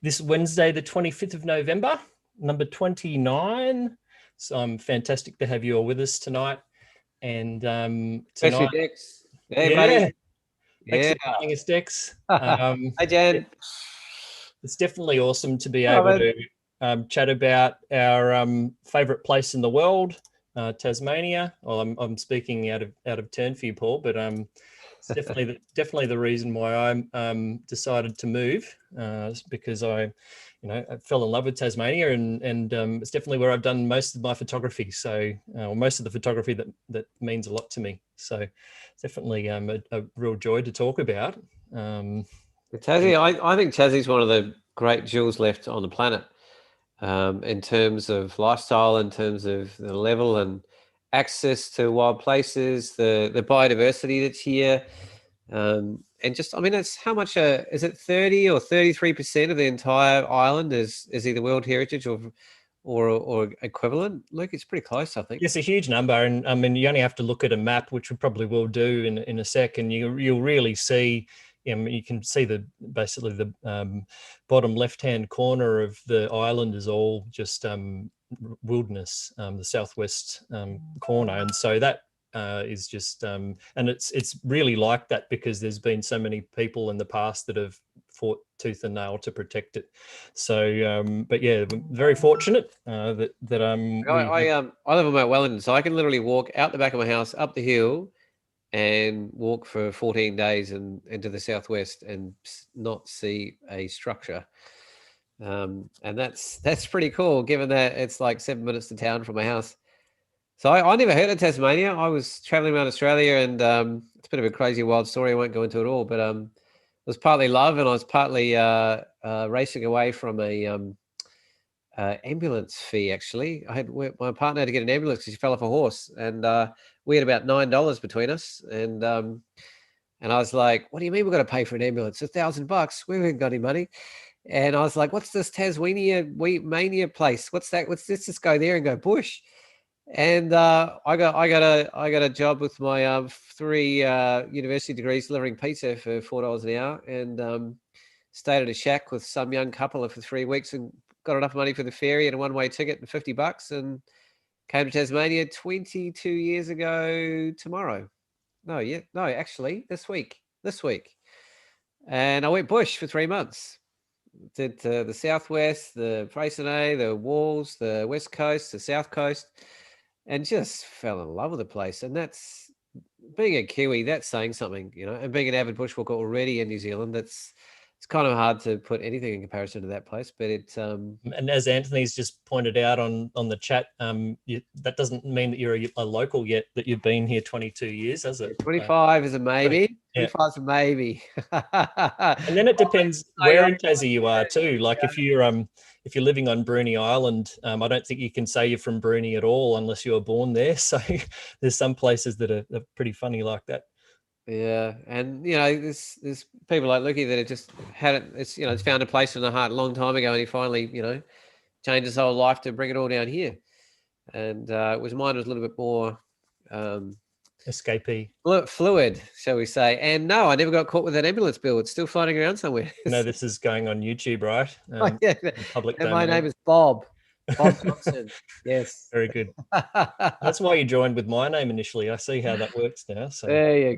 this Wednesday, the 25th of November, number 29. So I'm fantastic to have you all with us tonight. And Especially tonight, Dex. Hey, yeah, buddy. thanks Yeah. for joining us, Dex. Hi, Jen. It's definitely awesome to be Oh, able man. to chat about our favourite place in the world, Tasmania. Well, I'm speaking out of turn for you, Paul, but it's definitely the reason why I decided to move, because I fell in love with Tasmania, and it's definitely where I've done most of my photography. So, most of the photography that means a lot to me. So, it's definitely a real joy to talk about. Tassie, I think Tassie's one of the great jewels left on the planet, in terms of lifestyle, in terms of the level and access to wild places, the biodiversity that's here. And just, I mean, it's how much, is it 30 or 33% of the entire island is either World Heritage or equivalent? Luke, it's pretty close, I think. It's a huge number, and I mean, you only have to look at a map, which we probably will do in a sec, and you'll really see. You can see basically the bottom left-hand corner of the island is all just wilderness, the southwest corner, and so that is just and it's really like that because there's been so many people in the past that have fought tooth and nail to protect it. So, but yeah, very fortunate that I live on Mount Wellington, so I can literally walk out the back of my house, up the hill, and walk for 14 days and into the southwest and not see a structure. And that's pretty cool, given that it's like 7 minutes to town from my house. So I never heard of Tasmania. I was traveling around Australia, and it's a bit of a crazy, wild story. I won't go into it all, but it was partly love, and I was partly racing away from a ambulance fee. Actually, my partner had to get an ambulance because she fell off a horse, and we had about $9 between us, and I was like, "What do you mean we're going to pay for an ambulance? $1,000? We haven't got any money." And I was like, "What's this Tasmania mania place? What's that? Let's just go there and go bush." And I got a job with my 3 university degrees delivering pizza for $4 an hour, and stayed at a shack with some young couple for 3 weeks and got enough money for the ferry and a one-way ticket and $50, and came to Tasmania 22 years ago tomorrow. No, actually, this week. And I went bush for 3 months. Did the southwest, the Freycinet, the Walls, the west coast, the south coast, and just fell in love with the place. And that's, being a Kiwi, that's saying something, and being an avid bushwalker already in New Zealand, it's kind of hard to put anything in comparison to that place. But it's and as Anthony's just pointed out on the chat, that doesn't mean that you're a local yet, that you've been here 22 years, has it? 25 is a maybe. Yeah. 25 is a maybe. And then it depends where in Tassie you are too. Like if you're living on Bruny Island, I don't think you can say you're from Bruny at all unless you were born there. So there's some places that are pretty funny like that. Yeah, and there's people like Lucky that have just had it. It's found a place in the heart a long time ago, and he finally changed his whole life to bring it all down here. And mine was a little bit more Escapee. fluid, shall we say? And no, I never got caught with an ambulance bill. It's still floating around somewhere. No, this is going on YouTube, right? Yeah. Public And domain. my name is Bob Johnson. Yes. Very good. That's why you joined with my name initially. I see how that works now. So There you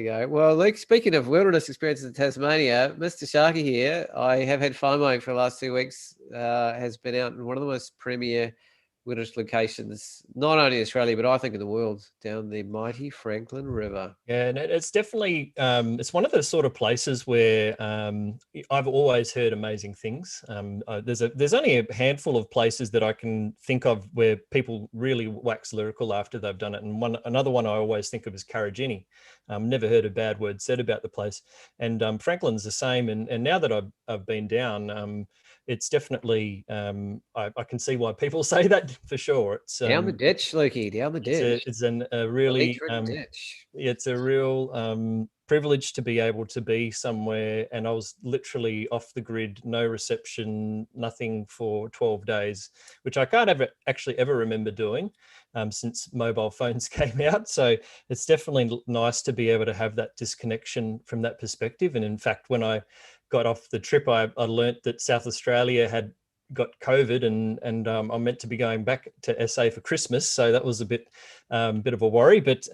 go. Well, Luke, speaking of wilderness experiences in Tasmania, Mr. Sharkey here, I have had FOMO for the last 2 weeks, has been out in one of the most premier wilderness locations, not only in Australia, but I think in the world, down the mighty Franklin River. yeah, and it's definitely it's one of the sort of places where I've always heard amazing things. There's only a handful of places that I can think of where people really wax lyrical after they've done it, and another one I always think of is Karajini. Never heard a bad word said about the place, and Franklin's the same. And now that I've been down, it's definitely I can see why people say that for sure. It's Down the ditch, Lukey, down the ditch. it's a really ditch. it's a real privilege to be able to be somewhere. And I was literally off the grid, no reception, nothing for 12 days, which I can't ever remember doing since mobile phones came out. So it's definitely nice to be able to have that disconnection from that perspective. And in fact, when I got off the trip, I learnt that South Australia had got COVID, and I'm meant to be going back to SA for Christmas, so that was a bit of a worry. But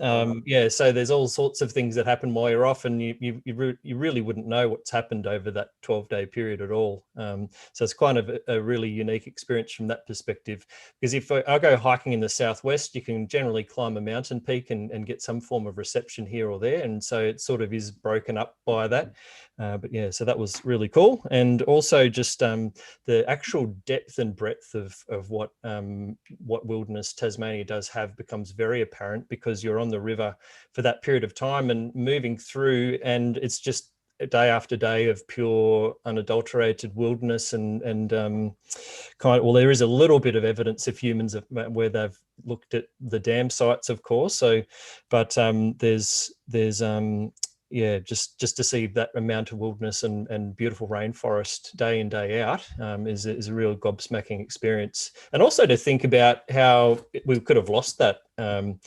yeah, so there's all sorts of things that happen while you're off, and you really wouldn't know what's happened over that 12-day period at all. So it's kind of a really unique experience from that perspective, because if I go hiking in the southwest, you can generally climb a mountain peak and get some form of reception here or there, and so it sort of is broken up by that. But yeah, so that was really cool. And also just the actual depth and breadth of what wilderness Tasmania does have becomes very apparent, because you're on the river for that period of time and moving through, and it's just day after day of pure unadulterated wilderness, and well, there is a little bit of evidence of humans where they've looked at the dam sites, of course. So, but there's yeah, just to see that amount of wilderness and beautiful rainforest day in, day out is a real gobsmacking experience. And also to think about how we could have lost that. And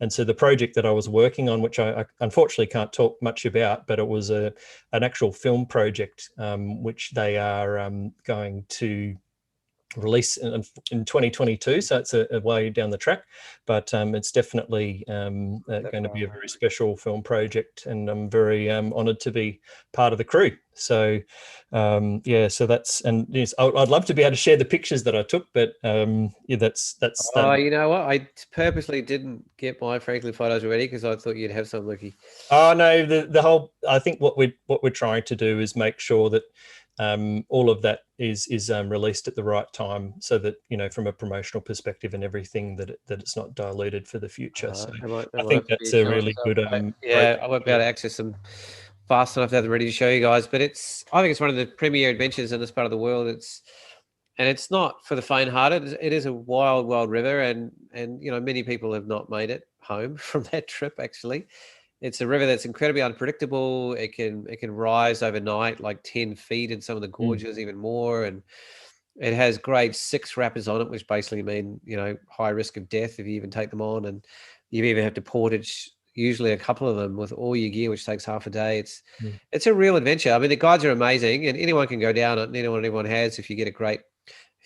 so the project that I was working on, which I unfortunately can't talk much about, but it was an actual film project, which they are going to release in 2022, so it's a way down the track, but it's definitely going to be a very special film project, and I'm very honored to be part of the crew. So yeah, so that's, and yes, I'd love to be able to share the pictures that I took, but yeah, that's oh, you know what, I purposely didn't get my Franklin photos ready because I thought you'd have some, Lukey. Oh no, the whole, I think what we're trying to do is make sure that all of that is released at the right time, so that, you know, from a promotional perspective and everything, that it's not diluted for the future. So I think that's a really good yeah, I won't be able to access them fast enough to have them ready to show you guys, but I think it's one of the premier adventures in this part of the world. It's not for the faint-hearted. It is a wild river, and you know, many people have not made it home from that trip. Actually, it's a river that's incredibly unpredictable. It can rise overnight like 10 feet in some of the gorges, even more. And it has grade 6 rapids on it, which basically mean, you know, high risk of death if you even take them on. And you even have to portage usually a couple of them with all your gear, which takes half a day. It's a real adventure. I mean, the guides are amazing, and anyone can go down it, and anyone has, if you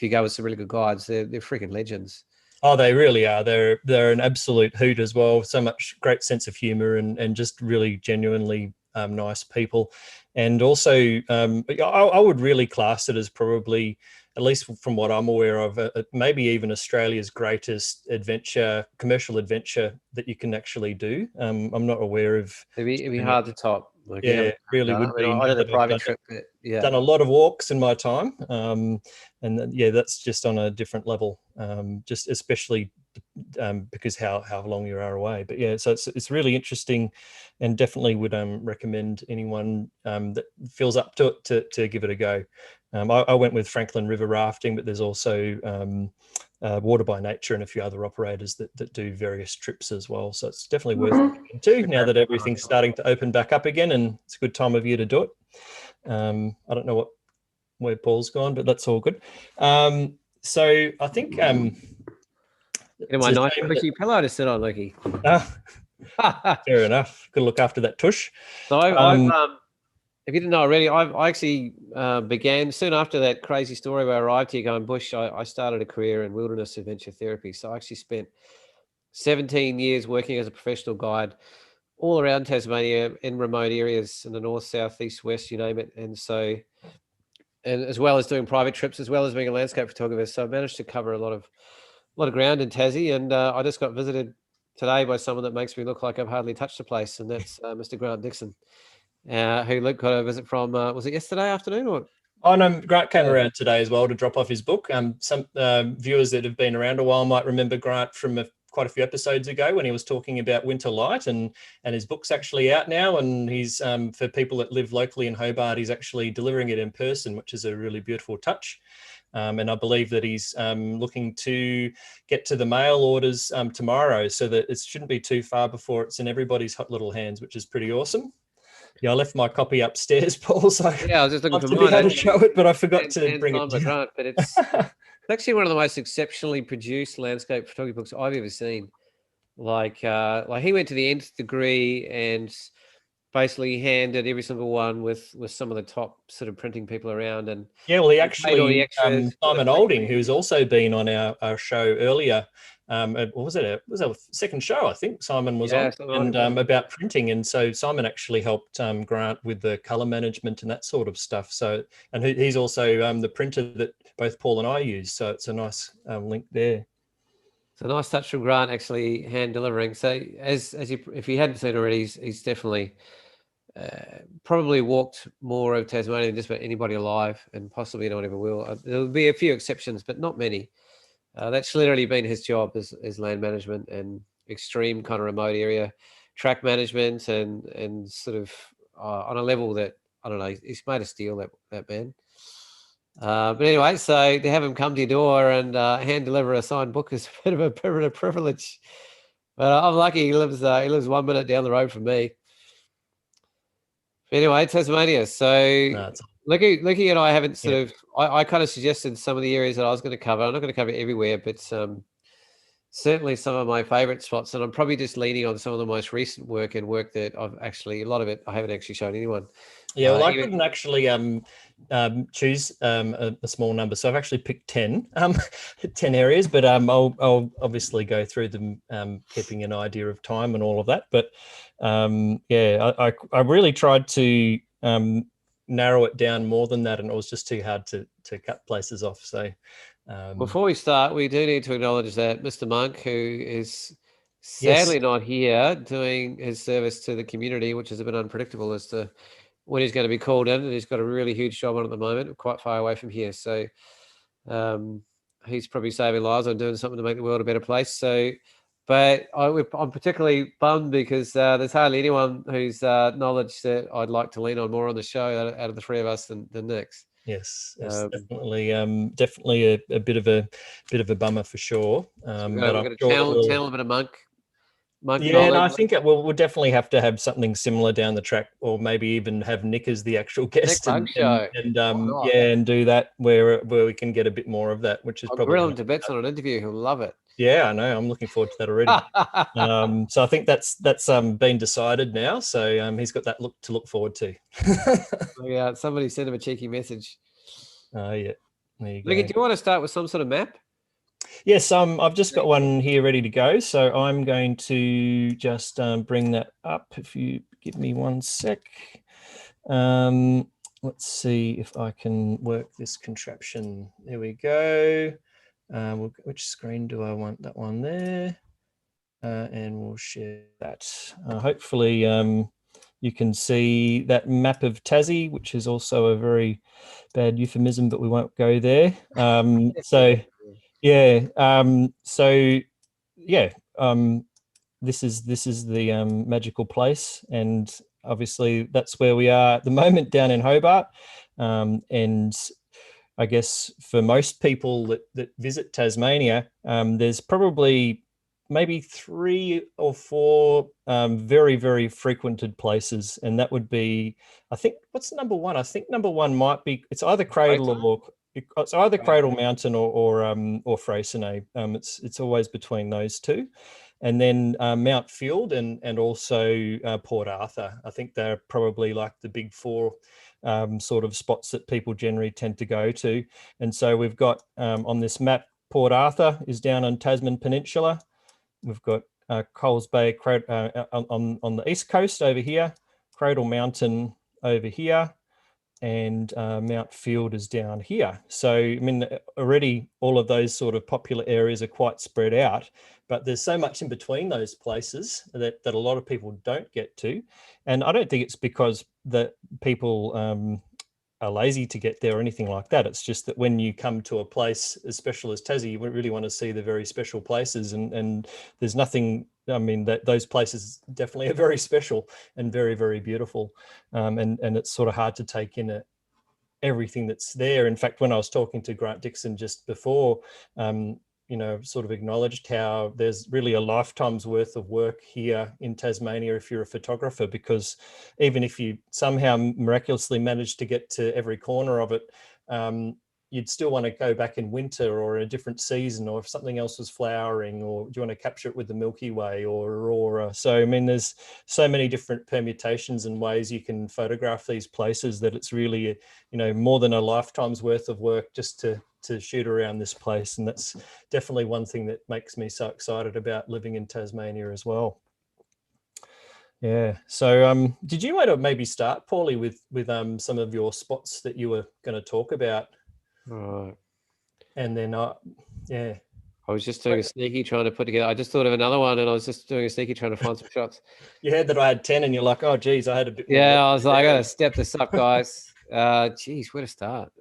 go with some really good guides. They're freaking legends. Oh, they really are. They're an absolute hoot as well. So much great sense of humor, and just really genuinely nice people. And also, I would really class it as probably, at least from what I'm aware of, maybe even Australia's greatest commercial adventure that you can actually do. I'm not aware of. It'd be hard to top. Like, yeah, really would be. I did a private trip. Yeah, done a lot of walks in my time, and yeah, that's just on a different level. Just especially because how long you are away. But yeah, so it's really interesting, and definitely would recommend anyone that feels up to it to give it a go. I went with Franklin River rafting, but there's also Water by Nature and a few other operators that do various trips as well. So it's definitely worth looking into now that everything's starting to open back up again, and it's a good time of year to do it. I don't know where Paul's gone, but that's all good. So I think my nice cushy pillow to sit on, Lucky. Fair enough. Got to look after that tush. So I've if you didn't know already, I actually began soon after that crazy story where I arrived here going bush. I started a career in wilderness adventure therapy. So I actually spent 17 years working as a professional guide all around Tasmania in remote areas in the north, south, east, west, you name it. And so, and as well as doing private trips, as well as being a landscape photographer. So I managed to cover a lot of ground in Tassie. And I just got visited today by someone that makes me look like I've hardly touched the place. And that's Mr. Grant Dixon, who Luke got a visit from, was it yesterday afternoon or? Oh no, Grant came around today as well to drop off his book. Some viewers that have been around a while might remember Grant from quite a few episodes ago when he was talking about Winter Light, and his book's actually out now, and he's for people that live locally in Hobart, he's actually delivering it in person, which is a really beautiful touch. And I believe that he's looking to get to the mail orders tomorrow, so that it shouldn't be too far before it's in everybody's hot little hands, which is pretty awesome. Yeah, I left my copy upstairs, Paul. So yeah, I was just looking for mine. To be able to show it, but I forgot to bring it down. Grant, but it's actually one of the most exceptionally produced landscape photography books I've ever seen. Like he went to the nth degree and basically handed every single one with some of the top sort of printing people around, and Yeah, well, he paid all the actually, extras. Simon Olding, who's also been on our show earlier, what was it? It was our second show, I think Simon was Yeah, on, something like and that. about printing. And so Simon actually helped Grant with the color management and that sort of stuff. So, and he's also the printer that both Paul and I use. So it's a nice link there. It's a nice touch from Grant actually hand delivering. So as you, if you hadn't seen already, he's definitely probably walked more of Tasmania than just about anybody alive, and possibly anyone ever will. There'll be a few exceptions, but not many. That's literally been his job, is land management and extreme kind of remote area track management, and sort of on a level that, I don't know, he's made of steel, that man. But anyway, so to have him come to your door and hand deliver a signed book is a bit of a privilege. But I'm lucky he lives 1 minute down the road from me. Anyway, Tasmania. So No, Licky and I haven't sort yeah. of. I kind of suggested some of the areas that I was going to cover. I'm not going to cover everywhere, but certainly some of my favourite spots. And I'm probably just leaning on some of the most recent work, and work that I've actually, a lot of it I haven't actually shown anyone. Yeah, well, I couldn't actually choose a small number, so I've actually picked 10, 10 areas. But I'll obviously go through them, keeping an idea of time and all of that. But yeah, I really tried to narrow it down more than that, and it was just too hard to cut places off. So before we start, we do need to acknowledge that Mr. Monk, who is yes, sadly not here doing his service to the community, which is a bit unpredictable as to when he's going to be called in, and he's got a really huge job on at the moment, quite far away from here. So he's probably saving lives and doing something to make the world a better place. So, but I'm particularly bummed because there's hardly anyone whose knowledge that I'd like to lean on more on the show out of the three of us than Nick's. Yes, definitely, definitely a bit of a bummer for sure. So But we've I'm got to sure channel a bit of monk yeah, and I knowledge. think we'll definitely have to have something similar down the track, or maybe even have Nick as the actual Nick guest, Monk show. Why not? yeah, and do that where we can get a bit more of that, which is I'll probably grill him to bits on an interview. He'll love it. yeah, I know. I'm looking forward to that already. So I think that's been decided now. So he's got that to look forward to. Yeah, somebody sent him a cheeky message. Yeah, there you Nicky, go. do you want to start with some sort of map? Yes, I've just got one here ready to go. So I'm going to just bring that up. If you give me 1 sec. Let's see if I can work this contraption. There we go. Which screen do I want? That one there. And we'll share that. Hopefully you can see that map of Tassie, which is also a very bad euphemism, but we won't go there. So yeah, this is the magical place, and obviously that's where we are at the moment down in Hobart. And I guess for most people that visit Tasmania, there's probably maybe 3 or 4 very, very frequented places. And that would be, I think, what's number one? I think number one might be, it's either Cradle Mountain or Freycinet. It's always between those two. And then Mount Field and also Port Arthur. I think they're probably like the big 4 sort of spots that people generally tend to go to. And so we've got on this map, Port Arthur is down on Tasman Peninsula. We've got Coles Bay on the east coast over here, Cradle Mountain over here, and Mount Field is down here. So, I mean, already all of those sort of popular areas are quite spread out, but there's so much in between those places that a lot of people don't get to. And I don't think it's because that people are lazy to get there or anything like that. It's just that when you come to a place as special as Tassie, you really want to see the very special places, and there's nothing, I mean, that those places definitely are very special and very, very beautiful. And it's sort of hard to take in everything that's there. In fact, when I was talking to Grant Dixon just before, sort of acknowledged how there's really a lifetime's worth of work here in Tasmania if you're a photographer, because even if you somehow miraculously manage to get to every corner of it, you'd still want to go back in winter or a different season, or if something else was flowering, or do you want to capture it with the Milky Way or aurora? So, I mean, there's so many different permutations and ways you can photograph these places that it's really, more than a lifetime's worth of work just to shoot around this place. And that's definitely one thing that makes me so excited about living in Tasmania as well. Yeah. So did you want to maybe start, Paulie, with some of your spots that you were going to talk about? Right. And then yeah. I was just doing a sneaky trying to put together. I just thought of another one, and I was just doing a sneaky trying to find some shots. You heard that I had 10 and you're like, oh geez, I had a bit more. Yeah, I was like, I gotta step this up, guys. Geez, where to start?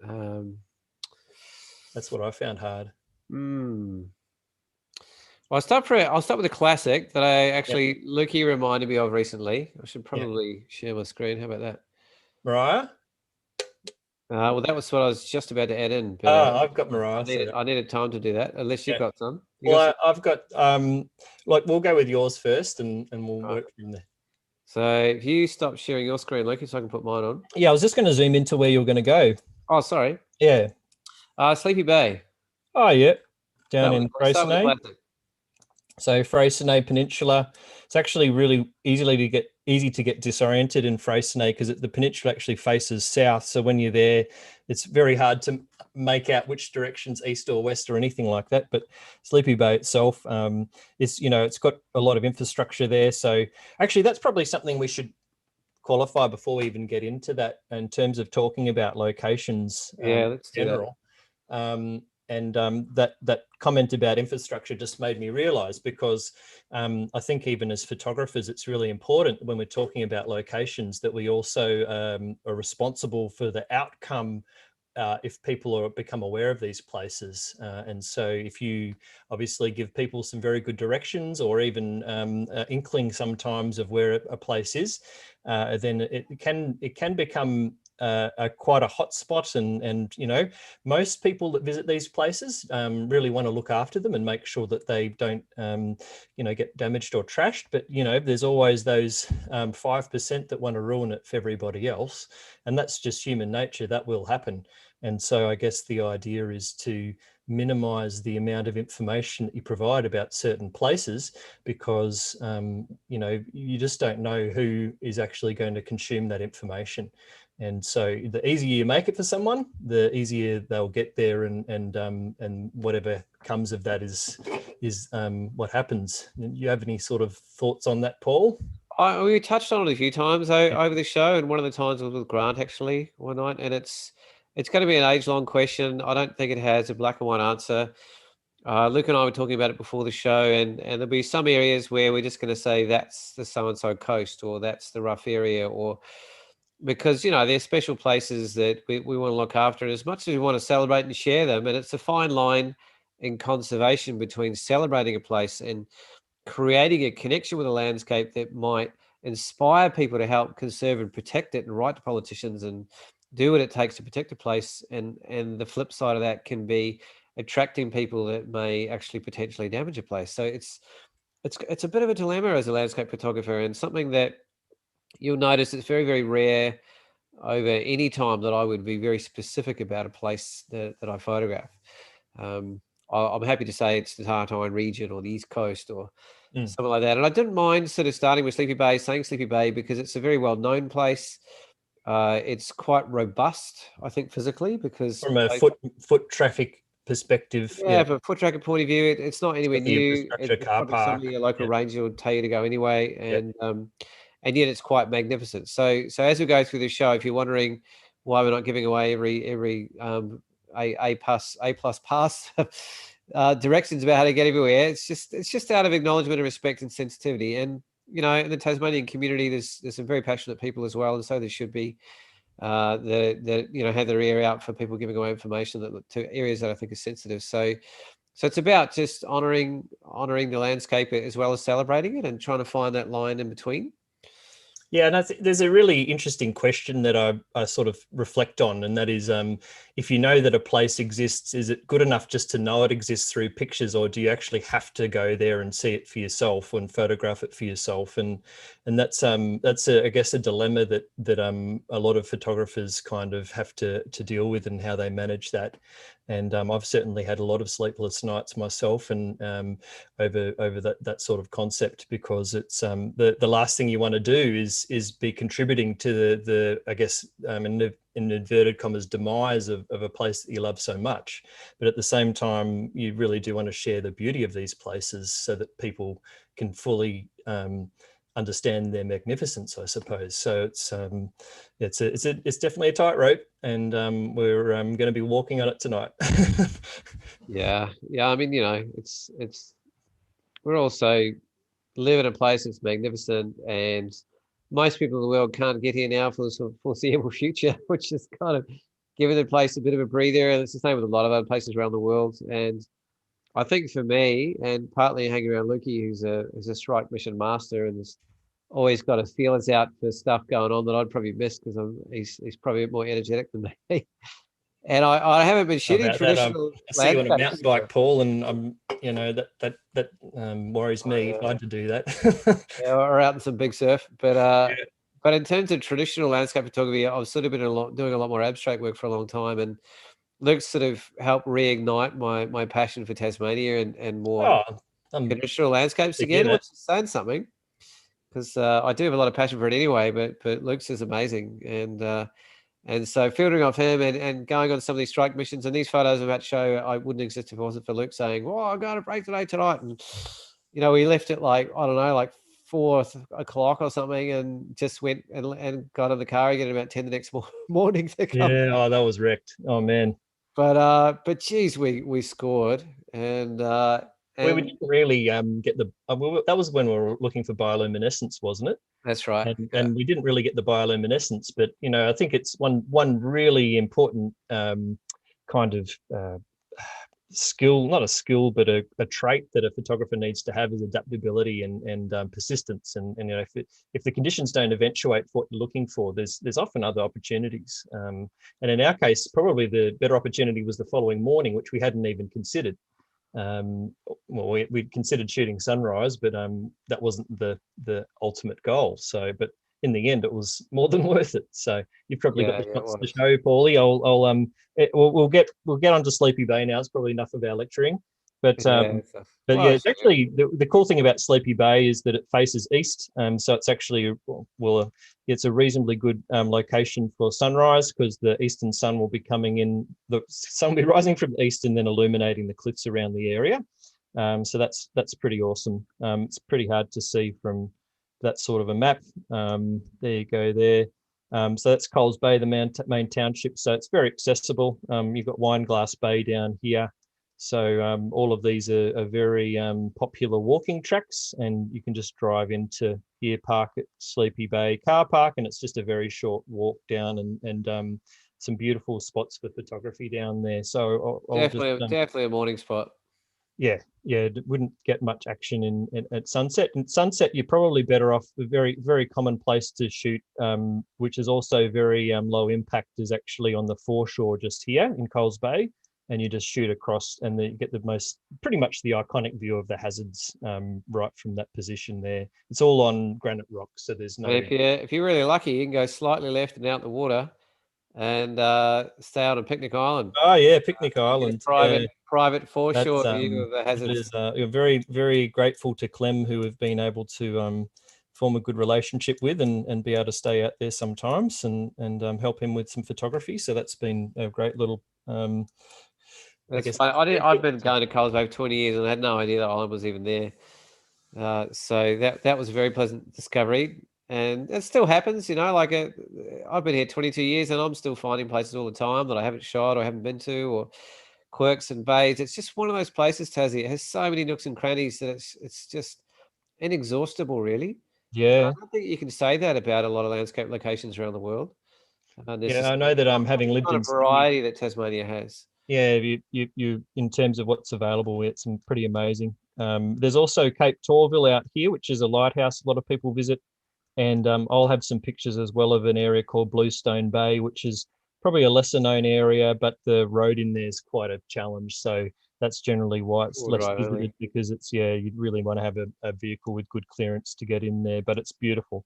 That's what I found hard. Well, I'll start with a classic that I actually Lukey reminded me of recently. I should probably share my screen. How about that? Mariah? Well, that was what I was just about to add in. But I've got Mariah. I needed time to do that. Unless you've got some. I've got we'll go with yours first, and we'll work from there. So if you stop sharing your screen, Lukey, so I can put mine on. Yeah, I was just going to zoom into where you're going to go. Oh, sorry. Yeah. Sleepy Bay. Oh, yeah. Down in Freycinet. So Freycinet Peninsula, it's actually really easy to get disoriented in Freycinet because the peninsula actually faces south. So when you're there, it's very hard to make out which direction's east or west or anything like that. But Sleepy Bay itself, it's got a lot of infrastructure there. So actually, that's probably something we should qualify before we even get into that in terms of talking about locations. Let's do general. That comment about infrastructure just made me realize, because I think even as photographers, it's really important when we're talking about locations that we also are responsible for the outcome if people become aware of these places. And so if you obviously give people some very good directions, or even inkling sometimes of where a place is, then it can become quite a hot spot, and most people that visit these places really want to look after them and make sure that they don't get damaged or trashed. But there's always those 5% that want to ruin it for everybody else, and that's just human nature. That will happen. And so I guess the idea is to minimize the amount of information that you provide about certain places, because you just don't know who is actually going to consume that information. And so the easier you make it for someone, the easier they'll get there, and whatever comes of that is what happens. You have any sort of thoughts on that, Paul? We touched on it a few times over the show, and one of the times was with Grant actually one night, and it's going to be an age-long question. I don't think it has a black and white answer. Luke and I were talking about it before the show, and there'll be some areas where we're just going to say that's the so-and-so coast, or that's the rough area, or because there's special places that we want to look after, and as much as we want to celebrate and share them, and it's a fine line in conservation between celebrating a place and creating a connection with a landscape that might inspire people to help conserve and protect it, and write to politicians and do what it takes to protect a place. And the flip side of that can be attracting people that may actually potentially damage a place. So it's a bit of a dilemma as a landscape photographer, and something that you'll notice it's very, very rare over any time that I would be very specific about a place that I photograph. I'm happy to say it's the Tartine region or the East Coast or something like that. And I didn't mind sort of starting with Sleepy Bay, saying Sleepy Bay, because it's a very well-known place. It's quite robust, I think, physically, because from a foot traffic perspective. From a foot traffic point of view, it's not anywhere new. It's car probably park. something a local ranger would tell you to go anyway, and yet it's quite magnificent. So as we go through the show, if you're wondering why we're not giving away every A plus pass directions about how to get everywhere, it's just out of acknowledgement and respect and sensitivity. And in the Tasmanian community, there's some very passionate people as well, and so there should be that have their ear out for people giving away information to areas that I think are sensitive. So it's about just honoring the landscape as well as celebrating it, and trying to find that line in between. Yeah, and there's a really interesting question that I sort of reflect on, and that is, if you know that a place exists, is it good enough just to know it exists through pictures, or do you actually have to go there and see it for yourself and photograph it for yourself? And that's I guess a dilemma that a lot of photographers kind of have to deal with, and how they manage that. And I've certainly had a lot of sleepless nights myself, and over that sort of concept, because it's the last thing you want to do is be contributing to the I guess in inverted commas demise of a place that you love so much. But at the same time, you really do want to share the beauty of these places so that people can fully understand their magnificence, I suppose. So it's definitely a tightrope, and we're going to be walking on it tonight. Yeah, yeah. I mean, it's we're also live in a place that's magnificent, and most people in the world can't get here now for the sort of foreseeable future, which is kind of giving the place a bit of a breather. And it's the same with a lot of other places around the world. And I think for me, and partly hanging around Lukey, who's a strike mission master, and has always got his feelers out for stuff going on that I'd probably miss because he's probably a bit more energetic than me. And I haven't been shooting About that, I traditional see you on a mountain landscapes. bike, Paul, and I'm, that worries Oh, me if I yeah. had to do that. Yeah, we're out in some big surf, Yeah. but in terms of traditional landscape photography, I've sort of been doing a lot more abstract work for a long time, and Luke's sort of helped reignite my passion for Tasmania and more Oh, I'm traditional landscapes to hear again, that. which is saying something because I do have a lot of passion for it anyway. But Luke's is amazing, and so filtering off him and going on some of these strike missions, and these photos I'm about to show I wouldn't exist if it wasn't for Luke saying, "Well, I'm going to break today tonight," and we left at like I don't know, like 4 o'clock or something, and just went and got in the car again at about 10 the next morning to come Yeah. back. Oh, that was wrecked. Oh man. But geez, we scored, We and didn't really get the. That was when we were looking for bioluminescence, wasn't it? that's right. Yeah, And we didn't really get the bioluminescence, but I think it's one really important kind of skill, not a skill, but a trait that a photographer needs to have, is adaptability and persistence. And if the conditions don't eventuate for what you're looking for, there's often other opportunities. And in our case, probably the better opportunity was the following morning, which we hadn't even considered. Well, we'd considered shooting sunrise, but that wasn't the ultimate goal. So, but in the end, it was more than worth it. So you've probably got yeah, the yeah, it shots to was. show, Paulie. We'll get onto Sleepy Bay now. It's probably enough of our lecturing. But Yeah, yeah, well, it's actually the cool thing about Sleepy Bay is that it faces east. So it's actually it's a reasonably good location for sunrise, because the eastern sun will be coming in. The sun will be rising from the east and then illuminating the cliffs around the area. So that's pretty awesome. It's pretty hard to see from that sort of a map. There you go there. So that's Coles Bay, the main township. So it's very accessible. You've got Wineglass Bay down here. So all of these are very popular walking tracks, and you can just drive into here, park at Sleepy Bay car park, and it's just a very short walk down, and some beautiful spots for photography down there. So I'll just definitely a morning spot. yeah, wouldn't get much action at sunset. And sunset, you're probably better off. A very, very common place to shoot, which is also very low impact, is actually on the foreshore just here in Coles Bay, and you just shoot across, and you get pretty much the iconic view of the hazards right from that position there. It's all on granite rock, so there's And no. if you're really lucky, you can go slightly left and out the water, and stay out on Picnic Island. Oh yeah, Picnic You get a Island. Yeah, private that's foreshore view of the it hazards. is. We're very, very grateful to Clem, who have been able to form a good relationship with, and be able to stay out there sometimes, and help him with some photography. So that's been a great little, I That's guess. fine. I've been going to Coles Bay for 20 years, and I had no idea that island was even there. So that was a very pleasant discovery, and it still happens. Like I've been here 22 years, and I'm still finding places all the time that I haven't shot or haven't been to, or quirks and bays. It's just one of those places, Tassie. It has so many nooks and crannies that it's just inexhaustible, really. And I Yeah, don't think you can say that about a lot of landscape locations around the world. There's yeah. just I know that not having the lived kind in of Sydney, variety that Tasmania has. yeah, you in terms of what's available, it's pretty amazing. There's also Cape Torville out here, which is a lighthouse a lot of people visit. And I'll have some pictures as well of an area called Bluestone Bay, which is probably a lesser known area, but the road in there is quite a challenge. So that's generally why it's All less drive visited, only. because it's, yeah, you'd really want to have a vehicle with good clearance to get in there, but it's beautiful.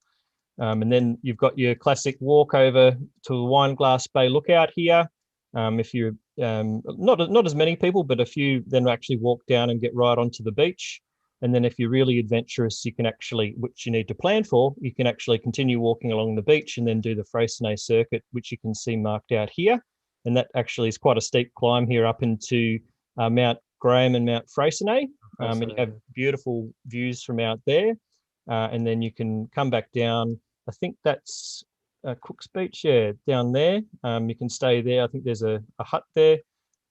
And then you've got your classic walk over to the Wineglass Bay lookout here. If you're not as many people, but a few then actually walk down and get right onto the beach. And then if you're really adventurous, you can actually, which you need to plan for, you can actually continue walking along the beach and then do the Freycinet circuit, which you can see marked out here. And that actually is quite a steep climb here up into Mount Graham and Mount Freycinet. And you have beautiful views from out there. And then you can come back down. I think that's Cook's Beach, yeah, down there. You can stay there. I think there's a hut there.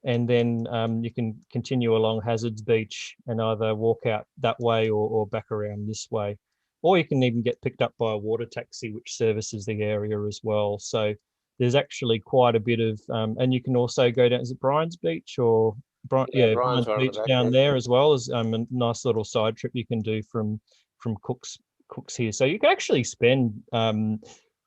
And then you can continue along Hazards Beach and either walk out that way or back around this way. Or you can even get picked up by a water taxi, which services the area as well. So there's actually quite a bit of, and you can also go down, is it Brian's Beach or, Yeah, yeah, Brian's Brian's right on the Beach back down there. there as well, as a nice little side trip you can do from Cooks here. So you can actually spend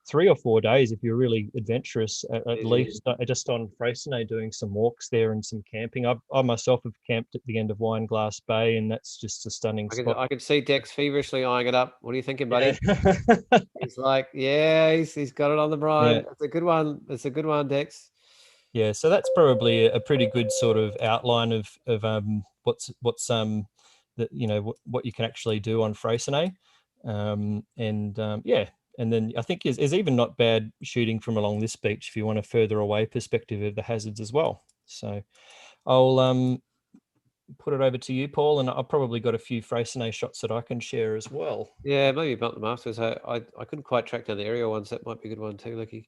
3 or 4 days if you're really adventurous, at least just on Freycinet, doing some walks there and some camping. I myself have camped at the end of Wineglass Bay, and that's just a stunning spot. I can see Dex feverishly eyeing it up. What are you thinking, buddy? Yeah. He's like, yeah, he's got it on the brine. Yeah. It's a good one. It's a good one, Dex. Yeah, so that's probably a pretty good sort of outline of what's that, you know, what you can actually do on Freycinet. Yeah, and then I think is even not bad shooting from along this beach if you want a further away perspective of the hazards as well. So I'll put it over to you, Paul, and I've probably got a few Freycinet shots that I can share as well. Yeah, maybe bump them afterwards. I couldn't quite track down the aerial ones. That might be a good one too, Licky.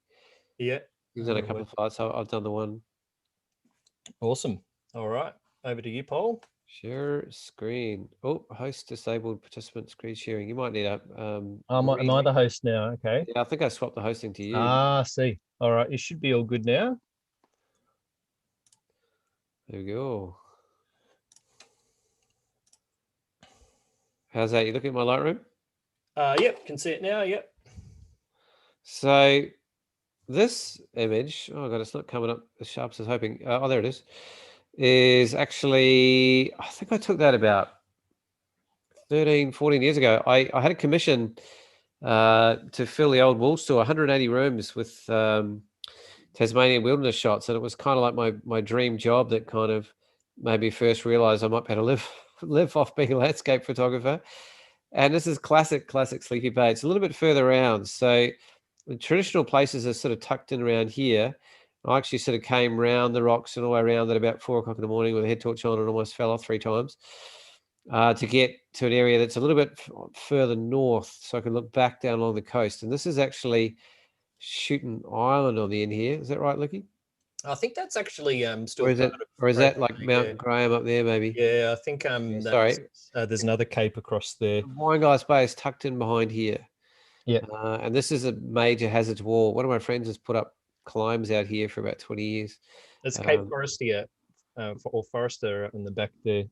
Yeah, He's done a couple of flights. I've done the one. Awesome. All right, over to you, Paul. Share screen. Oh, host disabled participant screen sharing. You might need a. Am I the host now? Okay. Yeah, I think I swapped the hosting to you. Ah, see. All right, you should be all good now. There we go. How's that? You looking at my Lightroom? Yep, can see it now. Yep. So this image, oh god, it's not coming up as sharp as I was hoping. Oh, there it is actually, I think I took that about 13, 14 years ago. I had a commission to fill the old wool store, 180 rooms with Tasmanian wilderness shots, and it was kind of like my dream job that kind of made me first realize I might be able to live off being a landscape photographer. And this is classic Sleepy Bay. It's a little bit further around, so the traditional places are sort of tucked in around here. I actually sort of came round the rocks and all the way around at about 4 o'clock in the morning with a head torch on and almost fell off 3 times to get to an area that's a little bit further north, so I can look back down along the coast. And this is actually Shooting Island on the end here. Is that right, Licky? I think that's actually still. Or is that like Mount Graham up there, maybe? Yeah, I think sorry. There's another cape across there. Wineglass Bay is tucked in behind here. Yeah. And this is a major hazards wall. One of my friends has put up climbs out here for about 20 years. There's Cape Forestier, or Forester in the back there.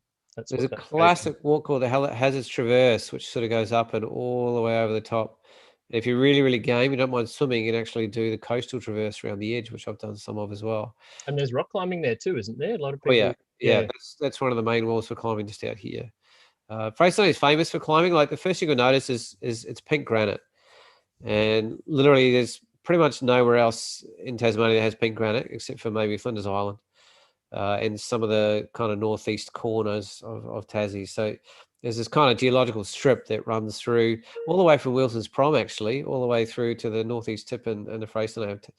There's a classic walk called the Hazards Traverse, which sort of goes up and all the way over the top. And if you're really, really game, you don't mind swimming, you can actually do the coastal traverse around the edge, which I've done some of as well. And there's rock climbing there too, isn't there? A lot of people. Oh, yeah. That's one of the main walls for climbing just out here. Freycinet is famous for climbing. Like the first thing you'll notice is it's pink granite. And literally there's pretty much nowhere else in Tasmania that has pink granite except for maybe Flinders Island and some of the kind of northeast corners of Tassie. So there's this kind of geological strip that runs through all the way from Wilson's Prom, actually, all the way through to the northeast tip and the Freycinet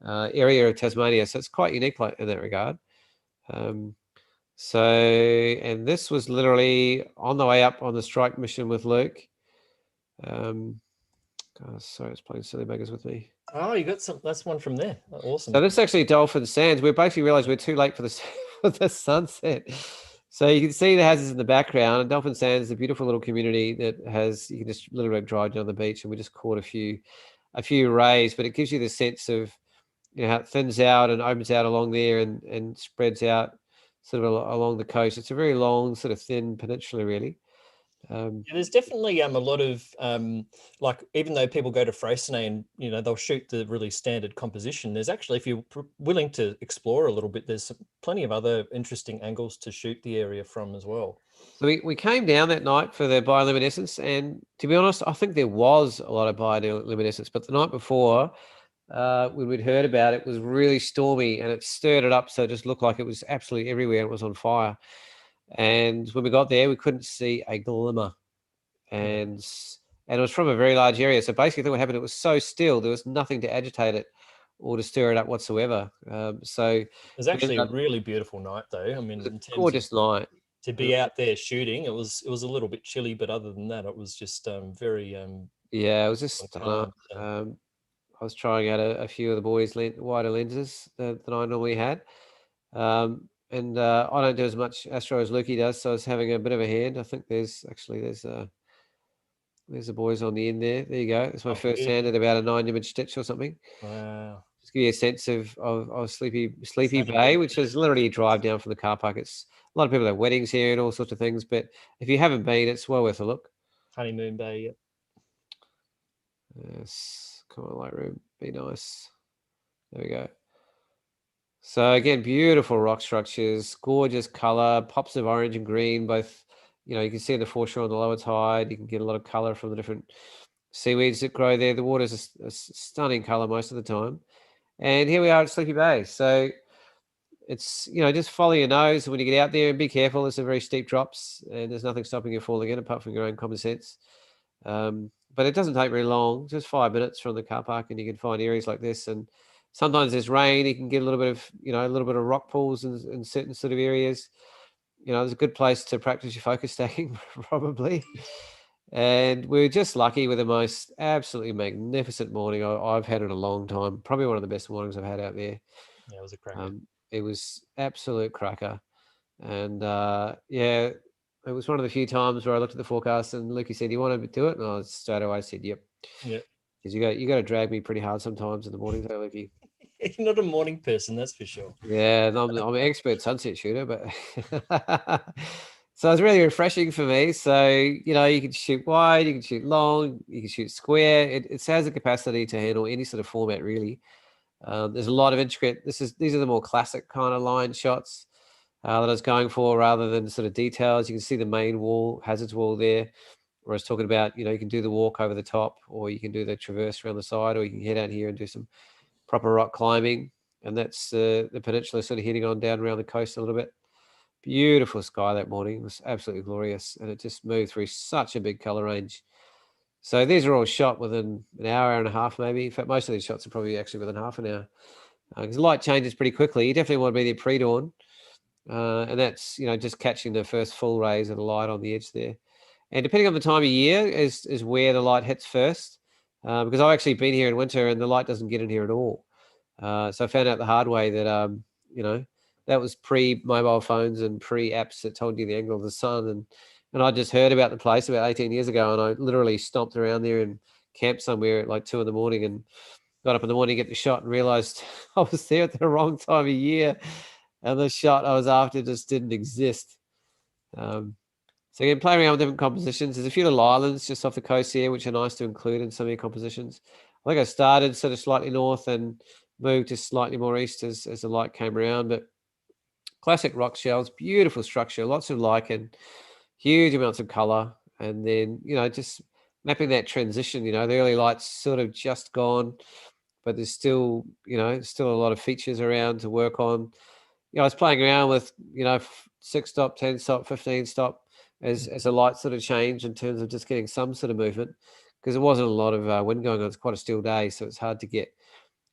area of Tasmania. So it's quite unique in that regard. And this was literally on the way up on the strike mission with Luke. Sorry, it's playing silly buggers with me. Oh, you got some. That's one from there. Awesome. So this is actually Dolphin Sands. We basically realized we're too late for the sunset. So you can see the hazards in the background. And Dolphin Sands is a beautiful little community that you can just literally drive down the beach, and we just caught a few rays. But it gives you the sense of how it thins out and opens out along there and spreads out sort of along the coast. It's a very long, sort of thin peninsula, really. There's definitely a lot of like, even though people go to Freycinet and they'll shoot the really standard composition, there's actually, if you're willing to explore a little bit, there's plenty of other interesting angles to shoot the area from as well. So we came down that night for the bioluminescence, and to be honest, I think there was a lot of bioluminescence, but the night before, when we'd heard about it, was really stormy, and it stirred it up, so it just looked like it was absolutely everywhere. It was on fire, and when we got there, we couldn't see a glimmer, and it was from a very large area. So basically, what happened, it was so still, there was nothing to agitate it or to stir it up whatsoever. So it was actually a really beautiful night, though. I mean, it was in a terms gorgeous night. to be out there shooting, it was a little bit chilly, but other than that, it was just very yeah, it was just calm. I was trying out a few of the boys' wider lenses that I normally had. And I don't do as much astro as Lukey does, so I was having a bit of a hand. I think there's the boys on the end there. There you go. It's my first hand at about a 9-image stitch or something. Wow. Just give you a sense of Sleepy Bay, which is literally a drive down from the car park. It's a lot of people have weddings here and all sorts of things, but if you haven't been, it's well worth a look. Honeymoon Bay, yep. Yes, come on, Lightroom, be nice. There we go. So again, beautiful rock structures, gorgeous color, pops of orange and green, both, you can see the foreshore on the lower tide. You can get a lot of color from the different seaweeds that grow there. The water's a stunning color most of the time. And here we are at Sleepy Bay. So it's, just follow your nose when you get out there and be careful. There's some very steep drops and there's nothing stopping you falling in apart from your own common sense. But it doesn't take very long, just 5 minutes from the car park, and you can find areas like this. And sometimes there's rain. You can get a little bit of rock pools in certain sort of areas. There's a good place to practice your focus stacking, probably. And we're just lucky with the most absolutely magnificent morning I've had in a long time. Probably one of the best mornings I've had out there. Yeah, it was a cracker. It was absolute cracker. And it was one of the few times where I looked at the forecast and Lukey said, "Do you want to do it?" And I straight away said, "Yep." Yeah. Because you got to drag me pretty hard sometimes in the mornings, Lukey. You're not a morning person, that's for sure. Yeah, I'm an expert sunset shooter, but so it's really refreshing for me. So you can shoot wide, you can shoot long, you can shoot square. It has the capacity to handle any sort of format, really. There's a lot of intricate. These are the more classic kind of line shots that I was going for, rather than sort of details. You can see the main wall, hazards wall there, where I was talking about, you can do the walk over the top, or you can do the traverse around the side, or you can head out here and do some proper rock climbing. And that's the peninsula sort of heading on down around the coast a little bit. Beautiful sky that morning. It was absolutely glorious. And it just moved through such a big color range. So these are all shot within an hour and a half, maybe. In fact, most of these shots are probably actually within half an hour. Because the light changes pretty quickly. You definitely want to be there pre-dawn. And that's, just catching the first full rays of the light on the edge there. And depending on the time of year is where the light hits first. Because I've actually been here in winter and the light doesn't get in here at all. So I found out the hard way that, that was pre-mobile phones and pre-apps that told you the angle of the sun. And I just heard about the place about 18 years ago, and I literally stomped around there and camped somewhere at like 2 a.m. and got up in the morning to get the shot and realized I was there at the wrong time of year. And the shot I was after just didn't exist. So again, playing around with different compositions. There's a few little islands just off the coast here, which are nice to include in some of your compositions. I think I started sort of slightly north and moved to slightly more east as the light came around. But classic rock shells, beautiful structure, lots of lichen, huge amounts of color. And then, just mapping that transition, the early light's sort of just gone, but there's still, still a lot of features around to work on. I was playing around with, 6 stop, 10 stop, 15 stop as the light sort of changed in terms of just getting some sort of movement, because there wasn't a lot of wind going on. It's quite a still day, so it's hard to get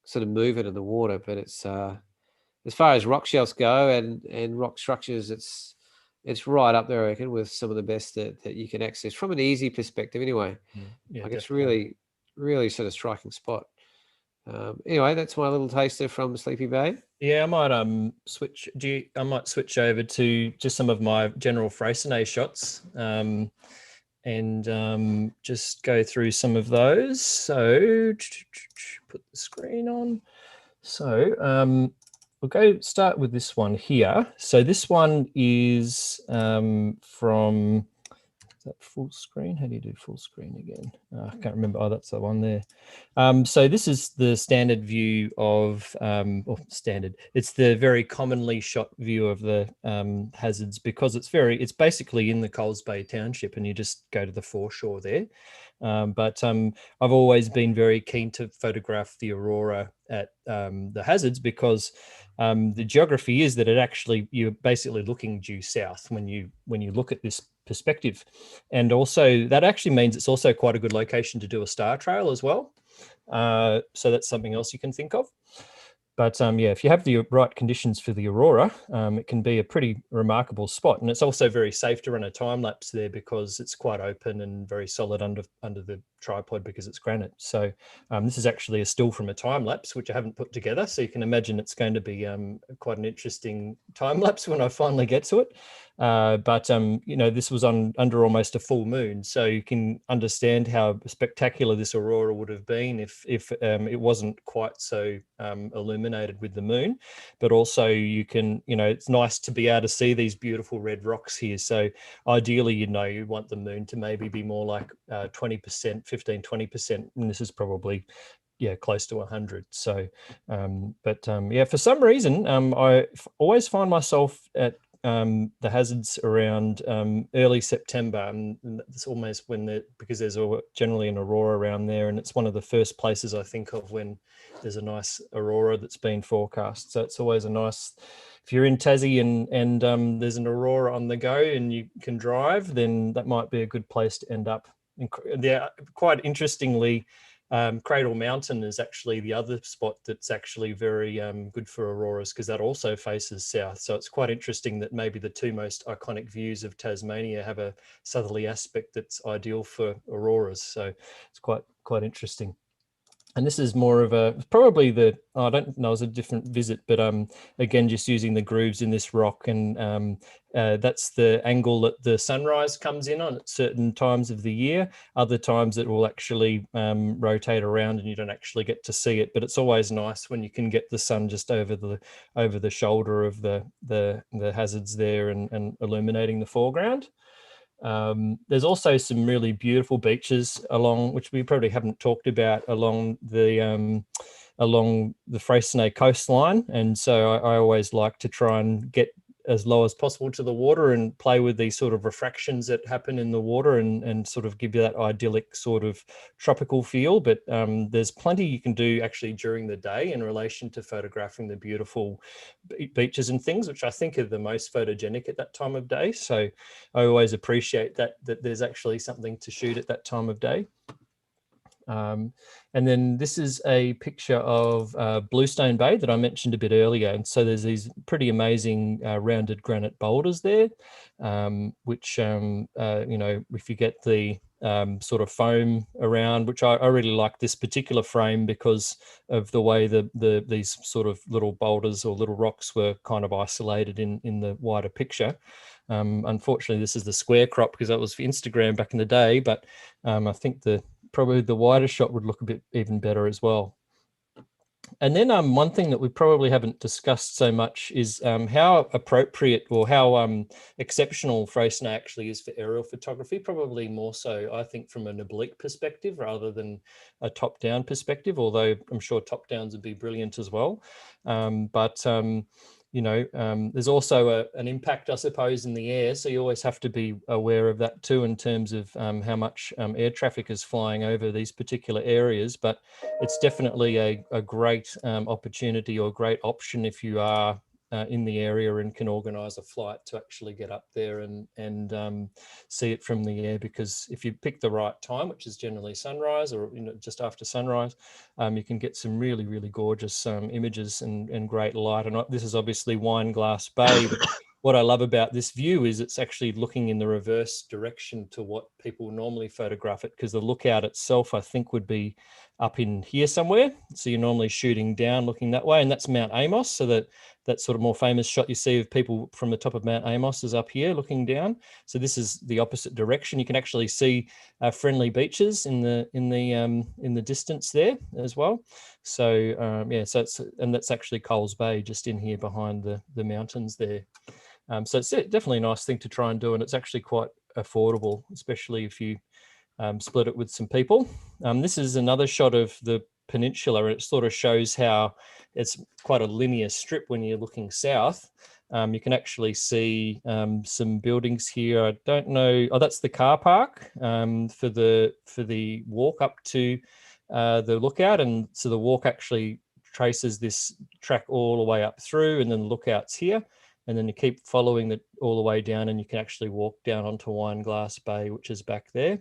sort of movement in the water. But it's as far as rock shells go and rock structures, it's right up there, I reckon, with some of the best that you can access from an easy perspective anyway. Yeah, like, it's really, really sort of striking spot. Anyway, that's my little taster from Sleepy Bay. Yeah, I might switch. I might switch over to just some of my general Freycinet shots, and just go through some of those. So, put the screen on. So, we'll start with this one here. So this one is from that full screen? How do you do full screen again? I can't remember. Oh, that's the one there. So this is the standard view of, or standard, it's the very commonly shot view of the hazards, because it's basically in the Coles Bay Township, and you just go to the foreshore there. But I've always been very keen to photograph the aurora at the hazards, because the geography is that you're basically looking due south when you look at this perspective. And also that actually means it's also quite a good location to do a star trail as well. So that's something else you can think of. But yeah, if you have the right conditions for the aurora, it can be a pretty remarkable spot. And it's also very safe to run a time lapse there, because it's quite open and very solid under the tripod, because it's granite. So this is actually a still from a time lapse, which I haven't put together. So you can imagine it's going to be quite an interesting time lapse when I finally get to it. But you know, this was under almost a full moon, so you can understand how spectacular this aurora would have been if it wasn't quite so illuminated with the moon. But also, you can, you know, it's nice to be able to see these beautiful red rocks here. So ideally, you know, you want the moon to maybe be more like 20%, 15, 20%, and this is probably, yeah, close to 100. So yeah, for some reason I always find myself at the hazards around early September, and it's almost because there's generally an aurora around there, and it's one of the first places I think of when there's a nice aurora that's been forecast. So it's always a nice, if you're in Tassie and there's an aurora on the go and you can drive, then that might be a good place to end up. Yeah, quite interestingly, Cradle Mountain is actually the other spot that's actually very good for auroras, because that also faces south. So it's quite interesting that maybe the two most iconic views of Tasmania have a southerly aspect that's ideal for auroras. So it's quite interesting. And this is more of probably I don't know, it was a different visit, but again, just using the grooves in this rock, and that's the angle that the sunrise comes in on at certain times of the year. Other times it will actually rotate around and you don't actually get to see it, but it's always nice when you can get the sun just over the shoulder of the hazards there, and illuminating the foreground. There's also some really beautiful beaches which we probably haven't talked about, along the Freycinet coastline. And so I always like to try and get as low as possible to the water and play with these sort of refractions that happen in the water, and sort of give you that idyllic sort of tropical feel. But there's plenty you can do actually during the day in relation to photographing the beautiful beaches and things, which I think are the most photogenic at that time of day. So I always appreciate that there's actually something to shoot at that time of day. And then this is a picture of Bluestone Bay that I mentioned a bit earlier. And so there's these pretty amazing rounded granite boulders there, which, you know, if you get the sort of foam around, which I really like this particular frame because of the way these sort of little boulders or little rocks were kind of isolated in the wider picture. Unfortunately, this is the square crop because that was for Instagram back in the day, but I think probably the wider shot would look a bit even better as well. And then one thing that we probably haven't discussed so much is how appropriate or how exceptional Freycinet actually is for aerial photography, probably more so, I think, from an oblique perspective rather than a top-down perspective, although I'm sure top-downs would be brilliant as well. You know, there's also an impact, I suppose, in the air. So you always have to be aware of that too, in terms of how much air traffic is flying over these particular areas. But it's definitely a great opportunity or great option if you are in the area and can organise a flight to actually get up there and see it from the air. Because if you pick the right time, which is generally sunrise or just after sunrise, you can get some really, really gorgeous images and great light. And this is obviously Wineglass Bay. But what I love about this view is it's actually looking in the reverse direction to what people normally photograph it, because the lookout itself, I think, would be up in here somewhere. So you're normally shooting down, looking that way, and that's Mount Amos. So that sort of more famous shot you see of people from the top of Mount Amos is up here looking down. So this is the opposite direction. You can actually see friendly beaches in the distance there as well. So yeah, and that's actually Coles Bay just in here behind the mountains there. So it's definitely a nice thing to try and do, and it's actually quite affordable, especially if you split it with some people. This is another shot of the peninsula, and it sort of shows how it's quite a linear strip when you're looking south. You can actually see some buildings here. I don't know. Oh, that's the car park for the walk up to the lookout, and so the walk actually traces this track all the way up through, and then the lookout's here, and then you keep following it all the way down, and you can actually walk down onto Wineglass Bay, which is back there.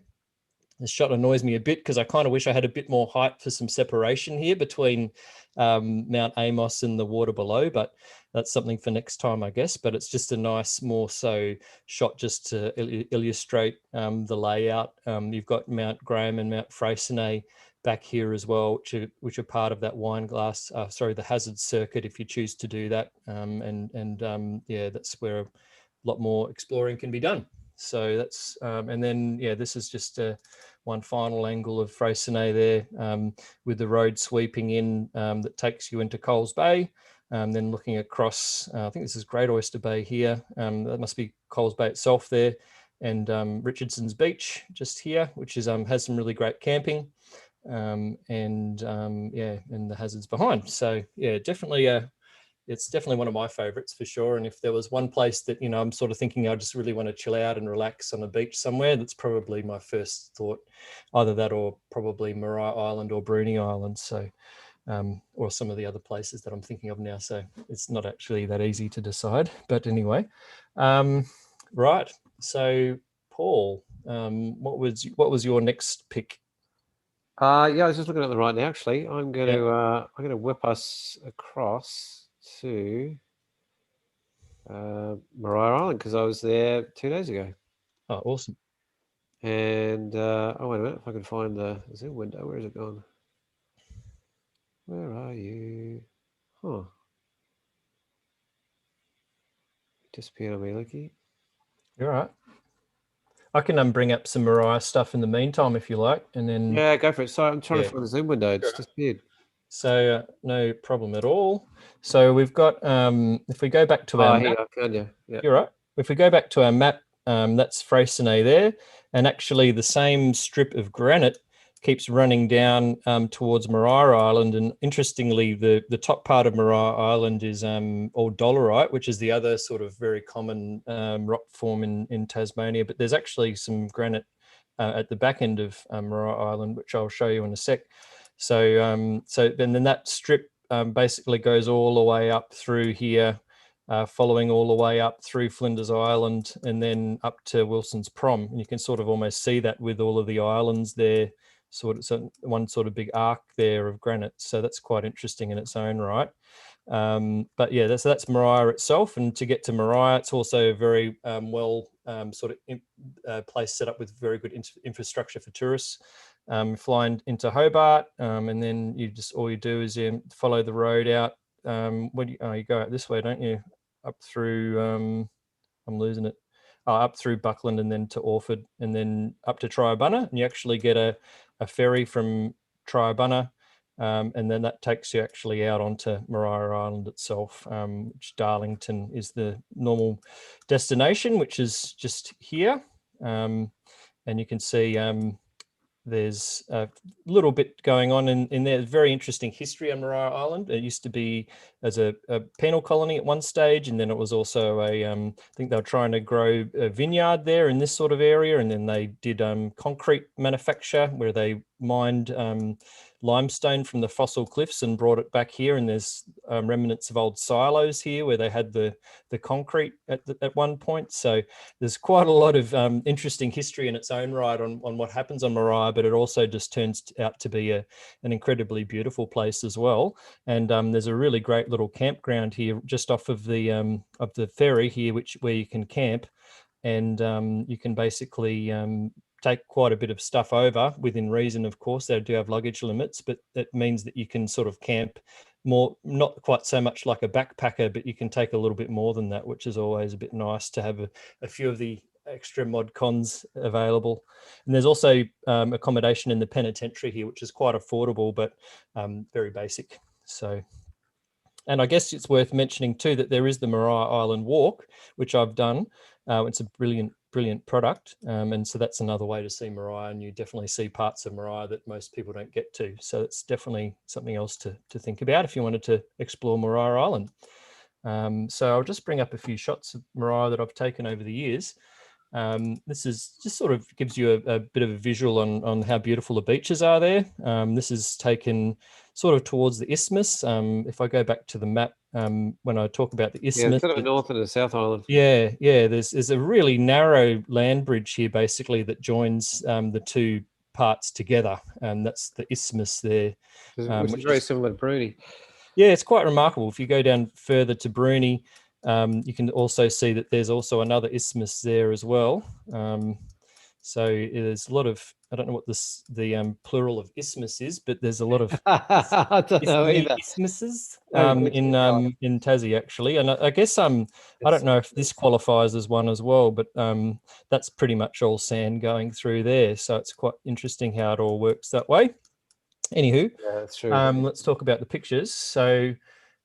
This shot annoys me a bit because I kind of wish I had a bit more height for some separation here between Mount Amos and the water below, but that's something for next time, I guess. But it's just a nice, more so shot just to illustrate the layout. You've got Mount Graham and Mount Freycinet back here as well, which are part of that the hazard circuit if you choose to do that. Yeah, that's where a lot more exploring can be done. So that's and then yeah, this is just one final angle of Freycinet there with the road sweeping in that takes you into Coles Bay. Then looking across, I think this is Great Oyster Bay here. That must be Coles Bay itself there, and Richardson's Beach just here, which is has some really great camping, and the hazards behind. So yeah, definitely it's definitely one of my favorites for sure. And if there was one place that, you know, I'm sort of thinking I just really want to chill out and relax on a beach somewhere, that's probably my first thought, either that or probably Maria Island or Bruny Island. So, or some of the other places that I'm thinking of now. So it's not actually that easy to decide. But anyway, right. So Paul, what was your next pick? Yeah, I was just looking at them right now. Actually, I'm going to whip us across to Maria Island because I was there 2 days ago. Oh, awesome. And oh, wait a minute, if I can find the Zoom window, where is it gone? Where are you? Huh. Disappeared on me, Lucky. You're all right. I can bring up some Mariah stuff in the meantime if you like, and then yeah, go for it. Sorry, I'm trying to find the Zoom window. It's disappeared. So no problem at all. So we've got if we go back to our map, yeah. You're right. If we go back to our map, that's Freycinet there, and actually the same strip of granite keeps running down towards Maria Island. And interestingly, the top part of Maria Island is all dolerite, which is the other sort of very common rock form in Tasmania. But there's actually some granite at the back end of Maria Island, which I'll show you in a sec. So then that strip basically goes all the way up through here, following all the way up through Flinders Island and then up to Wilson's Prom. And you can sort of almost see that with all of the islands there, so one sort of big arc there of granite. So that's quite interesting in its own right. But yeah, that's Maria itself. And to get to Maria, it's also a very place set up with very good infrastructure for tourists. Flying into Hobart, and then all you do is follow the road out. You go out this way, don't you? Up through, I'm losing it. Up through Buckland and then to Orford and then up to Triabunna, and you actually get a ferry from Triabunna, and then that takes you actually out onto Maria Island itself, which Darlington is the normal destination, which is just here, and you can see there's a little bit going on in there. Very interesting history on Maria Island. It used to be as a penal colony at one stage, and then it was also I think they were trying to grow a vineyard there in this sort of area, and then they did concrete manufacture where they mined limestone from the fossil cliffs and brought it back here. And there's remnants of old silos here where they had the concrete at one point. So there's quite a lot of interesting history in its own right on what happens on Maria, but it also just turns out to be an incredibly beautiful place as well. And there's a really great little campground here just off of the ferry here, where you can camp, and you can basically take quite a bit of stuff over within reason. Of course, they do have luggage limits, but that means that you can sort of camp more, not quite so much like a backpacker, but you can take a little bit more than that, which is always a bit nice to have a few of the extra mod cons available. And there's also accommodation in the penitentiary here, which is quite affordable, but very basic. So, and I guess it's worth mentioning too that there is the Maria Island Walk, which I've done. It's a brilliant brilliant product. And so that's another way to see Maria, and you definitely see parts of Maria that most people don't get to. So it's definitely something else to think about if you wanted to explore Maria Island. So I'll just bring up a few shots of Maria that I've taken over the years. This is just sort of gives you a bit of a visual on how beautiful the beaches are there. This is taken sort of towards the isthmus. If I go back to the map, when I talk about the isthmus, sort of a North and a South Island. Yeah, there's a really narrow land bridge here, basically, that joins the two parts together, and that's the isthmus there, Which is very similar to Bruni. Yeah, it's quite remarkable. If you go down further to Bruni, you can also see that there's also another isthmus there as well. So there's a lot of, I don't know what the plural of isthmus is, but there's a lot of I don't know either. isthmuses in Tassie, actually. And I guess I don't know if this qualifies as one as well, but that's pretty much all sand going through there. So it's quite interesting how it all works that way. Anywho, yeah, that's true. Let's talk about the pictures. So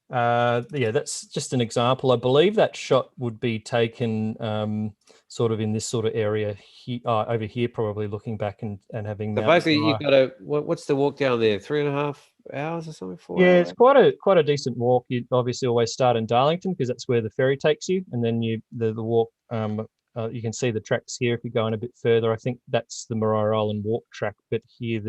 yeah, that's just an example. I believe that shot would be taken sort of in this sort of area here, over here, probably looking back and having. So basically, you've got what's the walk down there? 3.5 hours or something? 4 Yeah, hours? it's quite a decent walk. You obviously always start in Darlington because that's where the ferry takes you, and then the walk. You can see the tracks here if you're going a bit further. I think that's the Maria Island walk track, but here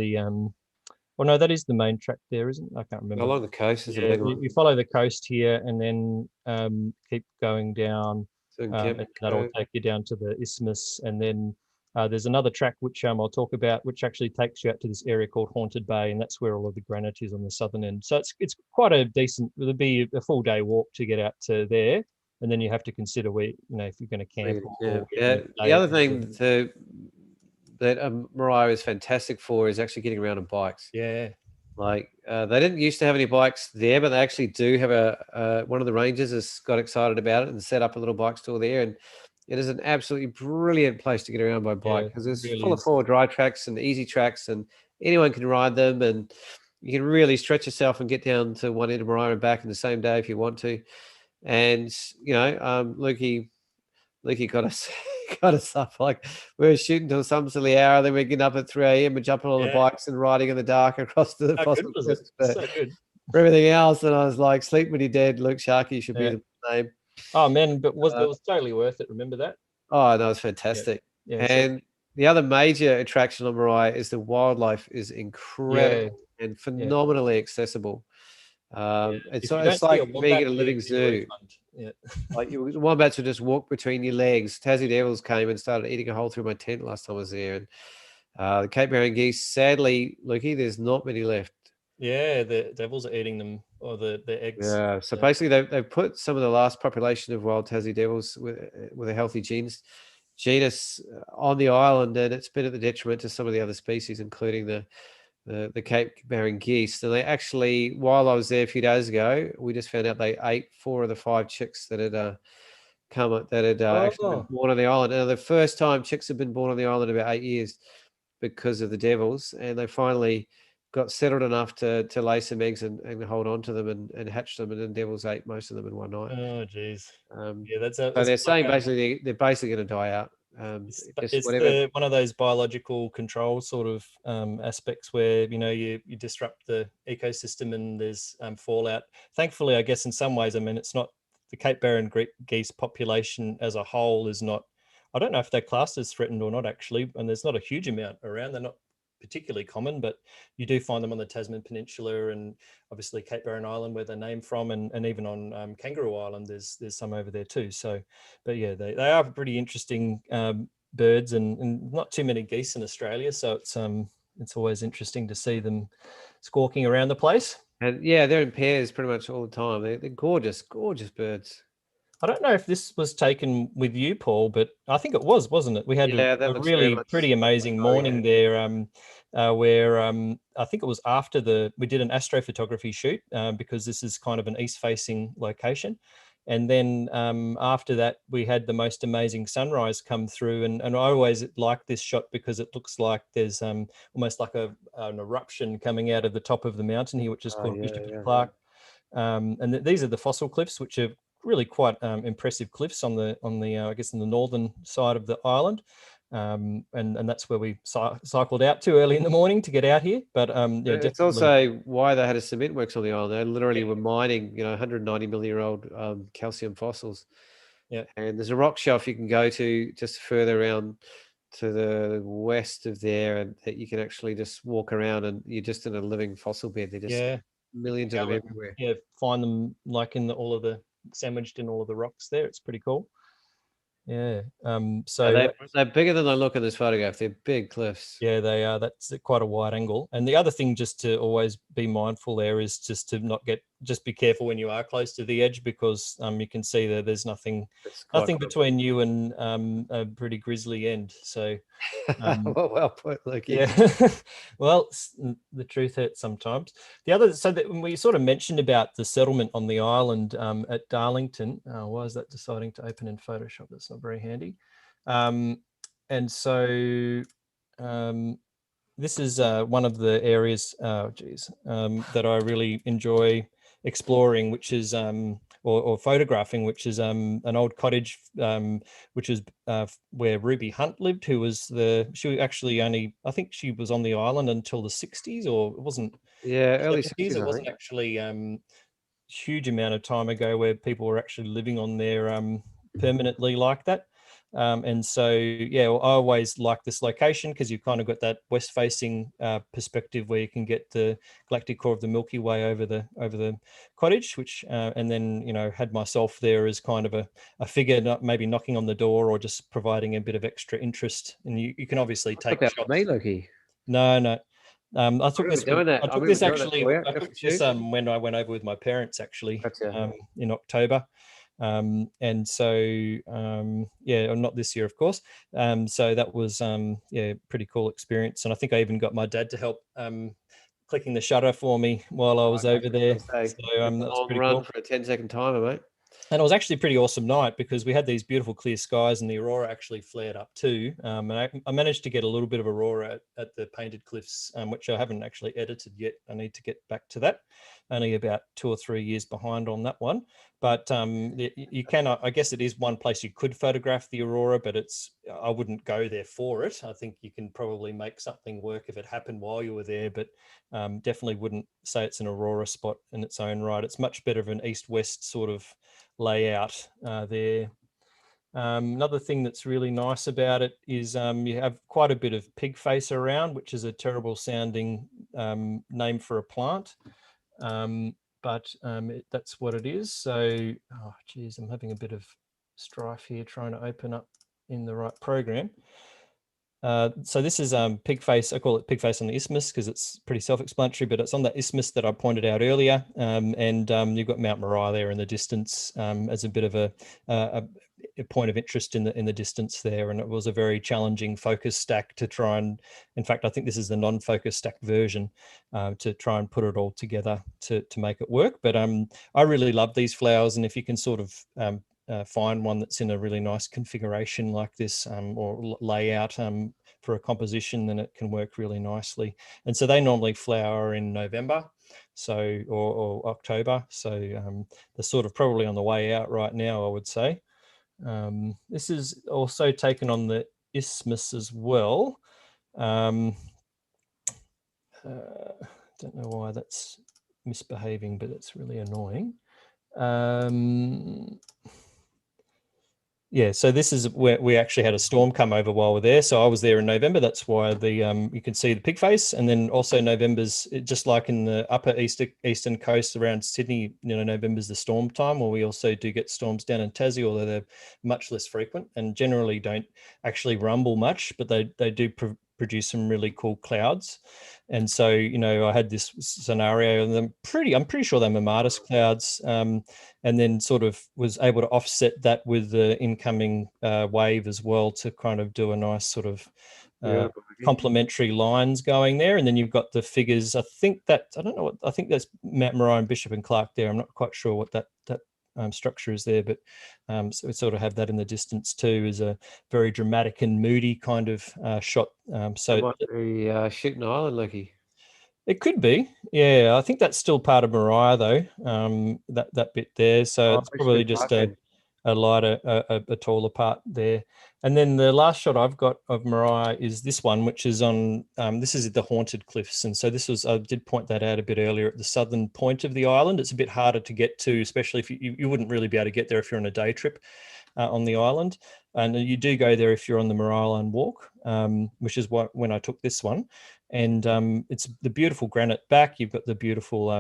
well, no, that is the main track there, isn't it? I can't remember. Along the coast is the big one. You follow the coast here and then keep going down, and that'll take you down to the isthmus. And then there's another track which I'll talk about, which actually takes you out to this area called Haunted Bay, and that's where all of the granite is on the southern end. So it's quite a decent. It'll be a full day walk to get out to there, and then you have to consider where if you're going to camp. The other thing that Maria is fantastic for is actually getting around on bikes. Yeah. Like they didn't used to have any bikes there, but they actually do have one of the rangers has got excited about it and set up a little bike store there. And it is an absolutely brilliant place to get around by bike because it's really full of four-wheel drive tracks and easy tracks, and anyone can ride them. And you can really stretch yourself and get down to one end of Maria and back in the same day if you want to. And Lukey got us up, like we were shooting till some silly hour, then we're getting up at 3 a.m. and jumping on the bikes and riding in the dark across to the fossil cliffs. So good. For everything else, and I was like, "Sleep when you're dead." Luke Sharkey should be the name. Oh man, but it was totally worth it. Remember that? Oh no, it's fantastic. Yeah, and the other major attraction on Maria is the wildlife is incredible and phenomenally accessible. It's like being in a living zoo. Like wombats would just walk between your legs. Tassie devils came and started eating a hole through my tent last time I was there. And the Cape Barren geese, sadly, Lukey, there's not many left. Yeah, the devils are eating them, or the eggs. Yeah, so basically they've put some of the last population of wild Tassie devils with a healthy genus on the island, and it's been at the detriment to some of the other species, including the Cape Barren geese. And they actually, while I was there a few days ago, we just found out they ate 4 of the 5 chicks that had actually been born on the island. And the first time chicks have been born on the island in about 8 years because of the devils, and they finally got settled enough to lay some eggs and hold on to them and hatch them, and then devils ate most of them in one night. Oh geez. So they're saying basically they're basically going to die out. It's one of those biological control sort of aspects where you disrupt the ecosystem and there's fallout. Thankfully, I guess in some ways, I mean, it's not the Cape Barren geese population as a whole is not. I don't know if they're classed as threatened or not actually, and there's not a huge amount around. They're not particularly common, but you do find them on the Tasman Peninsula and obviously Cape Barren Island where they're named from, and even on Kangaroo Island there's some over there too. So but yeah, they are pretty interesting birds, and not too many geese in Australia, so it's always interesting to see them squawking around the place. And yeah, they're in pairs pretty much all the time. They're gorgeous birds. I don't know if this was taken with you, Paul, but I think it was, wasn't it? We had a really pretty amazing morning there, where I think it was after we did an astrophotography shoot because this is kind of an east-facing location. And then after that, we had the most amazing sunrise come through. And I always like this shot because it looks like there's almost like an eruption coming out of the top of the mountain here, which is called Bishop Clark. And these are the fossil cliffs, which are really quite impressive cliffs on the I guess on the northern side of the island. And that's where we cycled out too early in the morning to get out here. But yeah, It's definitely. also why they had a cement works on the island. They literally Yeah. were mining, 190 million year old calcium fossils. Yeah. And there's a rock shelf you can go to just further around to the west of there, and that you can actually just walk around, and you're just in a living fossil bed. They're just Yeah. millions of them everywhere. Yeah, find them like in all of the sandwiched in all of the rocks there. It's pretty cool. Yeah. So They're bigger than they look in this photograph. They're big cliffs. yeah, they are. That's quite a wide angle. And the other thing, just to always be mindful there, is just to not just be careful when you are close to the edge, because you can see that there's nothing between you and a pretty grisly end. So Well put, Luke. yeah. Well, the truth hurts sometimes. The other, so that when we sort of mentioned about the settlement on the island at Darlington, why is that deciding to open in Photoshop? That's not very handy. And so this is one of the areas, that I really enjoy exploring, which is or photographing, which is an old cottage, which is where Ruby Hunt lived, who was she actually only, I think she was on the island until the 60s, or it wasn't. Yeah, early 70s. 60s, It I wasn't think. actually huge amount of time ago where people were actually living on there permanently like that. And so, yeah, I always like this location because you've kind of got that west-facing perspective where you can get the galactic core of the Milky Way over the cottage, which and then had myself there as kind of a figure, maybe knocking on the door or just providing a bit of extra interest. And you can obviously take That shots. was me, Loki. No. I took this. I I took remember this doing that actually. for you. I took this when I went over with my parents actually Gotcha. in October, and so yeah, not this year, of course. So that was yeah, pretty cool experience, and I think I even got my dad to help clicking the shutter for me while I was over there. So It's that a was long pretty run cool. for a 10-second timer, mate. And it was actually a pretty awesome night because we had these beautiful clear skies and the aurora actually flared up too. And I managed to get a little bit of aurora at the Painted Cliffs, which I haven't actually edited yet. I need to get back to that. Only about 2 or 3 years behind on that one. But you cannot, I guess it is one place you could photograph the aurora, but I wouldn't go there for it. I think you can probably make something work if it happened while you were there, but definitely wouldn't say it's an aurora spot in its own right. It's much better of an east-west sort of layout there. Another thing that's really nice about it is you have quite a bit of pig face around, which is a terrible sounding name for a plant. But that's what it is. So, oh geez, I'm having a bit of strife here trying to open up in the right program. So this is pig face. I call it pig face on the isthmus because it's pretty self-explanatory, but it's on that isthmus that I pointed out earlier. And you've got Mount Moriah there in the distance as a bit of a point of interest in the distance there. And it was a very challenging focus stack to try and, in fact, I think this is the non-focus stack version to try and put it all together to make it work. But I really love these flowers, and if you can sort of find one that's in a really nice configuration like this or layout for a composition, then it can work really nicely. And so they normally flower in November, so or October. So they're sort of probably on the way out right now, I would say. This is also taken on the isthmus as well. Don't know why that's misbehaving, but it's really annoying. Yeah, so this is where we actually had a storm come over while we're there. So I was there in November. That's why you can see the pig face, and then also November's just like in the upper eastern coast around Sydney. November's the storm time, or we also do get storms down in Tassie, although they're much less frequent and generally don't actually rumble much, but they do produce some really cool clouds. And so I had this scenario, and I'm pretty sure they're mammatus clouds. And then sort of was able to offset that with the incoming wave as well to kind of do a nice sort of complementary lines going there. And then you've got the figures. I think that's Mount Moriah and Bishop and Clark there. I'm not quite sure what that structure is there, but so we sort of have that in the distance too, is a very dramatic and moody kind of shot. So might be shooting island, Lucky. It could be. Yeah, I think that's still part of Mariah though. That bit there. So Oh, it's it's good probably just park then. a lighter, a taller part there. And then the last shot I've got of Mariah is this one, which is on. This is at the Haunted Cliffs, and so this was. I did point that out a bit earlier at the southern point of the island. It's a bit harder to get to, especially if you wouldn't really be able to get there if you're on a day trip on the island. And you do go there if you're on the Mariah Island Walk, which is what when I took this one. And it's the beautiful granite back. You've got the beautiful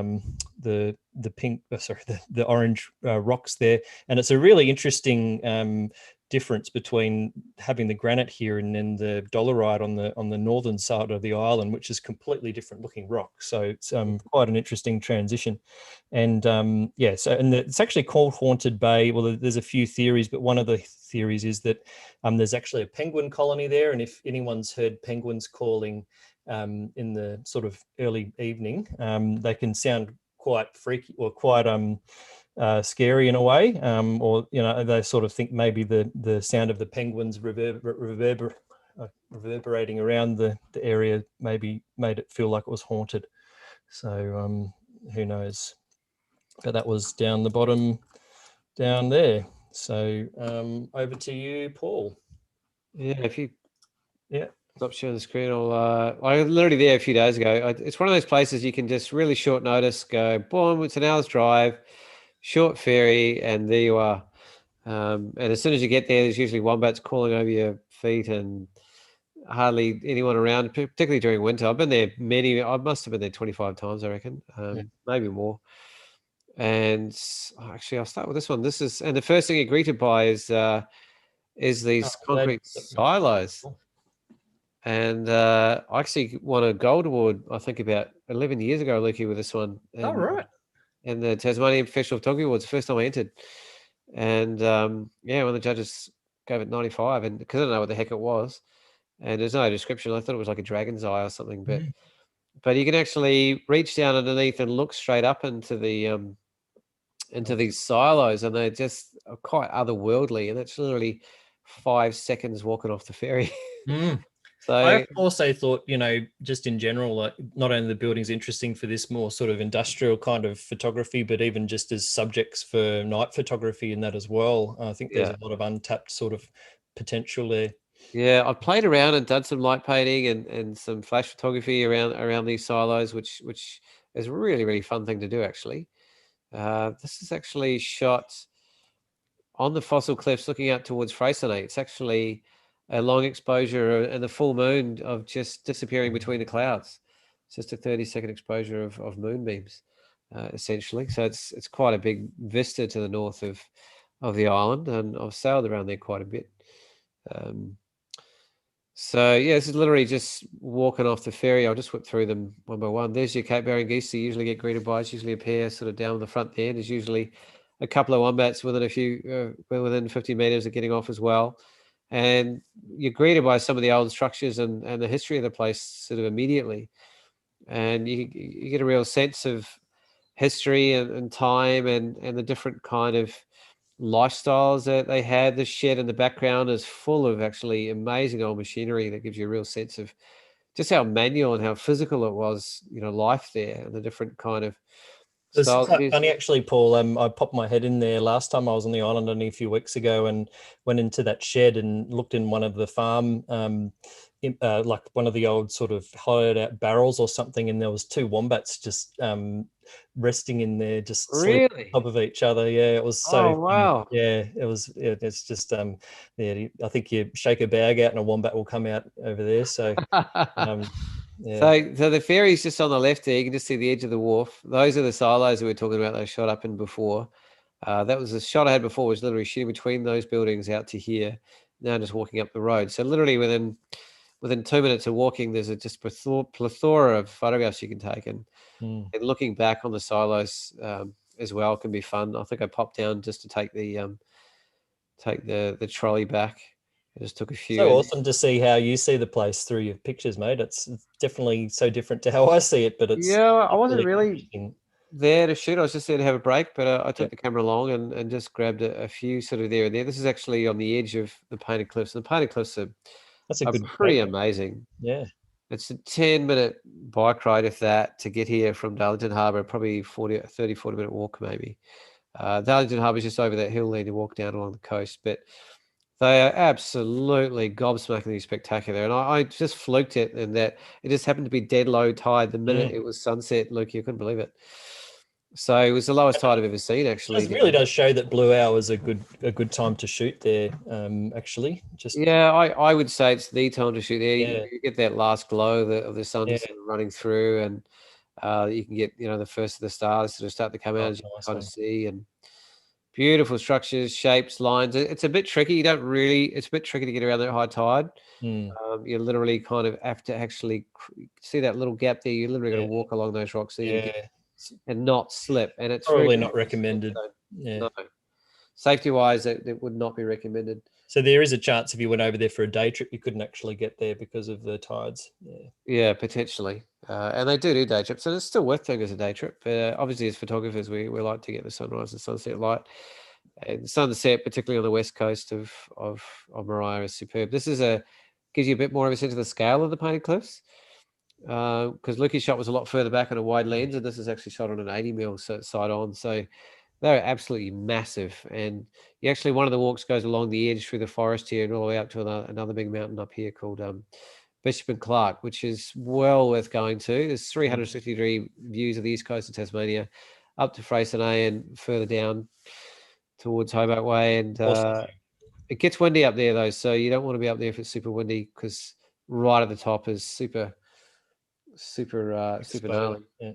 the pink, sorry, the orange rocks there, and it's a really interesting difference between having the granite here and then the dolerite on the northern side of the island, which is completely different looking rock. So it's quite an interesting transition. And yeah, so and it's actually called Haunted Bay. Well, there's a few theories, but one of the theories is that there's actually a penguin colony there, and if anyone's heard penguins calling in the sort of early evening, they can sound quite freaky or quite scary in a way, or they sort of think maybe the sound of the penguins reverberating around the area maybe made it feel like it was haunted. So who knows? But that was down the bottom down there. So over to you, Paul. Yeah, if you Yeah. stop sharing the screen, I was literally there a few days ago. It's one of those places you can just really short notice go, boom, it's an hour's drive, short ferry, and there you are. And as soon as you get there, there's usually wombats crawling over your feet and hardly anyone around, particularly during winter. I've been there I must have been there 25 times, I reckon, Yeah. maybe more. And actually, I'll start with this one. And the first thing you're greeted by is these concrete silos. And I actually won a gold award, I think about 11 years ago, Lukey, with this one. Oh, right. And the Tasmanian Professional Photography Awards, the first time I entered. And yeah, when the judges gave it 95, and because I didn't know what the heck it was, and there's no description, I thought it was like a dragon's eye or something. But you can actually reach down underneath and look straight up into these silos, and they're just quite otherworldly. And it's literally 5 seconds walking off the ferry. Mm. So I also thought, just in general, like not only the building's interesting for this more sort of industrial kind of photography, but even just as subjects for night photography and that as well. I think there's yeah, a lot of untapped sort of potential there. yeah, I've played around and done some light painting and some flash photography around these silos, which is a really really fun thing to do actually. This is actually shot on the fossil cliffs looking out towards Freycinet. It's actually a long exposure and the full moon of just disappearing between the clouds. It's just a 30-second exposure of moonbeams, essentially. So it's quite a big vista to the north of the island, and I've sailed around there quite a bit. So yeah, this is literally just walking off the ferry. I'll just whip through them one by one. There's your Cape Barren geese. You usually get greeted by. It's usually a pair sort of down the front there. There's usually a couple of wombats within 50 meters of getting off as well. And you're greeted by some of the old structures and the history of the place sort of immediately. And you get a real sense of history and time and the different kind of lifestyles that they had. The shed in the background is full of actually amazing old machinery that gives you a real sense of just how manual and how physical it was, life there and the different kind of It's styles. quite funny, actually, Paul. I popped my head in there last time I was on the island only a few weeks ago, and went into that shed and looked in one of the farm, like one of the old sort of hollowed out barrels or something, and there was two wombats just resting in there, just sleeping Really? on top of each other. Yeah, it was so Oh, funny. wow. Yeah, it was. It's just yeah. I think you shake a bag out and a wombat will come out over there. So yeah. So the ferry's just on the left there. You can just see the edge of the wharf. Those are the silos that we were talking about. They shot up in before. That was the shot I had before. Was literally shooting between those buildings out to here. Now I'm just walking up the road. So literally within 2 minutes of walking, there's just plethora of photographs you can take, and looking back on the silos as well can be fun. I think I popped down just to take the trolley back. I just took a few. So awesome to see how you see the place through your pictures, mate. It's definitely so different to how I see it, but it's Yeah, I wasn't really really interesting. there to shoot. I was just there to have a break, but I Yeah, took the camera along and just grabbed a few sort of there and there. This is actually on the edge of the Painted Cliffs. And the Painted Cliffs that's a are good pretty break. amazing. Yeah. It's a 10-minute bike ride, if that, to get here from Darlington Harbour. Probably 40-minute walk, maybe. Darlington Harbour is just over that hill there. You walk down along the coast, but they are absolutely gobsmackingly spectacular. And I just fluked it, and that it just happened to be dead low tide the minute it was sunset. Luke, you couldn't believe it. So it was the lowest tide I've ever seen, actually. It really does show that blue hour is a good time to shoot there. Actually, just yeah, I would say it's the time to shoot there. Yeah. You get that last glow of the sun Yeah. sort of running through, and you can get the first of the stars sort of start to come out as you nice kind one. of see, and beautiful structures, shapes, lines. It's a bit tricky. You don't really. It's a bit tricky to get around that high tide. You literally kind of have to actually see that little gap there. You're literally going to walk along those rocks there to get and not slip. And it's Probably really not recommended. no. Safety wise, it would not be recommended. So there is a chance if you went over there for a day trip, you couldn't actually get there because of the tides. Yeah, potentially. And they do day trips, and it's still worth doing as a day trip. Obviously, as photographers, we like to get the sunrise and sunset light. And sunset, particularly on the west coast of Maria, is superb. This gives you a bit more of a sense of the scale of the Painted Cliffs, because Lukey's shot was a lot further back on a wide lens, and this is actually shot on an 80mm side on. So they're absolutely massive. And one of the walks goes along the edge through the forest here and all the way up to another big mountain up here called Bishop and Clark, which is well worth going to. There's 360-degree views of the east coast of Tasmania, up to Freycinet and further down towards Hobart Way. And Awesome. it gets windy up there, though, so you don't want to be up there if it's super windy, because right at the top is super gnarly. Yeah.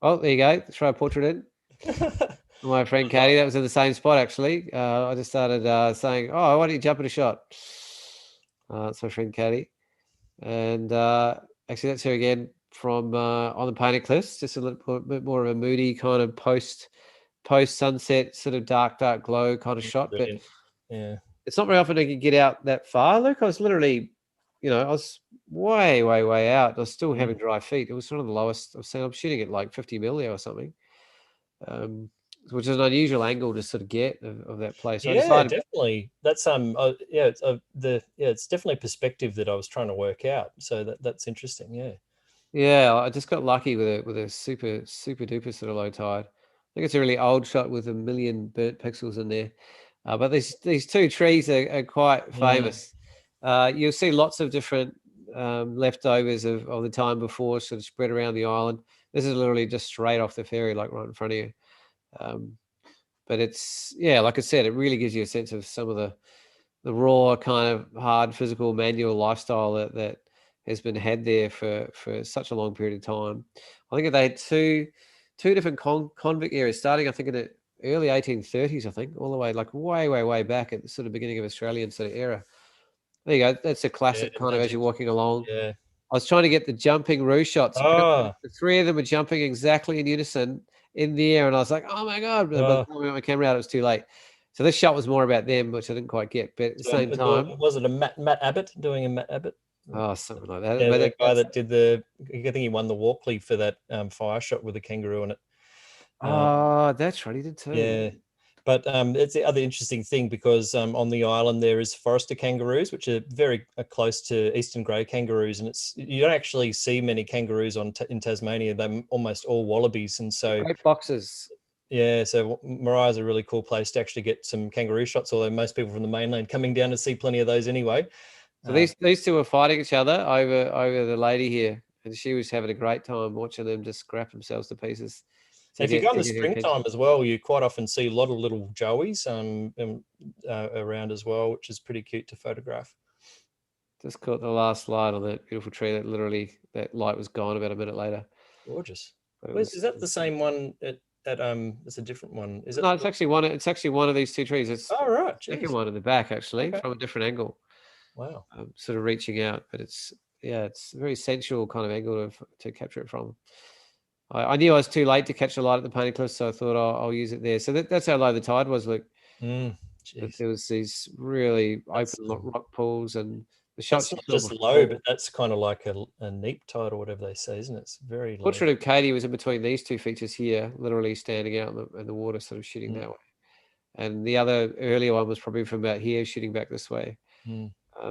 Oh, there you go. Throw a portrait in. My friend Katie, that was in the same spot, actually. I just started saying, oh, why don't you jump in a shot? That's my friend Katie. And actually, that's her again from on the Painted Cliffs, just a little bit more of a moody kind of post sunset, sort of dark glow kind of shot. Brilliant. But yeah, it's not very often I can get out that far. Look, I was literally, I was way out. I was still having dry feet. It was one of the lowest I've seen. I'm shooting at like 50 mil or something, which is an unusual angle to sort of get of that place. So definitely. That's it's definitely perspective that I was trying to work out. So that's interesting. Yeah, I just got lucky with a super duper sort of low tide. I think it's a really old shot with a million burnt pixels in there. But these two trees are quite famous. You'll see lots of different leftovers of the time before sort of spread around the island. This is literally just straight off the ferry, like right in front of you. But it's, like I said, it really gives you a sense of some of the raw kind of hard physical manual lifestyle that has been had there for such a long period of time. I think they had two different convict areas starting, I think, in the early 1830s, I think, all the way like way back at the sort of beginning of Australian sort of era. There you go. That's a classic kind of as you're walking along. Yeah. I was trying to get the jumping roo shots. Oh. The three of them were jumping exactly in unison in the air, and I was like, "Oh my god!" But by the time we got my camera out, it was too late. So this shot was more about them, which I didn't quite get. But at the same time, was it a Matt Abbott doing a Matt Abbott? Oh, something like that. Yeah, the guy that did I think he won the Walkley for that fire shot with a kangaroo in it. That's right, he did too. Yeah. But it's the other interesting thing, because on the island there is Forester kangaroos, which are very close to eastern grey kangaroos, and you don't actually see many kangaroos in Tasmania. They're almost all wallabies, and so great boxes. Yeah, so Mariah's a really cool place to actually get some kangaroo shots. Although most people from the mainland coming down to see plenty of those anyway. So these two were fighting each other over the lady here, and she was having a great time watching them just scrap themselves to pieces. If you go in the springtime as well, you quite often see a lot of little joeys around as well, which is pretty cute to photograph. Just caught the last light on that beautiful tree that literally, that light was gone about a minute later. Gorgeous. Is that the same one? It's a different one. Is it? No, it's actually one of these two trees. It's right. the second one in the back, actually, from a different angle. Wow. Sort of reaching out, but it's a very sensual kind of angle to capture it from. I knew I was too late to catch the light at the Painted Cliffs, so I thought I'll use it there. So that's how low the tide was, Luke. There was these really open rock pools, and the shots. That's not just low, but that's kind of like a neap tide or whatever they say, isn't it? It's very low. Portrait of Katie was in between these two features here, literally standing out in the water, sort of shooting that way. And the other earlier one was probably from about here, shooting back this way.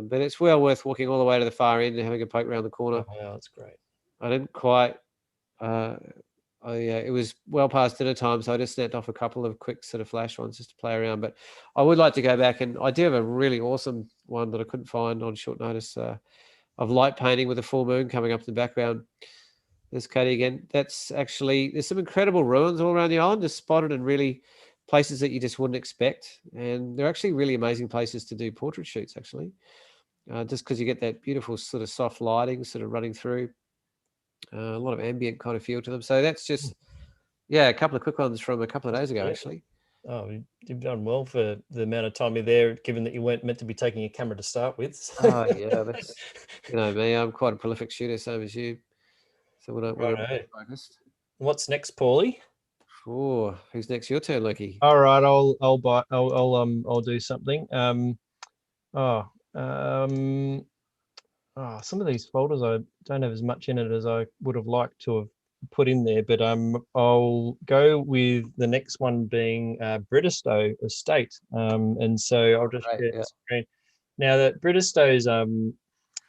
But it's well worth walking all the way to the far end and having a poke around the corner. Oh, wow, that's great. I didn't quite. It was well past dinner time, so I just snapped off a couple of quick sort of flash ones just to play around. But I would like to go back, and I do have a really awesome one that I couldn't find on short notice of light painting with a full moon coming up in the background. There's Katie again. That's actually, there's some incredible ruins all around the island, just spotted in really places that you just wouldn't expect. And they're actually really amazing places to do portrait shoots, actually, just because you get that beautiful sort of soft lighting sort of running through. A lot of ambient kind of feel to them. So that's just, a couple of quick ones from a couple of days ago, actually. Oh, you've done well for the amount of time you're there, given that you weren't meant to be taking a camera to start with. So. Oh, yeah, that's, me. I'm quite a prolific shooter, same as you. So when I'm focused. What's next, Paulie? Oh, who's next? Your turn, Lucky. All right, I'll do something. Some of these folders I don't have as much in it as I would have liked to have put in there, but I'll go with the next one being Bridestow Estate, and so I'll just share the screen. Now that Bridestow's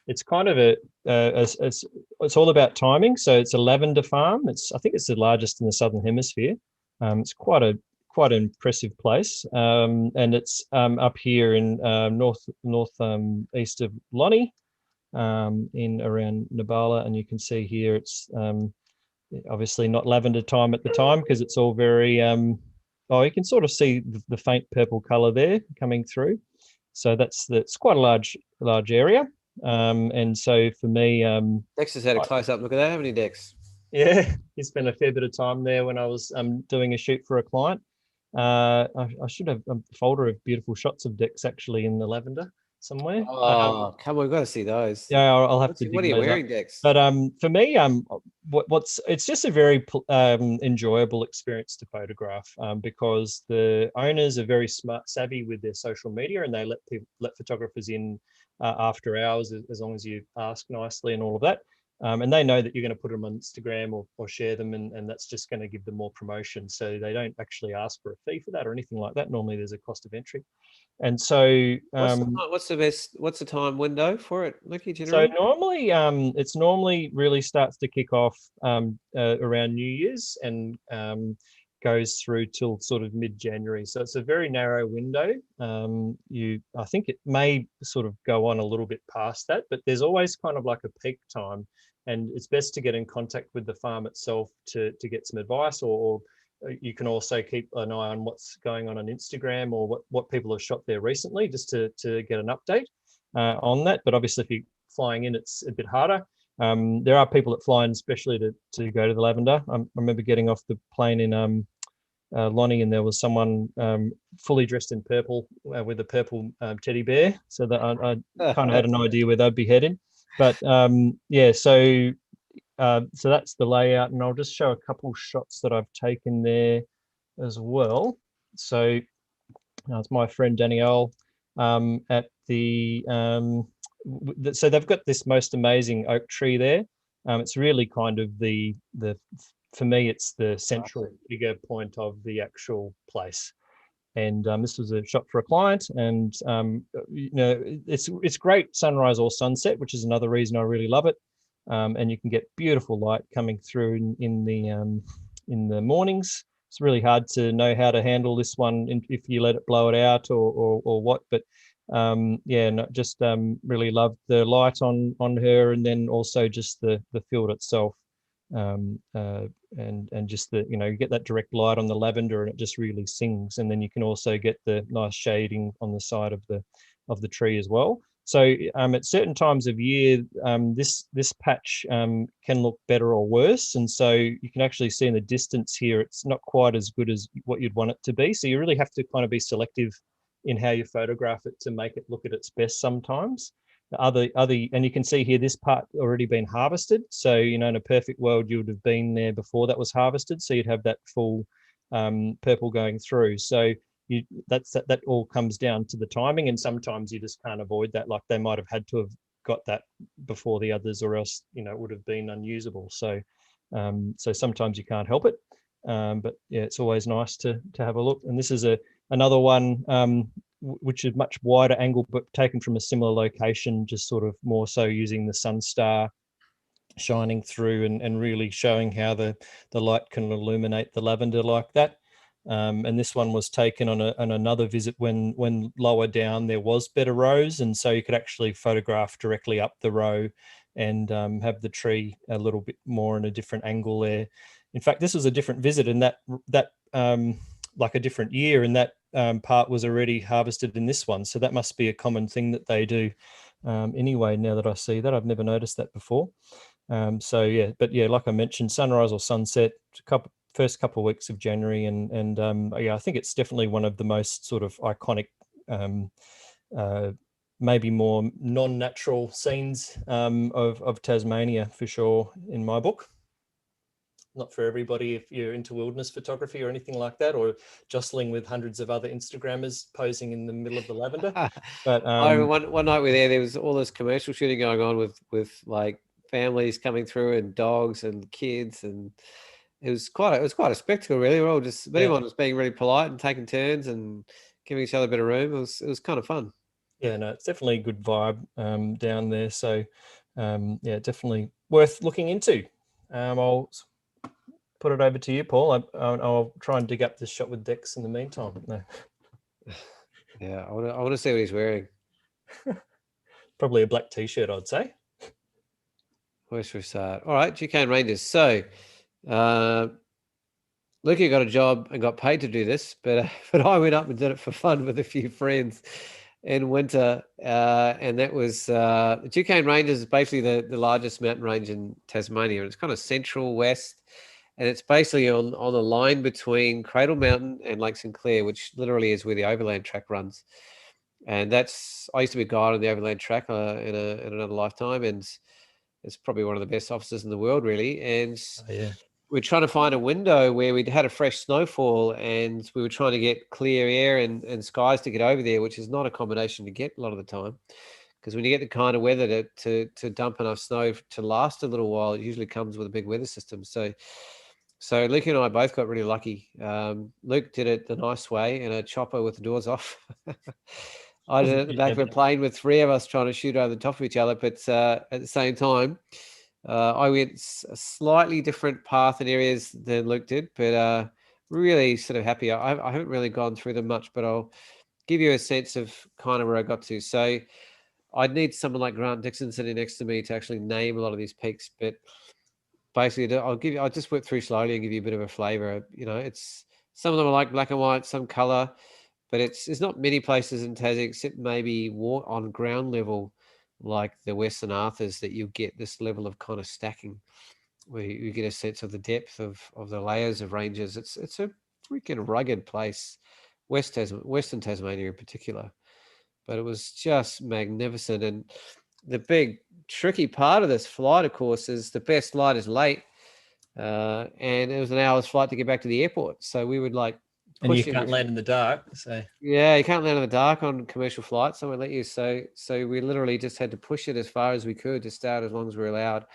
it's kind of it's all about timing. So it's a lavender farm. I think it's the largest in the Southern Hemisphere. It's quite an impressive place, and it's up here in north east of Lonnie, in around Nabala, and you can see here it's obviously not lavender time at the time because it's all very you can sort of see the faint purple color there coming through. So that's quite a large area. And so for me, Dex has had a close up look at that, haven't you, Dex? Yeah, he spent a fair bit of time there when I was doing a shoot for a client. I should have a folder of beautiful shots of Dex actually in the lavender somewhere. Oh, come on, we've got to see those. Yeah, I'll have to dig what are you wearing, up. Dex? But for me, it's just a very enjoyable experience to photograph, because the owners are very savvy with their social media, and they let photographers in after hours as long as you ask nicely and all of that. And they know that you're going to put them on Instagram or share them, and that's just going to give them more promotion. So they don't actually ask for a fee for that or anything like that. Normally there's a cost of entry. And so what's the time window for it, Lucky, generally? So normally it's normally really starts to kick off around New Year's and goes through till sort of mid-January. So it's a very narrow window. I think it may sort of go on a little bit past that, but there's always kind of like a peak time, and it's best to get in contact with the farm itself to get some advice, or you can also keep an eye on what's going on Instagram or what people have shot there recently, just to get an update on that. But obviously if you're flying in, it's a bit harder. There are people that fly in especially to go to the lavender. I remember getting off the plane in Lonnie, and there was someone fully dressed in purple with a purple teddy bear, so that I kind of had an idea where they'd be heading. But so that's the layout, and I'll just show a couple shots that I've taken there as well. So it's my friend Danielle at the so they've got this most amazing oak tree there. It's really kind of the for me it's the central figure point of the actual place. And this was a shot for a client, and it's great sunrise or sunset, which is another reason I really love it. And you can get beautiful light coming through in the mornings. It's really hard to know how to handle this one if you let it blow it out or what. But really love the light on her, and then also just the field itself. And just you get that direct light on the lavender, and it just really sings. And then you can also get the nice shading on the side of the tree as well. So at certain times of year, this patch can look better or worse. And so you can actually see in the distance here, it's not quite as good as what you'd want it to be. So you really have to kind of be selective in how you photograph it to make it look at its best sometimes. And you can see here, this part already been harvested. So, in a perfect world, you would have been there before that was harvested. So you'd have that full purple going through. So that all comes down to the timing, and sometimes you just can't avoid that. Like they might have had to have got that before the others, or else it would have been unusable. So sometimes you can't help it, but yeah, it's always nice to have a look. And this is another one which is much wider angle, but taken from a similar location, just sort of more so using the sun star shining through and really showing how the light can illuminate the lavender like that. And this one was taken on another visit when lower down there was better rows, and so you could actually photograph directly up the row and have the tree a little bit more in a different angle there. In fact, this was a different visit, and that like a different year, and that part was already harvested in this one. So that must be a common thing that they do anyway. Now that I see that, I've never noticed that before. So yeah, but yeah, like I mentioned, sunrise or sunset, first couple of weeks of January, and yeah, I think it's definitely one of the most sort of iconic, maybe more non-natural scenes of Tasmania for sure in my book. Not for everybody if you're into wilderness photography or anything like that, or jostling with hundreds of other Instagrammers posing in the middle of the lavender. But I remember one night we were there was all this commercial shooting going on with like families coming through and dogs and kids, and it was quite a spectacle really. We're all just, everyone was being really polite and taking turns and giving each other a bit of room. It was kind of fun. Yeah, no, it's definitely a good vibe down there. So yeah, definitely worth looking into. I'll put it over to you, Paul. I'll try and dig up this shot with Dex in the meantime. No. Yeah, I want to see what he's wearing. Probably a black t-shirt, I'd say. Where should we start? All right, GK Rangers. So, Lukey got a job and got paid to do this, but I went up and did it for fun with a few friends in winter, and that was the Duquesne Ranges is basically the largest mountain range in Tasmania, and it's kind of central west, and it's basically on the line between Cradle Mountain and Lake Sinclair, which literally is where the overland track runs. And that's, I used to be a guide on the overland track in another lifetime, and it's probably one of the best offices in the world, really. And yeah, we're trying to find a window where we'd had a fresh snowfall, and we were trying to get clear air and skies to get over there, which is not a combination to get a lot of the time. Because when you get the kind of weather to dump enough snow to last a little while, it usually comes with a big weather system. So Luke and I both got really lucky. Luke did it the nice way in a chopper with the doors off. I did it at the back of a plane with three of us trying to shoot over the top of each other. But at the same time, I went a slightly different path in areas than Luke did, but really sort of happy. I haven't really gone through them much, but I'll give you a sense of kind of where I got to. So I'd need someone like Grant Dixon sitting next to me to actually name a lot of these peaks, but basically I'll just work through slowly and give you a bit of a flavor. You know, it's some of them are like black and white, some color, but there's not many places in Tassie except maybe on ground level, like the Western Arthurs, that you get this level of kind of stacking where you get a sense of the depth of the layers of ranges. It's a freaking rugged place, Western Tasmania in particular, but it was just magnificent. And the big tricky part of this flight, of course, is the best flight is late, and it was an hour's flight to get back to the airport. So we would like, and you can't land in the dark. So yeah, you can't land in the dark on commercial flights. So we let you. So we literally just had to push it as far as we could to start as long as we were allowed,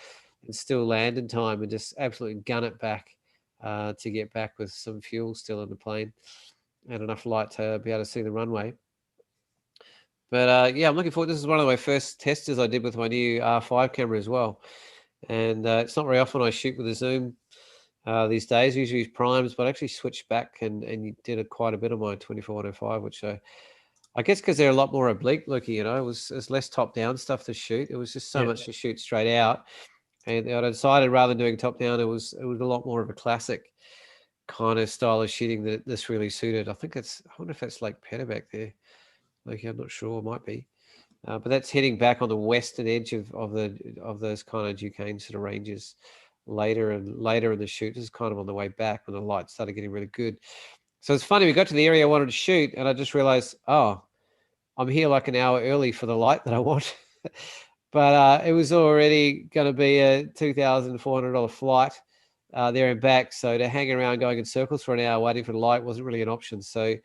and still land in time and just absolutely gun it back to get back with some fuel still in the plane and enough light to be able to see the runway. But yeah, I'm looking forward. This is one of my first testers I did with my new R5 camera as well. And it's not very often I shoot with a zoom these days. I usually use primes, but I actually switched back and you did quite a bit of my 24-105, which I guess because they're a lot more oblique looking, you know, it was less top down stuff to shoot. It was just so much to shoot straight out. And I decided rather than doing top down, it was a lot more of a classic kind of style of shooting that this really suited. I wonder if that's Lake Petter back there. Like, I'm not sure, it might be. But that's heading back on the western edge of those kind of Duquesne sort of ranges later in the shoot. This is kind of on the way back when the light started getting really good. So it's funny, we got to the area I wanted to shoot and I just realized, oh, I'm here like an hour early for the light that I want. But it was already going to be a $2,400 flight there and back. So to hang around going in circles for an hour waiting for the light wasn't really an option. So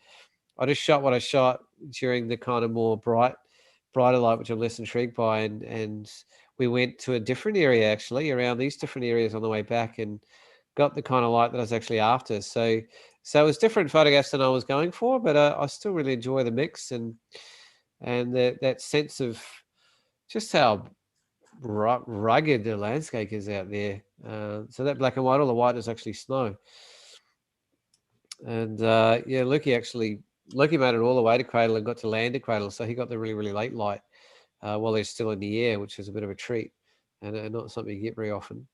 I just shot what I shot during the kind of more brighter light, which I'm less intrigued by. And we went to a different area, actually, around these different areas on the way back and got the kind of light that I was actually after. So So it was different photographs than I was going for, but I still really enjoy the mix and that sense of just how rugged the landscape is out there. So that black and white, all the white is actually snow. And yeah, Lukey made it all the way to Cradle and got to land at Cradle, so he got the really, really late light while they're still in the air, which is a bit of a treat and not something you get very often.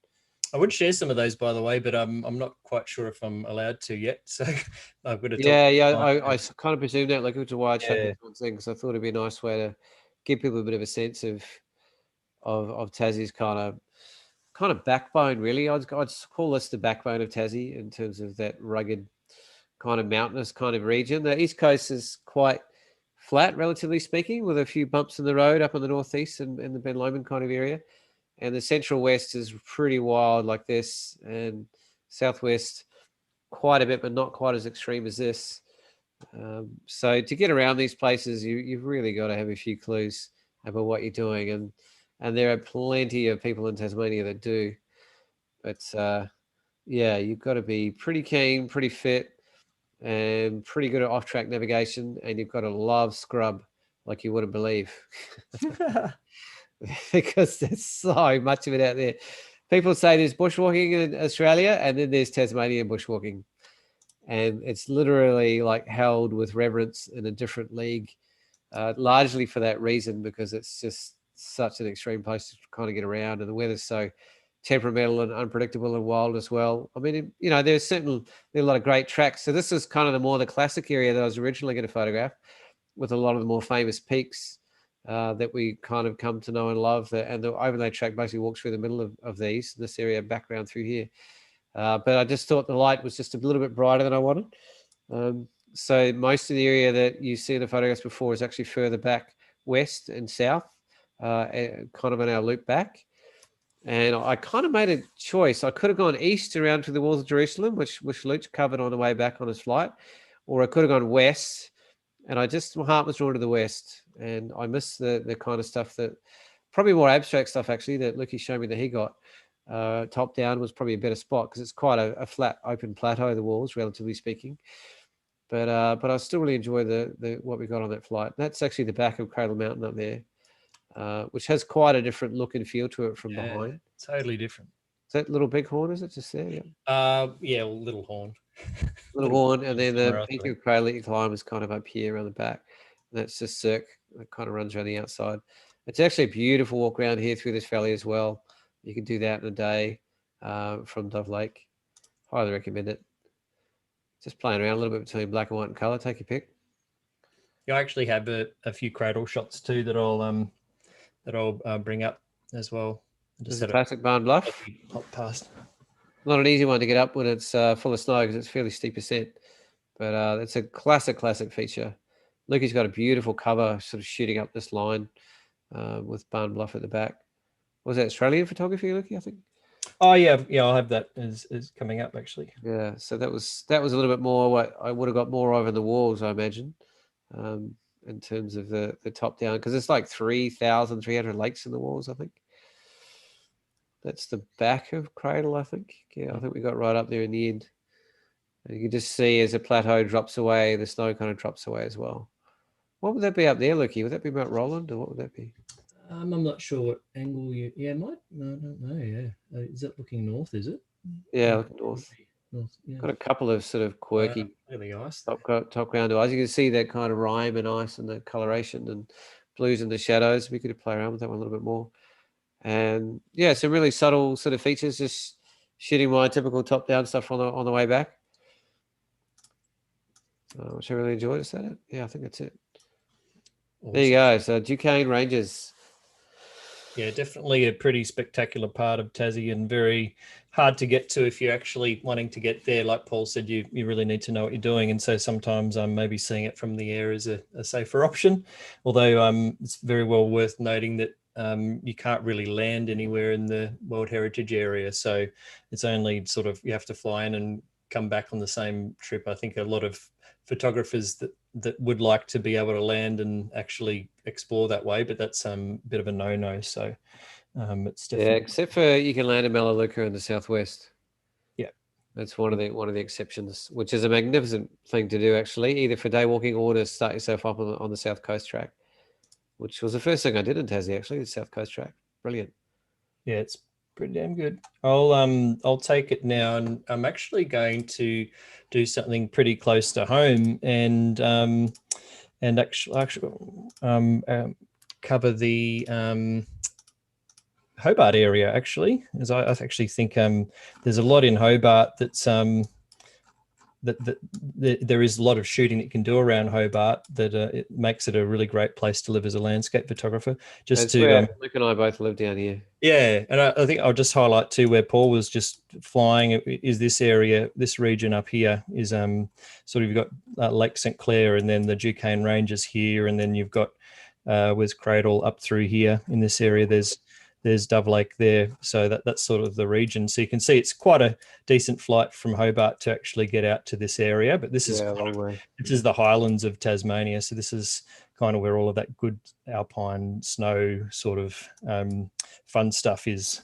I would share some of those, by the way, but I'm not quite sure if I'm allowed to yet. So I've got to talk. I kind of presumed that, like, which is why I chucked this one thing, because I thought it'd be a nice way to give people a bit of a sense of Tassie's kind of backbone. Really, I'd call this the backbone of Tassie in terms of that rugged kind of mountainous kind of region. The east coast is quite flat, relatively speaking, with a few bumps in the road up in the northeast and in the Ben Lomond kind of area. And the central west is pretty wild like this, and southwest quite a bit, but not quite as extreme as this. So to get around these places, you've really got to have a few clues about what you're doing, and there are plenty of people in Tasmania that do. But yeah, you've got to be pretty keen, pretty fit, and pretty good at off-track navigation, and you've got to love scrub like you wouldn't believe. Because there's so much of it out there. People say there's bushwalking in Australia, and then there's Tasmanian bushwalking, and it's literally like held with reverence in a different league, largely for that reason, because it's just such an extreme place to kind of get around, and the weather's so temperamental and unpredictable and wild as well. I mean, there are a lot of great tracks. So this is kind of the classic area that I was originally going to photograph, with a lot of the more famous peaks that we kind of come to know and love. And the overlay track basically walks through the middle of this area, background through here. But I just thought the light was just a little bit brighter than I wanted. So most of the area that you see in the photographs before is actually further back west and south, kind of in our loop back. And I kind of made a choice. I could have gone east around to the walls of Jerusalem, which Luch covered on the way back on his flight, or I could have gone west. And my heart was drawn to the west, and I missed the kind of stuff that, probably more abstract stuff actually, that Lukey showed me that he got. Top down was probably a better spot because it's quite a flat, open plateau, the walls, relatively speaking. But I still really enjoy the what we got on that flight. That's actually the back of Cradle Mountain up there, which has quite a different look and feel to it from behind. Totally different. Is that Little Bighorn? Is it just there? Yeah, Little Horn. Little Horn, and then the peak of Cradle that you climb is kind of up here around the back. And that's just Cirque. It kind of runs around the outside. It's actually a beautiful walk around here through this valley as well. You can do that in a day from Dove Lake. Highly recommend it. Just playing around a little bit between black and white and color. Take your pick. Yeah, I actually have a few cradle shots too that I'll bring up as well. This is a classic Barn Bluff. Hop past. Not an easy one to get up when it's full of snow because it's fairly steep ascent. But it's a classic feature. Lukey's got a beautiful cover sort of shooting up this line with Barn Bluff at the back. Was that Australian photography, Lukey, I think? Oh, yeah. I'll have that as coming up, actually. Yeah, so that was a little bit more what I would have got more over the walls, I imagine, in terms of the top down, because it's like 3,300 lakes in the walls, I think. That's the back of Cradle, I think. Yeah, I think we got right up there in the end. And you can just see as the plateau drops away, the snow kind of drops away as well. What would that be up there, Lukey? Would that be Mount Roland, or what would that be? I'm not sure what angle you... Yeah, it might... No, I don't know, yeah. Is that looking north, is it? Yeah, looking north. Yeah. Got a couple of sort of quirky top ground eyes. You can see that kind of rime and ice and the coloration and blues and the shadows. We could play around with that one a little bit more. And yeah, some really subtle sort of features, just shooting my typical top-down stuff on the way back. Which I really enjoyed. Is that it? Yeah, I think that's it. Awesome. There you go. So Duquesne Ranges. Yeah, definitely a pretty spectacular part of Tassie, and very hard to get to if you're actually wanting to get there. Like Paul said, you really need to know what you're doing. And so sometimes maybe seeing it from the air is a safer option. Although it's very well worth noting that you can't really land anywhere in the World Heritage area. So it's only sort of, you have to fly in and come back on the same trip. I think a lot of photographers that would like to be able to land and actually explore that way, but that's a bit of a no-no. So it's definitely... Yeah, except for you can land in Melaleuca in the southwest. Yeah. That's one of the exceptions, which is a magnificent thing to do, actually, either for day walking or to start yourself up on the South Coast track, which was the first thing I did in Tassie, actually, the South Coast track. Brilliant. Yeah, it's pretty damn good. I'll take it now, and I'm actually going to do something pretty close to home, and actually cover the Hobart area, actually, as I actually think there's a lot in Hobart that's that there is a lot of shooting that you can do around Hobart that it makes it a really great place to live as a landscape photographer. Just That's to where Luke and I both live down here. yeah, and I think I'll just highlight too where Paul was just flying is this area, this region up here is sort of you've got Lake St Clair and then the Duquesne Ranges here, and then you've got Wes Cradle up through here in this area. There's Dove Lake there, so that's sort of the region. So you can see it's quite a decent flight from Hobart to actually get out to this area. But this is a long way. This is the highlands of Tasmania, so this is kind of where all of that good alpine snow sort of fun stuff is.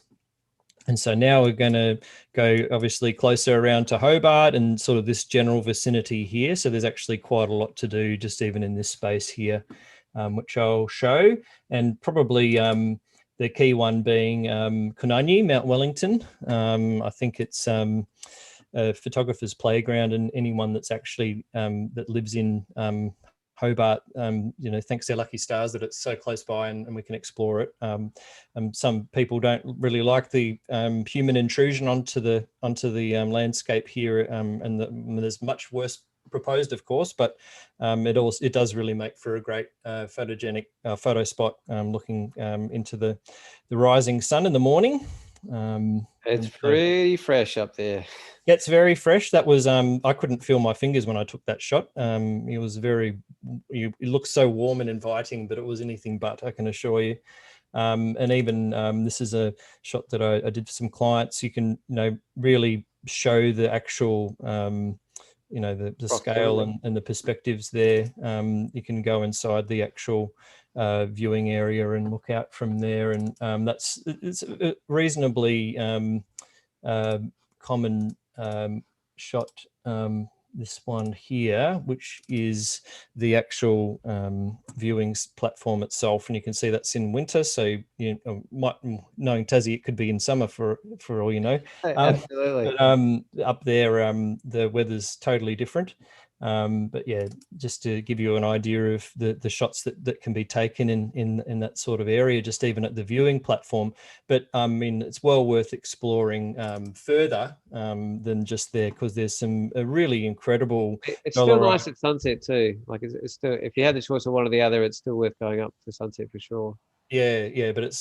And so now we're going to go obviously closer around to Hobart and sort of this general vicinity here. So there's actually quite a lot to do just even in this space here, which I'll show, and probably the key one being Kununyi, Mount Wellington. I think it's a photographer's playground, and anyone that's actually that lives in Hobart, thanks their lucky stars that it's so close by and we can explore it. Some people don't really like the human intrusion onto the landscape here, and there's much worse proposed, of course, but it does really make for a great photogenic photo spot, looking into the rising sun in the morning. It's pretty fresh up there. Yeah, it's very fresh. That was I couldn't feel my fingers when I took that shot. It was it looked so warm and inviting, but it was anything but, I can assure you. And even this is a shot that I did for some clients. You can really show the actual the scale and the perspectives there. You can go inside the actual viewing area and look out from there, and it's a reasonably common shot, this one here, which is the actual viewing platform itself, and you can see that's in winter, so knowing Tassie, it could be in summer for all you know. Absolutely. But up there the weather's totally different. But yeah, just to give you an idea of the shots that can be taken in that sort of area, just even at the viewing platform. But I mean, it's well worth exploring further than just there, because there's some really incredible. It's still nice at sunset too. Like it's still, if you had the choice of one or the other, it's still worth going up to sunset for sure. Yeah, but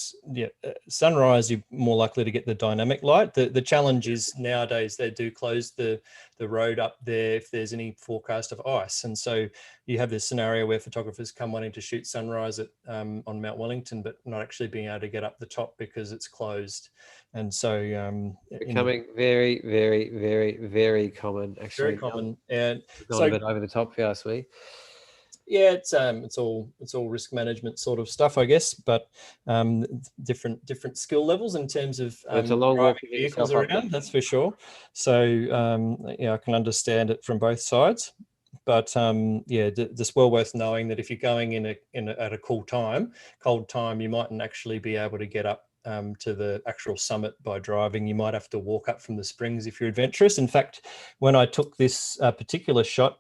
sunrise, you're more likely to get the dynamic light. The challenge is nowadays they do close the road up there if there's any forecast of ice, and so you have this scenario where photographers come wanting to shoot sunrise on Mount Wellington, but not actually being able to get up the top because it's closed. And so becoming very, very, very, very common, actually. Very common, and not a bit over the top, if you ask me. Yeah, it's all risk management sort of stuff, I guess, but different skill levels in terms of it's a long walk vehicles around, that's for sure. So I can understand it from both sides, but just well worth knowing that if you're going at a cold time, you mightn't actually be able to get up to the actual summit by driving. You might have to walk up from the springs if you're adventurous. In fact, when I took this particular shot,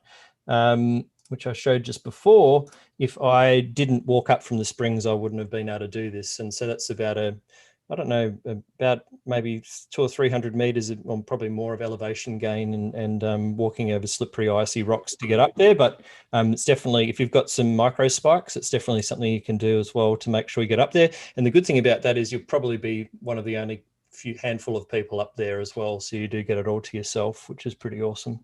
which I showed just before, if I didn't walk up from the springs, I wouldn't have been able to do this. And so that's about about maybe 200 or 300 meters, or probably more, of elevation gain and walking over slippery, icy rocks to get up there. But it's definitely, if you've got some micro spikes, it's definitely something you can do as well to make sure you get up there. And the good thing about that is you'll probably be one of the only handful of people up there as well. So you do get it all to yourself, which is pretty awesome.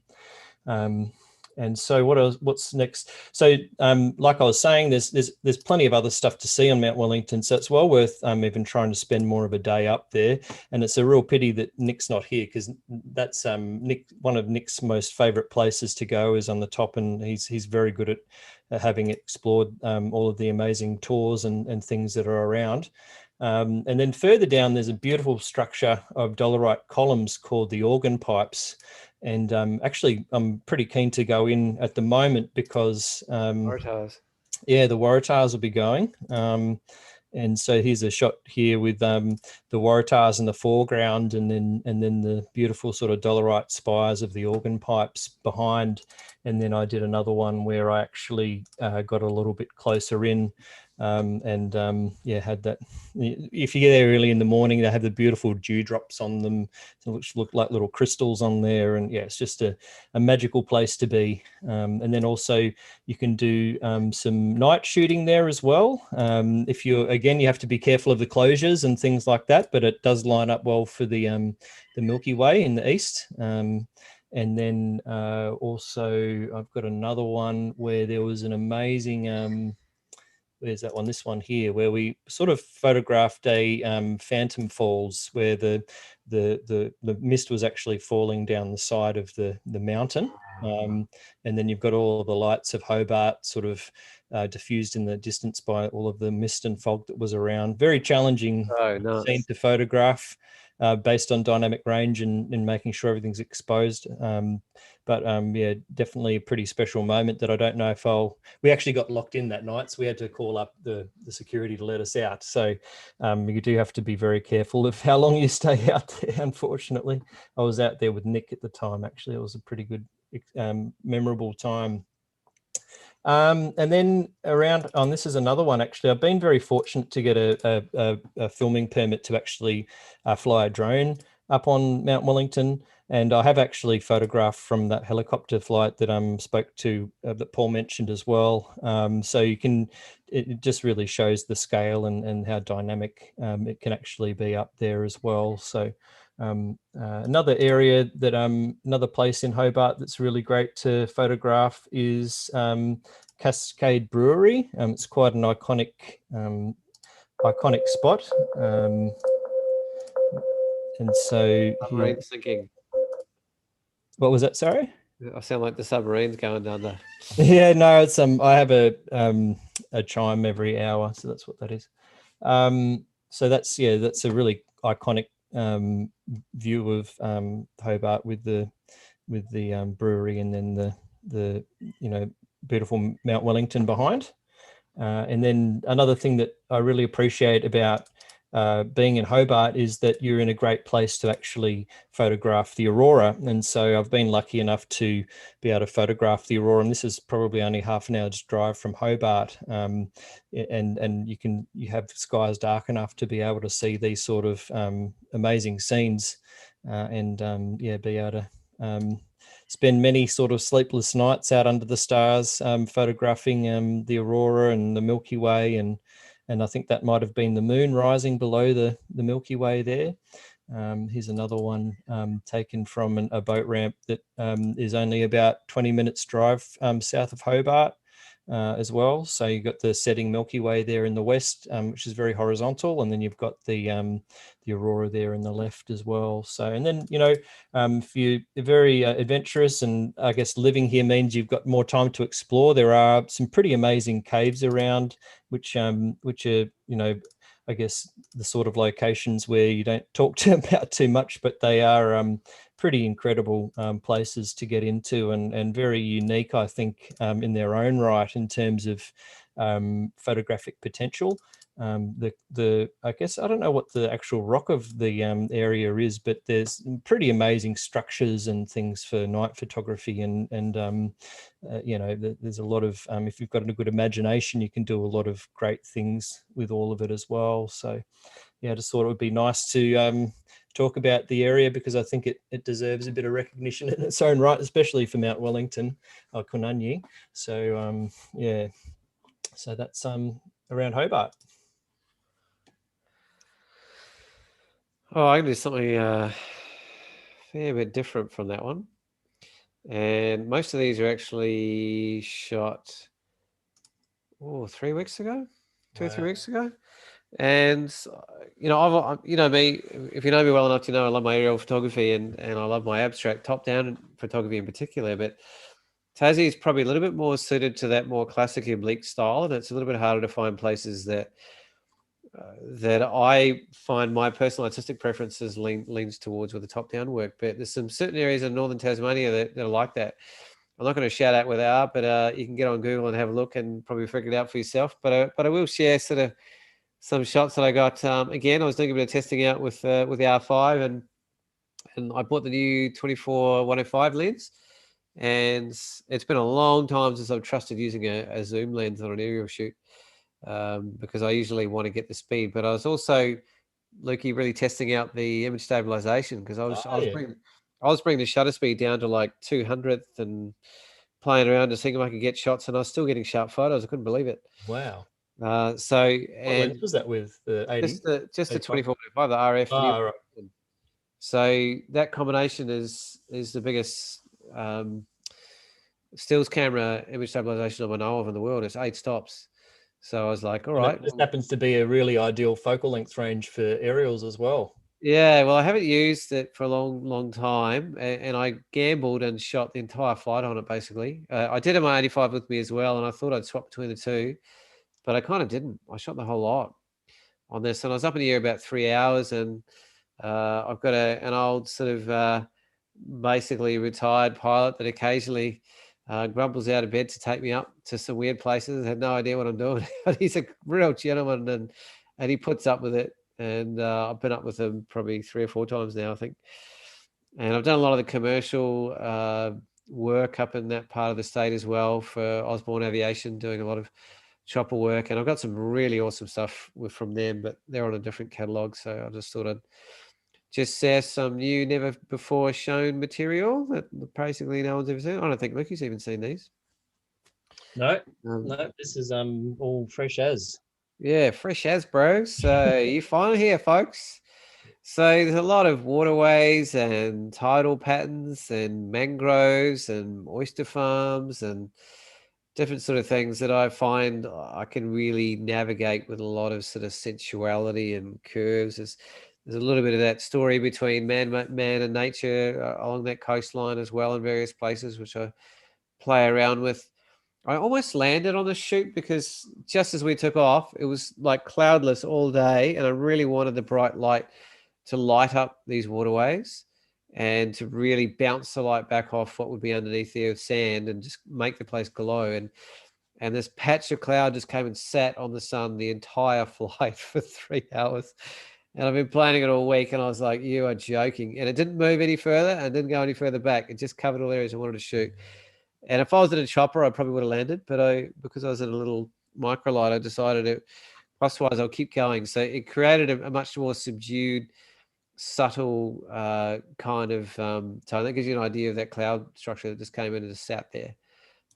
And so what's next? So like I was saying, there's plenty of other stuff to see on Mount Wellington. So it's well worth even trying to spend more of a day up there. And it's a real pity that Nick's not here, because that's Nick, one of Nick's most favorite places to go is on the top, and he's very good at having explored all of the amazing tours and things that are around. And then further down, there's a beautiful structure of dolerite columns called the organ pipes. And actually, I'm pretty keen to go in at the moment because, yeah, the Waratahs will be going. And so here's a shot here with the Waratahs in the foreground, and then the beautiful sort of dolerite spires of the organ pipes behind. And then I did another one where I actually got a little bit closer in, yeah, had that. If you get there early in the morning, they have the beautiful dewdrops on them, which look like little crystals on there. And yeah, it's just a magical place to be. And then also you can do some night shooting there as well. If you, again, you have to be careful of the closures and things like that, but it does line up well for the Milky Way in the east. And then also I've got another one where there was an amazing, where's that one? This one here, where we sort of photographed a phantom falls, where the mist was actually falling down the side of the mountain. And then you've got all of the lights of Hobart sort of diffused in the distance by all of the mist and fog that was around. Very challenging scene to photograph. Based on dynamic range and making sure everything's exposed. But yeah, definitely a pretty special moment that I don't know if we actually got locked in that night, so we had to call up the security to let us out. So you do have to be very careful of how long you stay out there, unfortunately. I was out there with Nick at the time, actually. It was a pretty good, memorable time. And then around, this is another one, actually. I've been very fortunate to get a filming permit to actually fly a drone up on Mount Wellington. And I have actually photographed from that helicopter flight that spoke to, that Paul mentioned as well. So it just really shows the scale and how dynamic it can actually be up there as well. So another area that another place in Hobart that's really great to photograph is Cascade Brewery. It's quite an iconic spot. And so submarine sinking. What was that? Sorry. I sound like the submarine's going down there. Yeah, no, it's I have a chime every hour, so that's what that is. So that's a really iconic view of Hobart with the brewery, and then the beautiful Mount Wellington behind. And then another thing that I really appreciate about being in Hobart is that you're in a great place to actually photograph the aurora. And so I've been lucky enough to be able to photograph the aurora, and this is probably only half an hour's drive from Hobart. And you have skies dark enough to be able to see these sort of amazing scenes, and be able to spend many sort of sleepless nights out under the stars, photographing the aurora and the Milky Way, and I think that might have been the moon rising below the Milky Way there. Here's another one taken from a boat ramp that is only about 20 minutes drive south of Hobart as well. So you've got the setting Milky Way there in the west, which is very horizontal, and then you've got the aurora there in the left as well. So, and then if you're very adventurous, and I guess living here means you've got more time to explore, there are some pretty amazing caves around, which are I guess the sort of locations where you don't talk about too much, but they are pretty incredible places to get into, and very unique, I think, in their own right in terms of photographic potential. I guess I don't know what the actual rock of the area is, but there's pretty amazing structures and things for night photography, and there's a lot of if you've got a good imagination, you can do a lot of great things with all of it as well. So yeah, I just thought it would be nice to talk about the area, because I think it deserves a bit of recognition in its own right, especially for Mount Wellington, Kununyi. So yeah, so that's around Hobart. Oh, I can do something fair bit different from that one. And most of these are actually shot 3 weeks ago, 2 or 3 weeks ago. And you know me, if you know me well enough, you know I love my aerial photography and I love my abstract top-down photography in particular. But Tassie is probably a little bit more suited to that more classic oblique style, and it's a little bit harder to find places that I find my personal artistic preferences leans towards with the top-down work. But there's some certain areas in northern Tasmania that are like that. I'm not going to shout out where they are, but you can get on Google and have a look and probably figure it out for yourself. But I will share sort of some shots that I got. Again, I was doing a bit of testing out with the R5, and I bought the new 24-105 lens. And it's been a long time since I've trusted using a zoom lens on an aerial shoot, because I usually want to get the speed. But I was also, Lukey, really testing out the image stabilization, because I was bringing the shutter speed down to like 200th and playing around to see if I could get shots, and I was still getting sharp photos. I couldn't believe it. Wow. What lens was that with? The 80? Just the 85? 24-105, the RF. Right. So that combination is the biggest stills camera image stabilization I know of in the world. It's 8 stops. So I was like, all right. This happens to be a really ideal focal length range for aerials as well. Yeah, well, I haven't used it for a long time, and I gambled and shot the entire flight on it, basically. I did have my 85 with me as well, and I thought I'd swap between the two, but I kind of didn't. I shot the whole lot on this, and I was up in the air about 3 hours, and I've got an old sort of basically retired pilot that occasionally grumbles out of bed to take me up to some weird places. I had no idea what I'm doing. He's a real gentleman, and he puts up with it. And I've been up with him probably 3 or 4 times now, I think. And I've done a lot of the commercial work up in that part of the state as well for Osborne Aviation, doing a lot of chopper work. And I've got some really awesome stuff from them, but they're on a different catalog. So I just thought I'd just share some new, never before shown material that basically no one's ever seen. I don't think Lucky's even seen these. No, this is all fresh as. Yeah, fresh as, bro. So you finally here, folks. So there's a lot of waterways and tidal patterns and mangroves and oyster farms and different sort of things that I find I can really navigate with a lot of sort of sensuality and curves. There's a little bit of that story between man and nature along that coastline as well in various places, which I play around with. I almost landed on the shoot because just as we took off, it was like cloudless all day, and I really wanted the bright light to light up these waterways and to really bounce the light back off what would be underneath the sand and just make the place glow. And this patch of cloud just came and sat on the sun the entire flight for 3 hours. And I've been planning it all week, and I was like, you are joking. And it didn't move any further and didn't go any further back. It just covered all areas I wanted to shoot. And if I was in a chopper, I probably would have landed. But because I was in a little microlight, I decided it, plus-wise, I'll keep going. So it created a much more subdued, subtle kind of tone. That gives you an idea of that cloud structure that just came in and just sat there.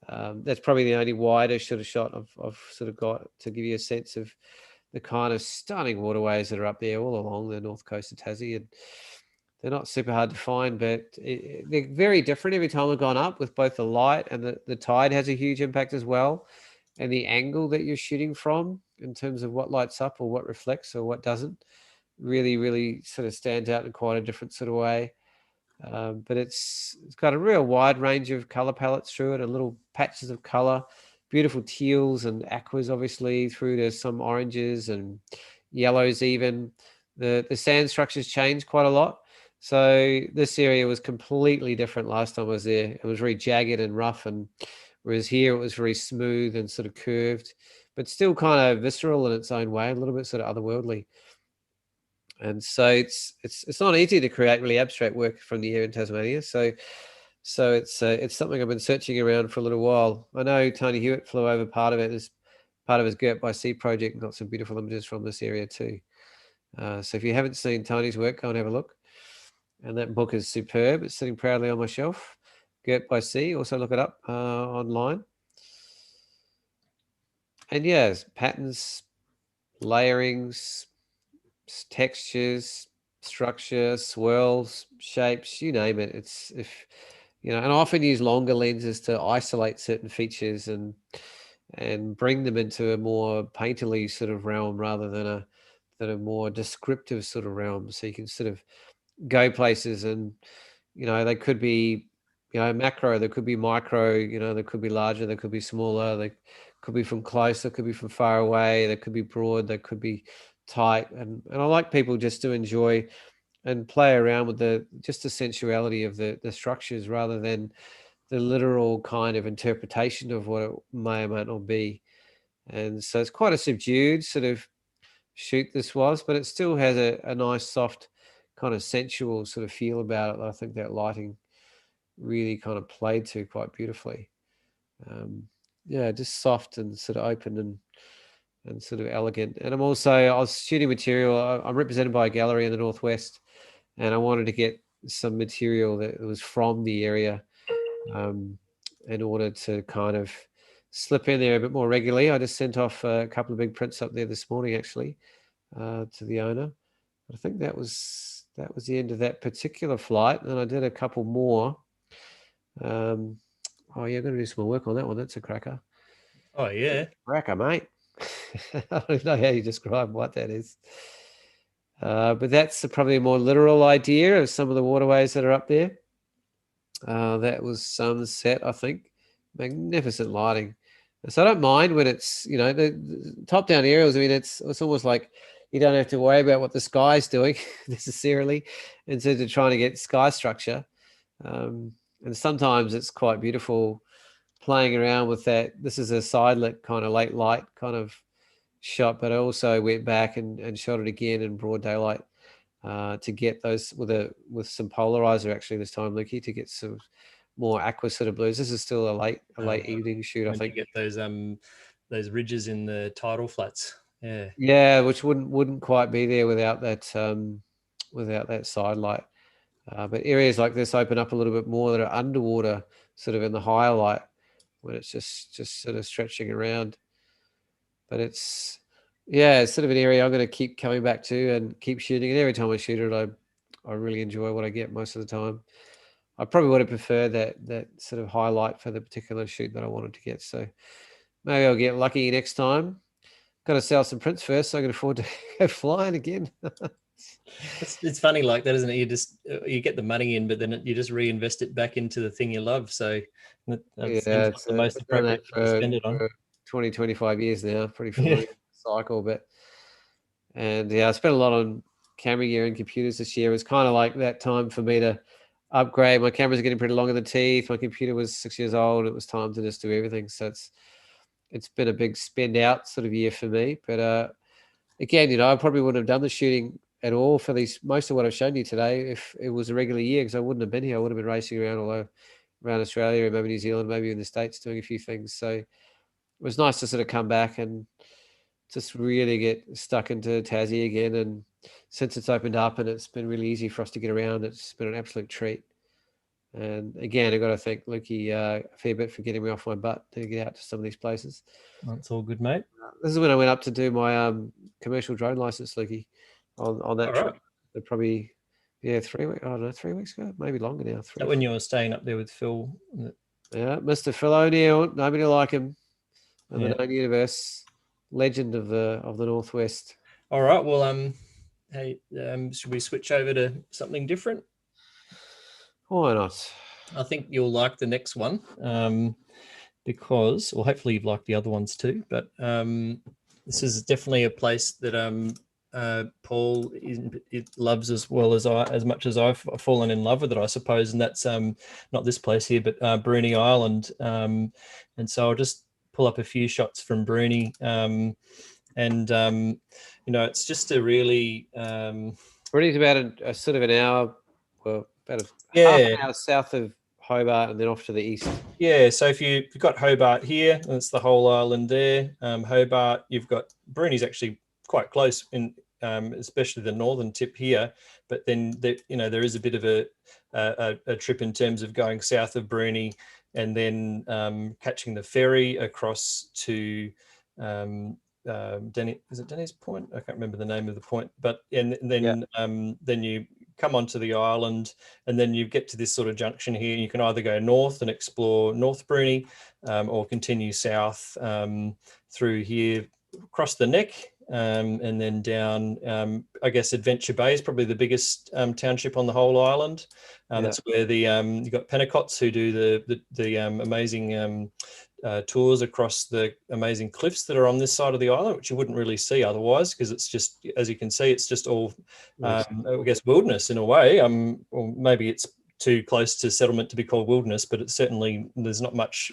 That's probably the only wider sort of shot I've sort of got to give you a sense of the kind of stunning waterways that are up there all along the north coast of Tassie. And they're not super hard to find, but they're very different every time I've gone up, with both the light and the tide has a huge impact as well. And the angle that you're shooting from in terms of what lights up or what reflects or what doesn't really sort of stands out in quite a different sort of way. But it's got a real wide range of color palettes through it, and little patches of color, beautiful teals and aquas, obviously, through to some oranges and yellows even. The sand structures change quite a lot. So this area was completely different last time I was there. It was very jagged and rough, and whereas here it was very smooth and sort of curved, but still kind of visceral in its own way, a little bit sort of otherworldly. And so it's not easy to create really abstract work from the air in Tasmania. So it's something I've been searching around for a little while. I know Tony Hewitt flew over part of it as part of his Girt by Sea project and got some beautiful images from this area too. So if you haven't seen Tony's work, go and have a look. And that book is superb. It's sitting proudly on my shelf. Girt by Sea. Also look it up online. And yeah, patterns, layerings, textures, structure, swirls, shapes, you name it. It's you know, and I often use longer lenses to isolate certain features and bring them into a more painterly sort of realm rather than a more descriptive sort of realm. So you can sort of go places, and you know, they could be, you know, macro, they could be micro, you know, they could be larger, they could be smaller, they could be from close, they could be from far away, they could be broad, they could be tight. And I like people just to enjoy and play around with the sensuality of the structures rather than the literal kind of interpretation of what it may or may not be. And so it's quite a subdued sort of shoot this was, but it still has a nice soft kind of sensual sort of feel about it. I think that lighting really kind of played to quite beautifully. Yeah, just soft and sort of open and sort of elegant. And I was shooting material. I'm represented by a gallery in the Northwest, and I wanted to get some material that was from the area um, in order to kind of slip in there a bit more regularly. I just sent off a couple of big prints up there this morning, actually, to the owner. I think that was the end of that particular flight, and I did a couple more. Oh yeah, I'm going to do some more work on that one. That's a cracker. Oh yeah. Cracker, mate. I don't know how you describe what that is. But that's probably a more literal idea of some of the waterways that are up there. That was sunset, I think. Magnificent lighting. So I don't mind when it's, you know, the top-down aerials. I mean, it's almost like you don't have to worry about what the sky's doing necessarily, instead of trying to get sky structure. And sometimes it's quite beautiful playing around with that. This is a side-lit kind of late light kind of shot, but I also went back and shot it again in broad daylight to get those with some polarizer actually this time, Lukey, to get some more aqua sort of blues. This is still a late evening shoot, I When you think. get those ridges in the tidal flats. Yeah. Yeah, which wouldn't quite be there without that side light. But areas like this open up a little bit more that are underwater, sort of in the higher light, when it's just sort of stretching around. But it's sort of an area I'm going to keep coming back to and keep shooting. And every time I shoot it, I really enjoy what I get most of the time. I probably would have preferred that sort of highlight for the particular shoot that I wanted to get. So maybe I'll get lucky next time. Got to sell some prints first, so I can afford to go flying again. It's funny like that, isn't it? You just you get the money in, but then you just reinvest it back into the thing you love. So that seems like the most I've done that appropriate thing to spend it on. for 20, 25 years now. Pretty Yeah. familiar with the cycle, but and yeah, I spent a lot on camera gear and computers this year. It was kind of like that time for me to upgrade. My cameras are getting pretty long in the teeth. My computer was 6 years old. It was time to just do everything. So it's been a big spend out sort of year for me. But again, you know, I probably wouldn't have done the shooting at all for these most of what I've shown you today if it was a regular year, because I wouldn't have been here. I would have been racing around all over around Australia and maybe New Zealand, maybe in the States doing a few things. So it was nice to sort of come back and just really get stuck into Tassie again. And since it's opened up and it's been really easy for us to get around, it's been an absolute treat. And again, I've got to thank Lukey a fair bit for getting me off my butt to get out to some of these places. That's all good, mate. This is when I went up to do my commercial drone license, Lukey, on that All trip. right. But probably, 3 weeks, I don't know, 3 weeks ago, maybe longer now. Is that when you were staying up there with Phil? Yeah, Mr. Phil O'Neill, nobody like him. And the Yeah. known universe, legend of the Northwest. All right. Well, hey, should we switch over to something different? Why not? I think you'll like the next one because, well, hopefully you've liked the other ones too. But this is definitely a place that Paul loves as well as much as I've fallen in love with it, I suppose. And that's not this place here, but Bruny Island. And so I'll just pull up a few shots from Bruny. You know, it's just a really Bruny's about a sort of an hour, well, about half yeah. an hour south of Hobart and then off to the east. Yeah, so if you've got Hobart here, that's the whole island there. Hobart, you've got Bruny's actually quite close in, especially the northern tip here. But then there is a bit of a trip in terms of going south of Bruny and then catching the ferry across to Denny. Is it Denny's Point? I can't remember the name of the point. But and then Yeah. then you come onto the island, and then you get to this sort of junction here. You can either go north and explore North Bruny, or continue south through here, across the neck, and then down. I guess Adventure Bay is probably the biggest township on the whole island. That's where the you've got Pentecots, who do the amazing tours across the amazing cliffs that are on this side of the island, which you wouldn't really see otherwise, because it's just, as you can see, it's just all I guess wilderness in a way. Or maybe it's too close to settlement to be called wilderness, but it's certainly, there's not much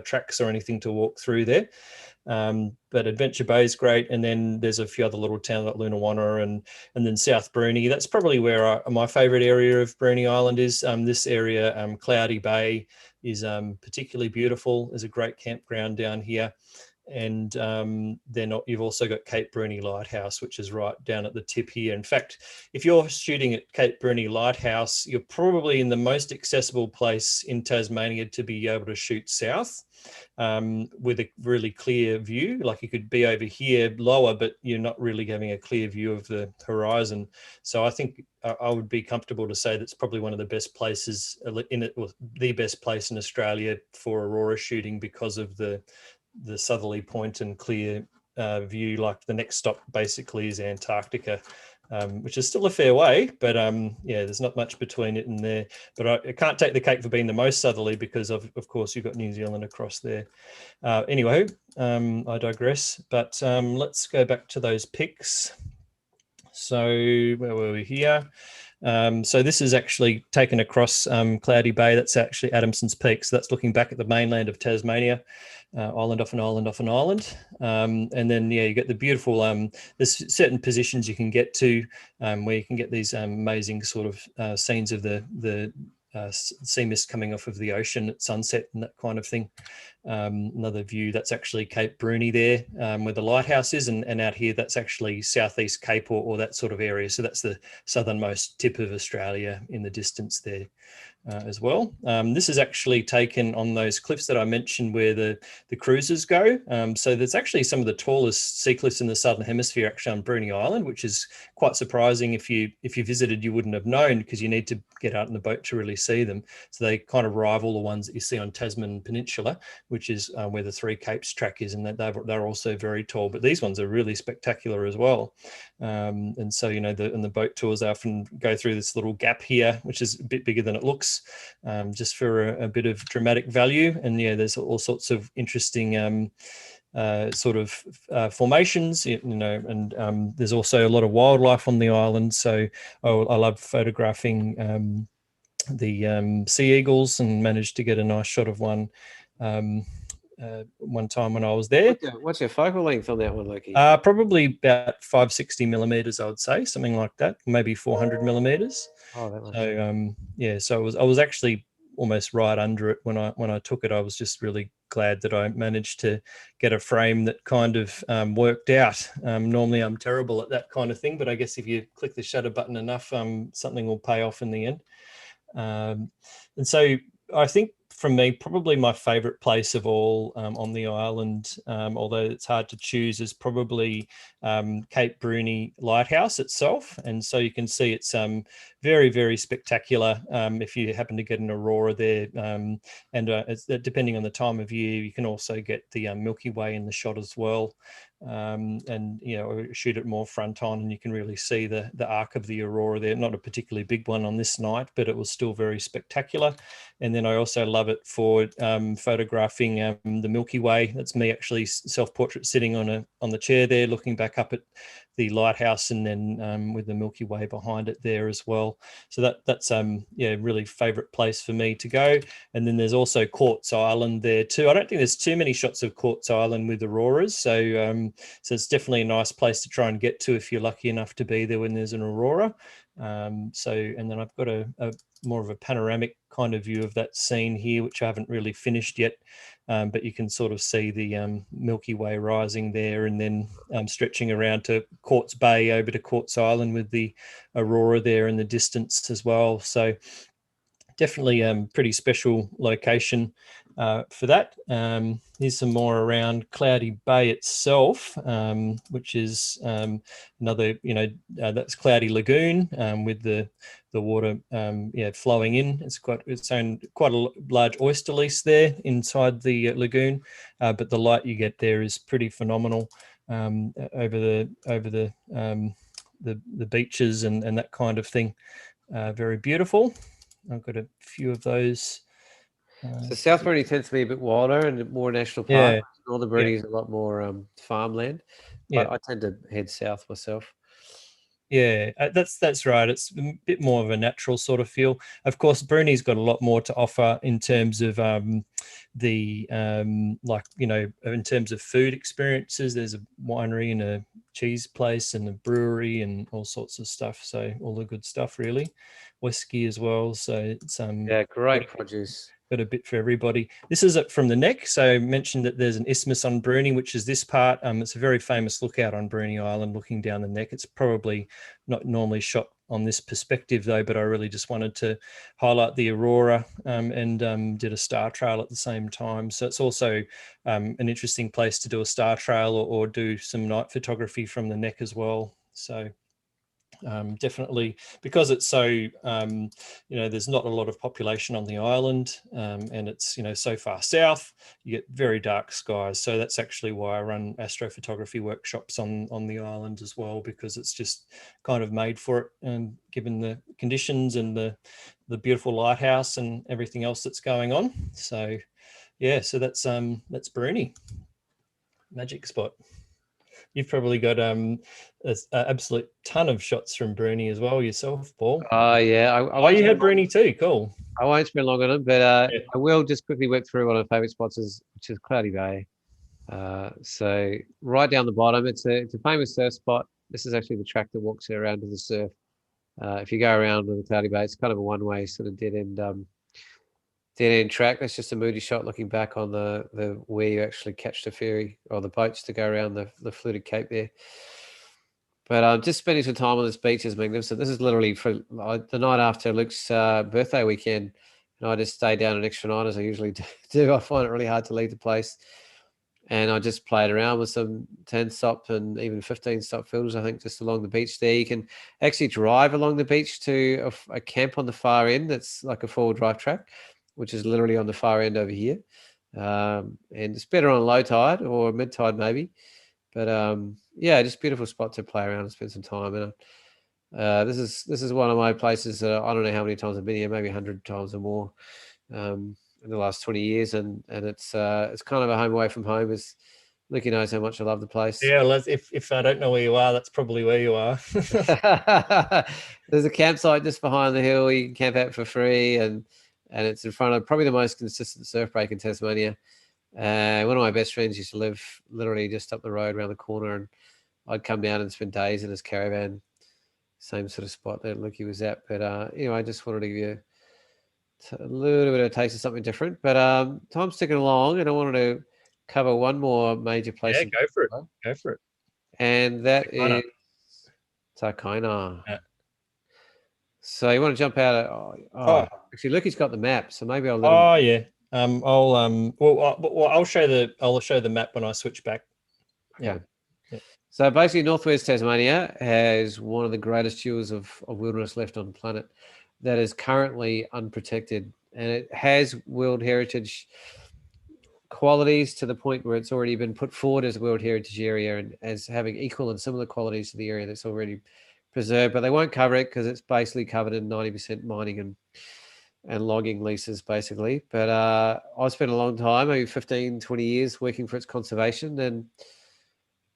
tracks or anything to walk through there. But Adventure Bay is great, and then there's a few other little towns like Lunawanna and then South Bruny. That's probably where my favourite area of Bruny Island is. This area, Cloudy Bay, is particularly beautiful. There's a great campground down here. And then you've also got Cape Bruny Lighthouse, which is right down at the tip here. In fact, if you're shooting at Cape Bruny Lighthouse, you're probably in the most accessible place in Tasmania to be able to shoot south, with a really clear view. Like you could be over here lower, but you're not really having a clear view of the horizon. So I think I would be comfortable to say that's probably one of the best places in it, or the best place in Australia for aurora shooting, because of the southerly point and clear view. Like the next stop basically is Antarctica, which is still a fair way, but yeah, there's not much between it and there. But I can't take the cake for being the most southerly, because of course you've got New Zealand across there. Anyway, I digress, but let's go back to those pics. So where were we here? So this is actually taken across Cloudy Bay. That's actually Adamson's Peak. So that's looking back at the mainland of Tasmania, island off an island off an island. And then, yeah, you get the beautiful, there's certain positions you can get to where you can get these amazing sort of scenes of the sea mist coming off of the ocean at sunset and that kind of thing. Another view, that's actually Cape Bruny there, where the lighthouse is, and out here that's actually Southeast Cape, or that sort of area. So that's the southernmost tip of Australia in the distance there. As well. This is actually taken on those cliffs that I mentioned where the cruisers go. So there's actually some of the tallest sea cliffs in the Southern Hemisphere actually on Bruny Island, which is quite surprising. If you visited, you wouldn't have known, because you need to get out in the boat to really see them. So they kind of rival the ones that you see on Tasman Peninsula, which is where the Three Capes track is, and that they're also very tall. But these ones are really spectacular as well. And so, you know, the boat tours often go through this little gap here, which is a bit bigger than it looks, just for a bit of dramatic value. And yeah, there's all sorts of interesting sort of formations, you know, and there's also a lot of wildlife on the island. So I love photographing the sea eagles, and managed to get a nice shot of one one time when I was there. What's your focal length on that one, Loki? Probably about 560 millimeters, I would say, something like that, maybe 400 millimeters. Oh, that much. So yeah, so I was actually almost right under it when I took it. I was just really glad that I managed to get a frame that kind of worked out. Normally I'm terrible at that kind of thing, but I guess if you click the shutter button enough, something will pay off in the end. And so I think, for me, probably my favorite place of all on the island, although it's hard to choose, is probably Cape Bruny Lighthouse itself. And so you can see it's very, very spectacular if you happen to get an aurora there. And it's, depending on the time of year, you can also get the Milky Way in the shot as well. And, you know, shoot it more front on, and you can really see the arc of the aurora there. Not a particularly big one on this night, but it was still very spectacular. And then I also love it for photographing the Milky Way. That's me actually self-portrait sitting on the chair there, looking back up at the lighthouse, and then with the Milky Way behind it there as well. So that's yeah, really favorite place for me to go. And then there's also Quartz Island there too. I don't think there's too many shots of Quartz Island with auroras, so so it's definitely a nice place to try and get to if you're lucky enough to be there when there's an aurora. So, and then I've got a more of a panoramic kind of view of that scene here, which I haven't really finished yet, but you can sort of see the Milky Way rising there, and then stretching around to Quartz Bay over to Quartz Island with the aurora there in the distance as well. So definitely pretty special location for that. Here's some more around Cloudy Bay itself, which is another, that's Cloudy Lagoon with the water flowing in. It's quite a large oyster lease there inside the lagoon, but the light you get there is pretty phenomenal over the beaches and that kind of thing. Very beautiful. I've got a few of those. So South Bruni tends to be a bit wilder and more national park. Yeah. Northern Bruni is a lot more farmland. Yeah. I tend to head south myself. Yeah, that's right. It's a bit more of a natural sort of feel. Of course, Bruni's got a lot more to offer in terms of in terms of food experiences. There's a winery and a cheese place and a brewery and all sorts of stuff. So all the good stuff, really. Whiskey as well. So it's great produce. Got a bit for everybody. This is from the Neck. So I mentioned that there's an isthmus on Bruni, which is this part. It's a very famous lookout on Bruni Island, looking down the Neck. It's probably not normally shot on this perspective though, but I really just wanted to highlight the aurora and did a star trail at the same time. So it's also an interesting place to do a star trail or do some night photography from the Neck as well. So definitely, because it's so there's not a lot of population on the island, and it's so far south, you get very dark skies. So that's actually why I run astrophotography workshops on the island as well, because it's just kind of made for it, and given the conditions and the beautiful lighthouse and everything else that's going on. So yeah, so that's Bruni, magic spot. You've probably got an absolute ton of shots from Bruni as well yourself, Paul. Oh yeah, you had Bruni too. Cool. I won't spend long on it, but I will just quickly work through one of my favourite spots, which is Cloudy Bay. So right down the bottom, it's a famous surf spot. This is actually the track that walks you around to the surf. If you go around with the Cloudy Bay, it's kind of a one-way sort of dead end track. That's just a moody shot looking back on the where you actually catch the ferry or the boats to go around the fluted cape there. But just spending some time on this beach is magnificent. This is literally for the night after Luke's birthday weekend, and I just stayed down an extra night as I usually do. I find it really hard to leave the place, and I just played around with some 10-stop and even 15-stop filters, I think, just along the beach there. You can actually drive along the beach to a camp on the far end that's like a four-wheel drive track, which is literally on the far end over here. And it's better on low tide or mid tide maybe. But just beautiful spot to play around and spend some time. And this is one of my places that I don't know how many times I've been here, maybe 100 times or more in the last 20 years. And it's kind of a home away from home. As Lucky knows how much I love the place. Yeah, well, if I don't know where you are, that's probably where you are. There's a campsite just behind the hill. You can camp out for free, and it's in front of probably the most consistent surf break in Tasmania. One of my best friends used to live literally just up the road around the corner, and I'd come down and spend days in his caravan, same sort of spot that Lucky was at. But I just wanted to give you a little bit of a taste of something different. But time's ticking along, and I wanted to cover one more major place. Yeah, go for it. Go for it. And that is Takaina. Yeah. So you want to jump out? Actually, Lucky's got the map, so maybe I'll let him. Oh yeah. I'll show the map when I switch back. Yeah. So basically, northwest Tasmania has one of the greatest jewels of wilderness left on the planet that is currently unprotected, and it has World Heritage qualities to the point where it's already been put forward as a World Heritage area and as having equal and similar qualities to the area that's already preserved. But they won't cover it because it's basically covered in 90% mining and logging leases, basically. But I've spent a long time, maybe 15, 20 years working for its conservation, and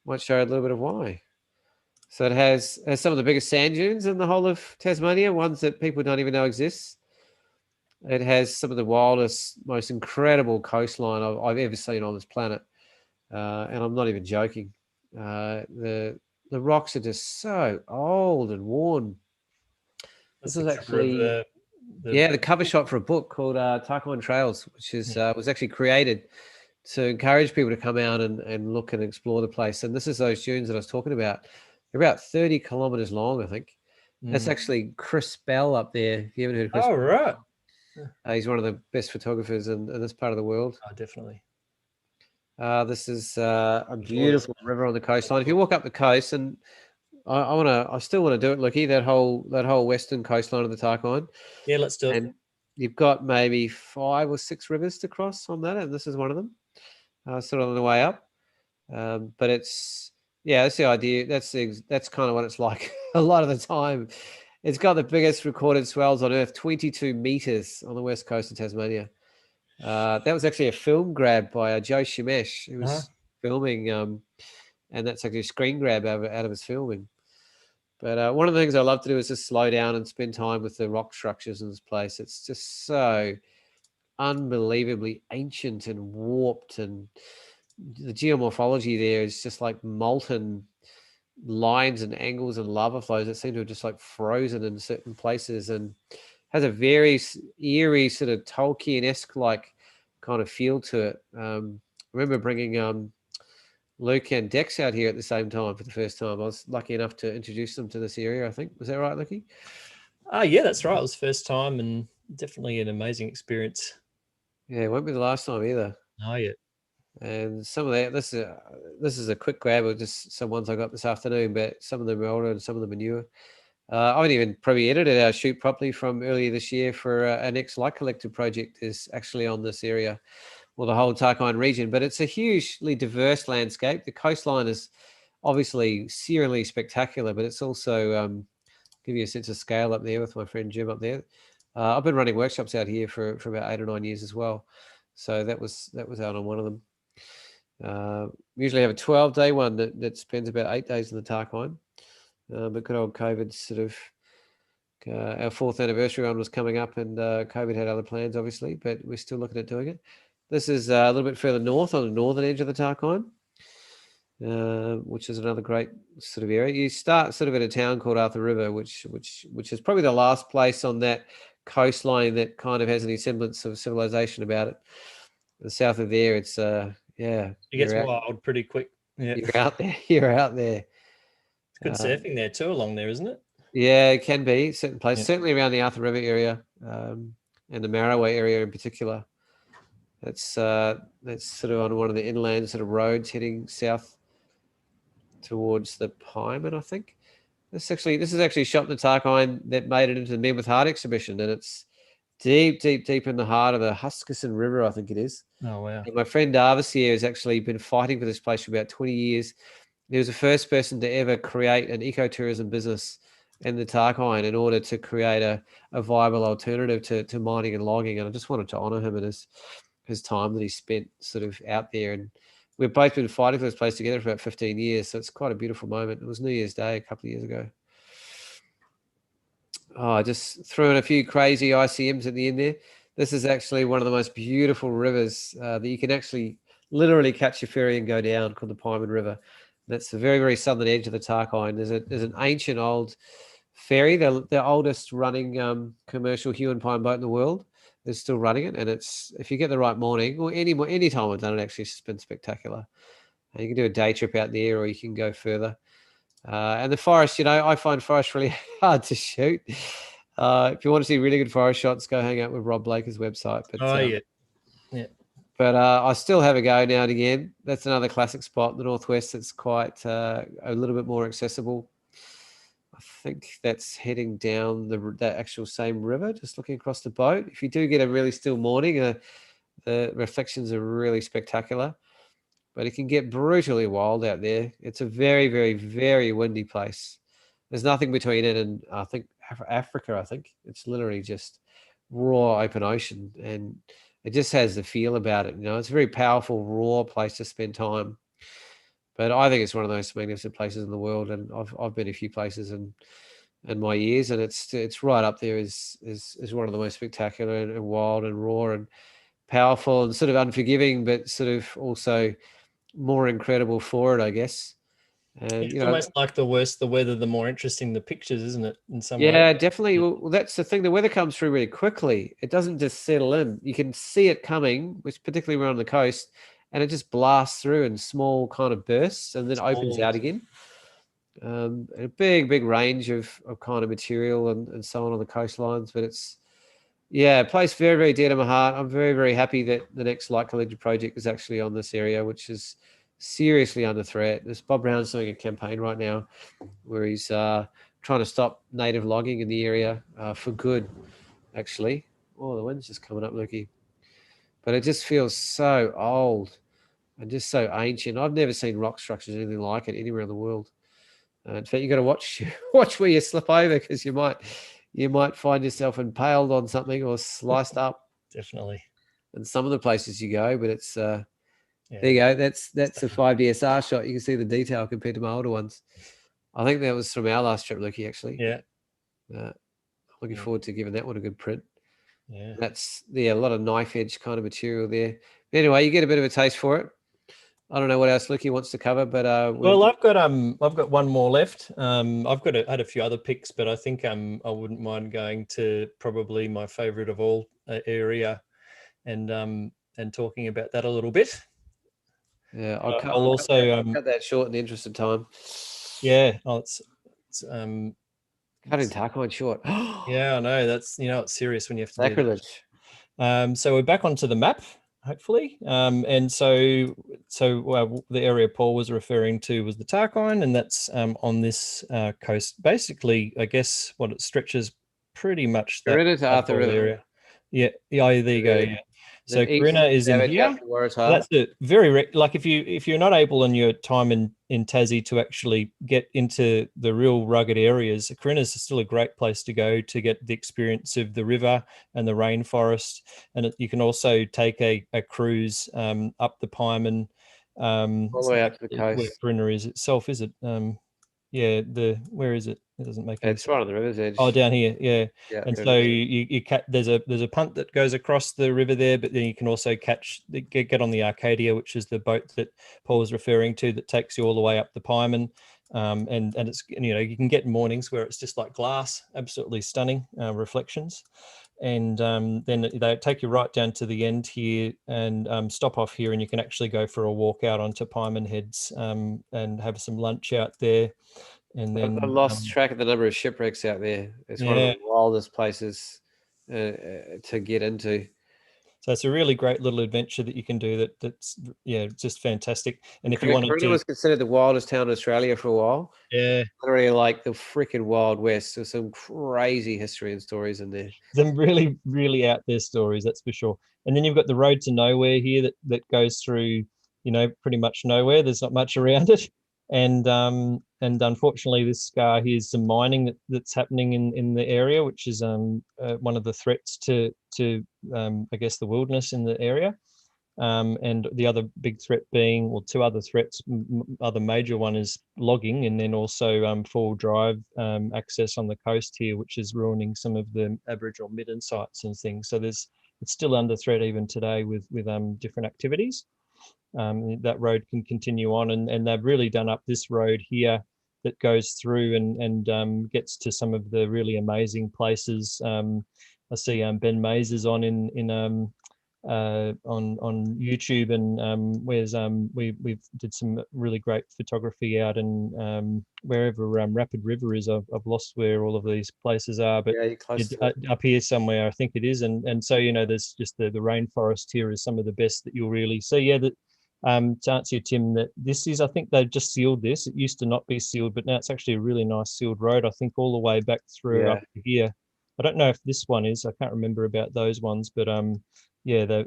might show a little bit of why. So it has some of the biggest sand dunes in the whole of Tasmania, ones that people don't even know exist. It has some of the wildest, most incredible coastline I've ever seen on this planet. And I'm not even joking. The rocks are just so old and worn. This is actually the cover shot for a book called Tarkine Trails, which is was actually created to encourage people to come out and look and explore the place. And this is those dunes that I was talking about. They're about 30 kilometers long, I think. That's actually Chris Bell up there. If you haven't heard of Chris Bell. Right. He's one of the best photographers in this part of the world. Oh, definitely. This is a beautiful river on the coastline. If you walk up the coast, and I still want to do it, Looky, that whole western coastline of the Tarkine. Yeah, let's do it. And you've got maybe 5 or 6 rivers to cross on that, and this is one of them, sort of on the way up. But that's the idea. That's kind of what it's like a lot of the time. It's got the biggest recorded swells on Earth, 22 meters on the west coast of Tasmania. That was actually a film grab by Joe Shemesh, who was filming, and that's actually a screen grab out of his filming. But one of the things I love to do is just slow down and spend time with the rock structures in this place. It's just so unbelievably ancient and warped, and the geomorphology there is just like molten lines and angles and lava flows that seem to have just like frozen in certain places, and has a very eerie sort of Tolkien-esque like kind of feel to it. I remember bringing Luke and Dex out here at the same time for the first time. I was lucky enough to introduce them to this area, I think. Was that right, Lucky? Yeah, that's right. It was the first time, and definitely an amazing experience. Yeah, it won't be the last time either. Oh, yeah. And some of that, this is a quick grab of just some ones I got this afternoon, but some of them are older and some of them are newer. I haven't even probably edited our shoot properly from earlier this year for our next light collector project is actually on this area, or the whole Tarkine region. But it's a hugely diverse landscape. The coastline is obviously serially spectacular, but it's also give you a sense of scale up there with my friend Jim up there. I've been running workshops out here for about 8 or 9 years as well. So that was out on one of them. Usually have a 12-day one that spends about 8 days in the Tarkine. But good old COVID sort of, our 4th anniversary one was coming up, and COVID had other plans, obviously, but we're still looking at doing it. This is a little bit further north on the northern edge of the Tarkine, which is another great sort of area. You start sort of at a town called Arthur River, which is probably the last place on that coastline that kind of has any semblance of civilization about it. The south of there, it's it gets wild pretty quick. Yeah, you're out there. You're out there. It's good surfing there too, along there, isn't it? Yeah, it can be certain places, Yeah. certainly around the Arthur River area, and the Marraway area in particular. That's sort of on one of the inland sort of roads heading south towards the Pyman, I think. This is actually shot in the Tarkine that made it into the Men with Heart exhibition, and it's deep in the heart of the Huskisson River, I think it is. Oh, wow. And my friend Darvis here has actually been fighting for this place for about 20 years. He was the first person to ever create an ecotourism business in the Tarkine in order to create a viable alternative to mining and logging. And I just wanted to honour him and his time that he spent sort of out there. And we've both been fighting for this place together for about 15 years. So it's quite a beautiful moment. It was New Year's Day a couple of years ago. Oh, I just threw in a few crazy ICMs at the end there. This is actually one of the most beautiful rivers that you can actually literally catch a ferry and go down, called the Pyman River. That's the very, very southern edge of the Tarkine. There's an ancient old ferry, the oldest running commercial hue and pine boat in the world. They're still running it, and it's, if you get the right morning, or any time I've done it, actually it's been spectacular. And you can do a day trip out there, or you can go further. And the forest, I find forest really hard to shoot. If you want to see really good forest shots, go hang out with Rob Blaker's website. But, yeah. But I still have a go now and again. That's another classic spot in the northwest that's quite a little bit more accessible. I think that's heading down that actual same river, just looking across the boat. If you do get a really still morning, the reflections are really spectacular. But it can get brutally wild out there. It's a very, very, very windy place. There's nothing between it and, I think, Africa. I think it's literally just raw open ocean, and it just has the feel about it. It's a very powerful, raw place to spend time. But I think it's one of the most magnificent places in the world, and I've been a few places in my years, and it's right up there as one of the most spectacular and wild and raw and powerful and sort of unforgiving, but sort of also more incredible for it, I guess. And It's almost like the worse the weather, the more interesting the pictures, isn't it? In some way. Yeah, definitely. Well, that's the thing. The weather comes through really quickly. It doesn't just settle in. You can see it coming, which particularly around the coast, and it just blasts through in small kind of bursts and then opens out again. A big range of kind of material and so on the coastlines, but it's Yeah, place very, very dear to my heart. I'm very, very happy that the next light collector project is actually on this area, which is seriously under threat. This Bob Brown's doing a campaign right now where he's trying to stop native logging in the area for good, actually. Oh, the wind's just coming up, Lukey. But it just feels so old and just so ancient. I've never seen rock structures anything like it anywhere in the world. In fact, you got to watch watch where you slip over, because you might find yourself impaled on something or sliced up Definitely. in some of the places you go. But it's there Yeah. you go. That's a 5DSR shot. You can see the detail compared to my older ones. I think that was from our last trip, Lukey. Actually, Yeah. looking forward to giving that one a good print. Yeah. That's a lot of knife edge kind of material there. But anyway, you get a bit of a taste for it. I don't know what else Lukey wants to cover, but Well, I've got one more left. I've had a few other picks, but I think I wouldn't mind going to probably my favorite of all area, and talking about that a little bit. yeah, I'll also cut that short in the interest of time. yeah, it's Cutting Tarkine short. yeah, I know that's it's serious when you have to do that. Sacrilege. So we're back onto the map, hopefully. And so the area Paul was referring to was the Tarkine, and that's on this coast. Basically, I guess what it stretches pretty much that Corinna to Arthur whole River. area. Yeah, yeah, there you go. Yeah. So Then east Corinna is in Savage here. up to Waratah. That's a very like if you're not able in your time in Tassie to actually get into the real rugged areas, Corinna is still a great place to go to get the experience of the river and the rainforest. And you can also take a cruise up the Pieman, All the way up to the where coast. Corinna is itself, is it? Yeah, where is it? It doesn't make any It's sense. right on the river's edge. Oh, down here, yeah. Yeah. And so there's a punt that goes across the river there, but then you can also get on the Arcadia, which is the boat that Paul was referring to, that takes you all the way up the Pieman. And it's you can get mornings where it's just like glass, absolutely stunning reflections. And then they take you right down to the end here and stop off here, and you can actually go for a walk out onto Pieman Heads and have some lunch out there. And then I've lost track of the number of shipwrecks out there. It's one of yeah. the wildest places to get into. So it's a really great little adventure that you can do. That's just fantastic. And if you wanted Corinna to, was considered the wildest town in Australia for a while. yeah, Literally like the freaking Wild West. There's some crazy history and stories in there. some really really out there stories, that's for sure. And then you've got the road to nowhere here that goes through, pretty much nowhere. There's not much around it, and unfortunately, this scar here is some mining that's happening in the area, which is one of the threats to I guess the wilderness in the area. And the other big threat being, or two other threats, other major one is logging, and then also four-wheel drive access on the coast here, which is ruining some of the Aboriginal midden sites and things. So it's still under threat even today with different activities. That road can continue on, and they've really done up this road here that goes through and gets to some of the really amazing places. I see Ben Mays is on on YouTube, and we did some really great photography out in wherever Rapid River is. I've lost where all of these places are, but Yeah, you're close to it. up here somewhere, I think it is. And so there's just the rainforest here is some of the best that you'll really see. Yeah, that to answer you, Tim, that this is, I think they've just sealed this. It used to not be sealed, but now it's actually a really nice sealed road. I think all the way back through up here. I don't know if this one is. I can't remember about those ones, but yeah,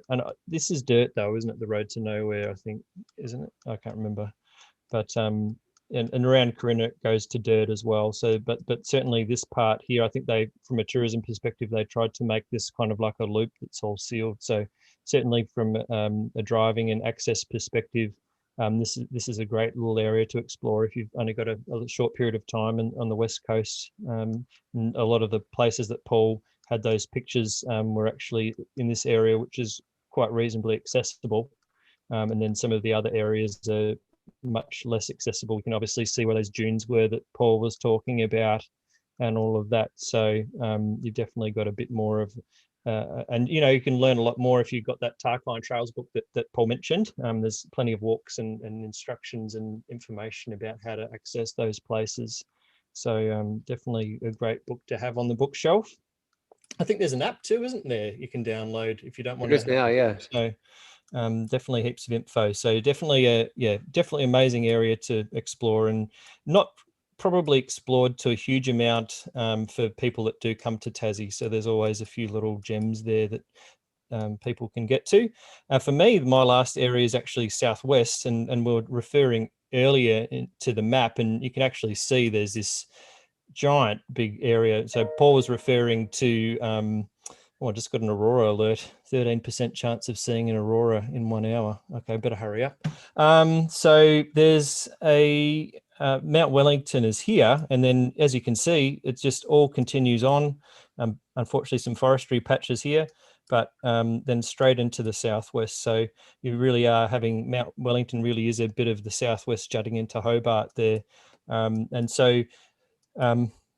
this is dirt though, isn't it? The road to nowhere, I think, isn't it? I can't remember, but and around Corinna it goes to dirt as well. So, but certainly this part here, I think they, from a tourism perspective, they tried to make this kind of like a loop that's all sealed. So certainly from a driving and access perspective, this is a great little area to explore if you've only got a short period of time on the west coast. And a lot of the places that Paul had those pictures were actually in this area, which is quite reasonably accessible. And then some of the other areas are much less accessible. You can obviously see where those dunes were that Paul was talking about and all of that. So you've definitely got a bit more of, and you can learn a lot more if you've got that Tarkine Trails book that Paul mentioned. There's plenty of walks and instructions and information about how to access those places. So definitely a great book to have on the bookshelf. I think there's an app too, isn't there? You can download if you don't want There is to have now, a yeah. book. So definitely heaps of info. So definitely definitely amazing area to explore, and not probably explored to a huge amount for people that do come to Tassie. So there's always a few little gems there that people can get to. For me, my last area is actually southwest, and we were referring earlier to the map, and you can actually see there's this giant big area. So Paul was referring to, I just got an aurora alert, 13% chance of seeing an aurora in 1 hour. Okay, better hurry up. So there's a Mount Wellington is here, and then as you can see, it just all continues on. Unfortunately, some forestry patches here, but then straight into the southwest. So you really are having Mount Wellington really is a bit of the southwest jutting into Hobart there. And so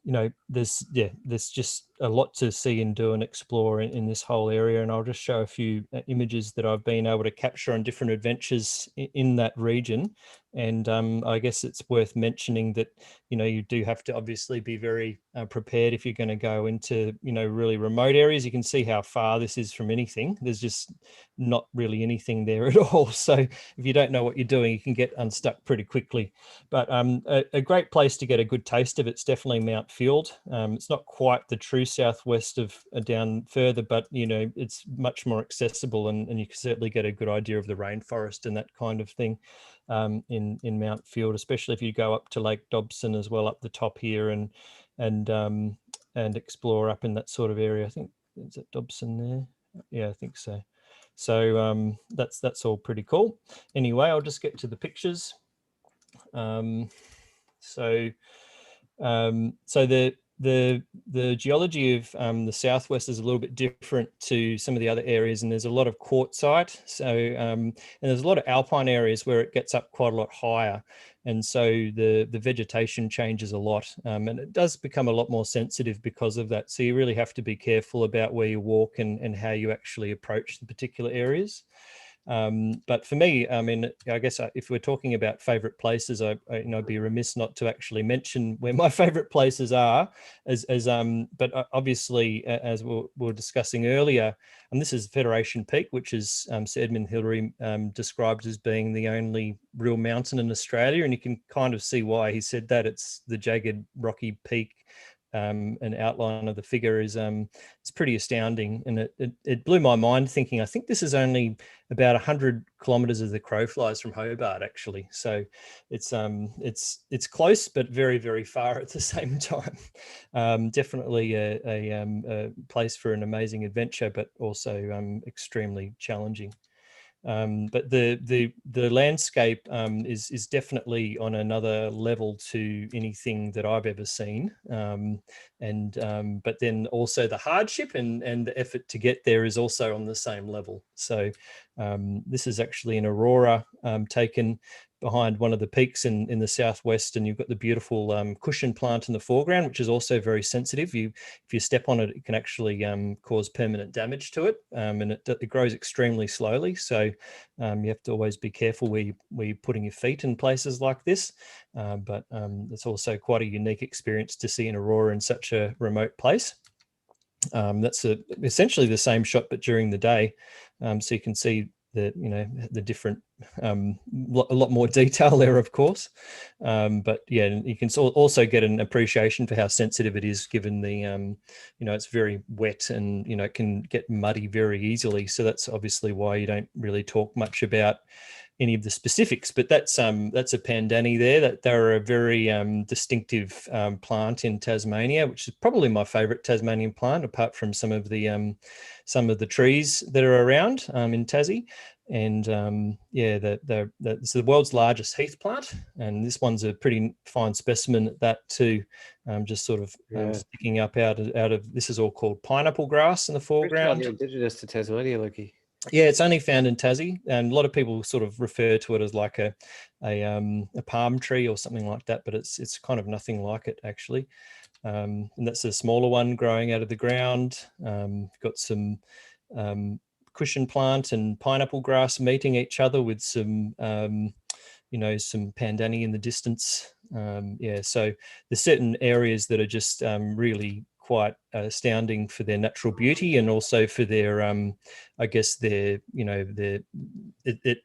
you know, there's just a lot to see and do and explore in this whole area. And I'll just show a few images that I've been able to capture on different adventures in that region. And I guess it's worth mentioning that, you know, you do have to obviously be very prepared if you're going to go into, you know, really remote areas. You can see how far this is from anything. There's just not really anything there at all. So if you don't know what you're doing, you can get unstuck pretty quickly. But a great place to get a good taste of it's definitely Mount Field. It's not quite the true southwest of down further, but you know, it's much more accessible, and you can certainly get a good idea of the rainforest and that kind of thing in Mount Field, especially if you go up to Lake Dobson as well up the top here and explore up in that sort of area. I think, is it Dobson there? Yeah, I think so. So that's all pretty cool. Anyway, I'll just get to the pictures. So the geology of the southwest is a little bit different to some of the other areas, and there's a lot of quartzite. So and there's a lot of alpine areas where it gets up quite a lot higher, and so the vegetation changes a lot, and it does become a lot more sensitive because of that. So you really have to be careful about where you walk and how you actually approach the particular areas. But for me, I mean, I guess if we're talking about favorite places, I'd be remiss not to actually mention where my favorite places are. But obviously, as we were discussing earlier, and this is Federation Peak, which is Sir Edmund Hillary described as being the only real mountain in Australia, and you can kind of see why he said that. It's the jagged, rocky peak. An outline of the figure is it's pretty astounding, and it blew my mind thinking I think this is only about 100 kilometers as the crow flies from Hobart, actually. So it's close but very, very far at the same time. Definitely a place for an amazing adventure, but also extremely challenging. But the landscape is definitely on another level to anything that I've ever seen, but then also the hardship and the effort to get there is also on the same level. So this is actually an aurora taken behind one of the peaks in the southwest, and you've got the beautiful cushion plant in the foreground, which is also very sensitive. If you step on it, it can actually cause permanent damage to it, and it grows extremely slowly. So you have to always be careful where you're putting your feet in places like this. But it's also quite a unique experience to see an aurora in such a remote place. That's essentially the same shot, but during the day. So you can see the different a lot more detail there, of course, but yeah, you can also get an appreciation for how sensitive it is, given the it's very wet, and it can get muddy very easily. So that's obviously why you don't really talk much about any of the specifics, but that's a pandani there. That they're a very distinctive plant in Tasmania, which is probably my favorite Tasmanian plant, apart from some of the trees that are around in Tassie. And it's the world's largest heath plant, and this one's a pretty fine specimen at that too. Just sort of sticking up out of this is all called pineapple grass in the foreground. They're indigenous to Tasmania, Loki. Yeah, it's only found in Tassie, and a lot of people sort of refer to it as like a palm tree or something like that, but it's kind of nothing like it, actually. And that's a smaller one growing out of the ground. Got some cushion plant and pineapple grass meeting each other with some some pandani in the distance. So there's certain areas that are just really quite astounding for their natural beauty, and also for their, I guess their,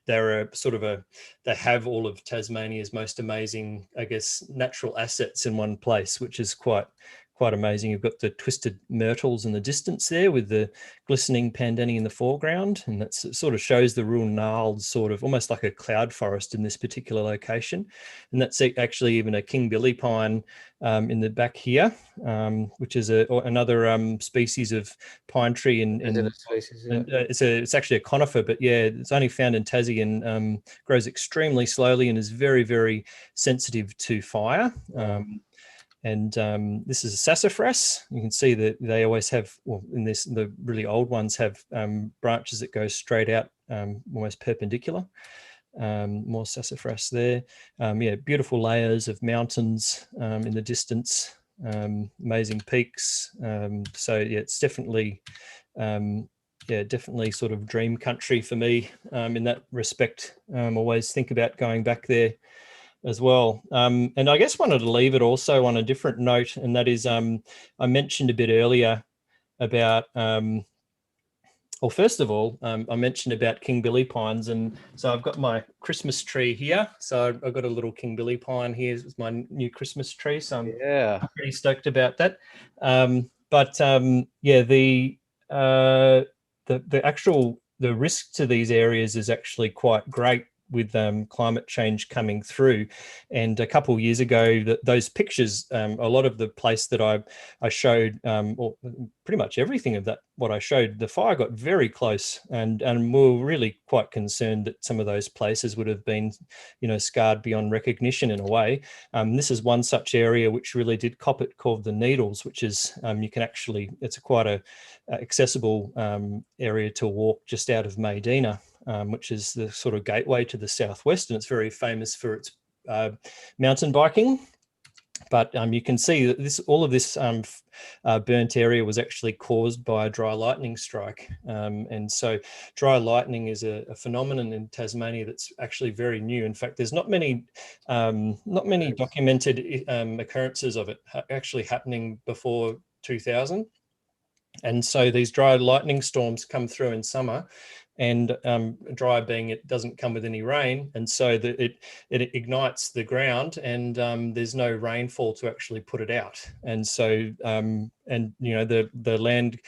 they're a sort of they have all of Tasmania's most amazing, I guess, natural assets in one place, which is quite amazing. You've got the twisted myrtles in the distance there with the glistening pandeni in the foreground, and that sort of shows the real gnarled, sort of almost like a cloud forest in this particular location. And that's actually even a king billy pine in the back here, which is another species of pine tree Species, yeah. and it's actually a conifer, but yeah, it's only found in Tassie, and grows extremely slowly and is very, very sensitive to fire. And this is a sassafras. You can see that they always have, well, the really old ones have branches that go straight out, almost perpendicular. More sassafras there. Yeah, beautiful layers of mountains in the distance, amazing peaks. So yeah, it's definitely, definitely sort of dream country for me in that respect. Always think about going back there as well. And I guess wanted to leave it also on a different note, and that is, I mentioned a bit earlier about, well, first of all, I mentioned about King Billy pines, and so I've got my Christmas tree here. So I've got a little King Billy pine here. It's my new Christmas tree, so I'm pretty stoked about that. Yeah, the risk to these areas is actually quite great with climate change coming through. And a couple of years ago, those pictures, a lot of the place that I showed, or pretty much everything of that, what I showed, the fire got very close, and we were really quite concerned that some of those places would have been, scarred beyond recognition in a way. This is one such area which really did cop it, called the Needles, which is, you can actually, it's quite a accessible area to walk just out of Medina. Which is the sort of gateway to the southwest, and it's very famous for its mountain biking. But you can see that all of this burnt area was actually caused by a dry lightning strike. And so dry lightning is a phenomenon in Tasmania that's actually very new. In fact, there's not many documented occurrences of it actually happening before 2000. And so these dry lightning storms come through in summer, and dry being it doesn't come with any rain, and so it ignites the ground, and there's no rainfall to actually put it out. And so the land,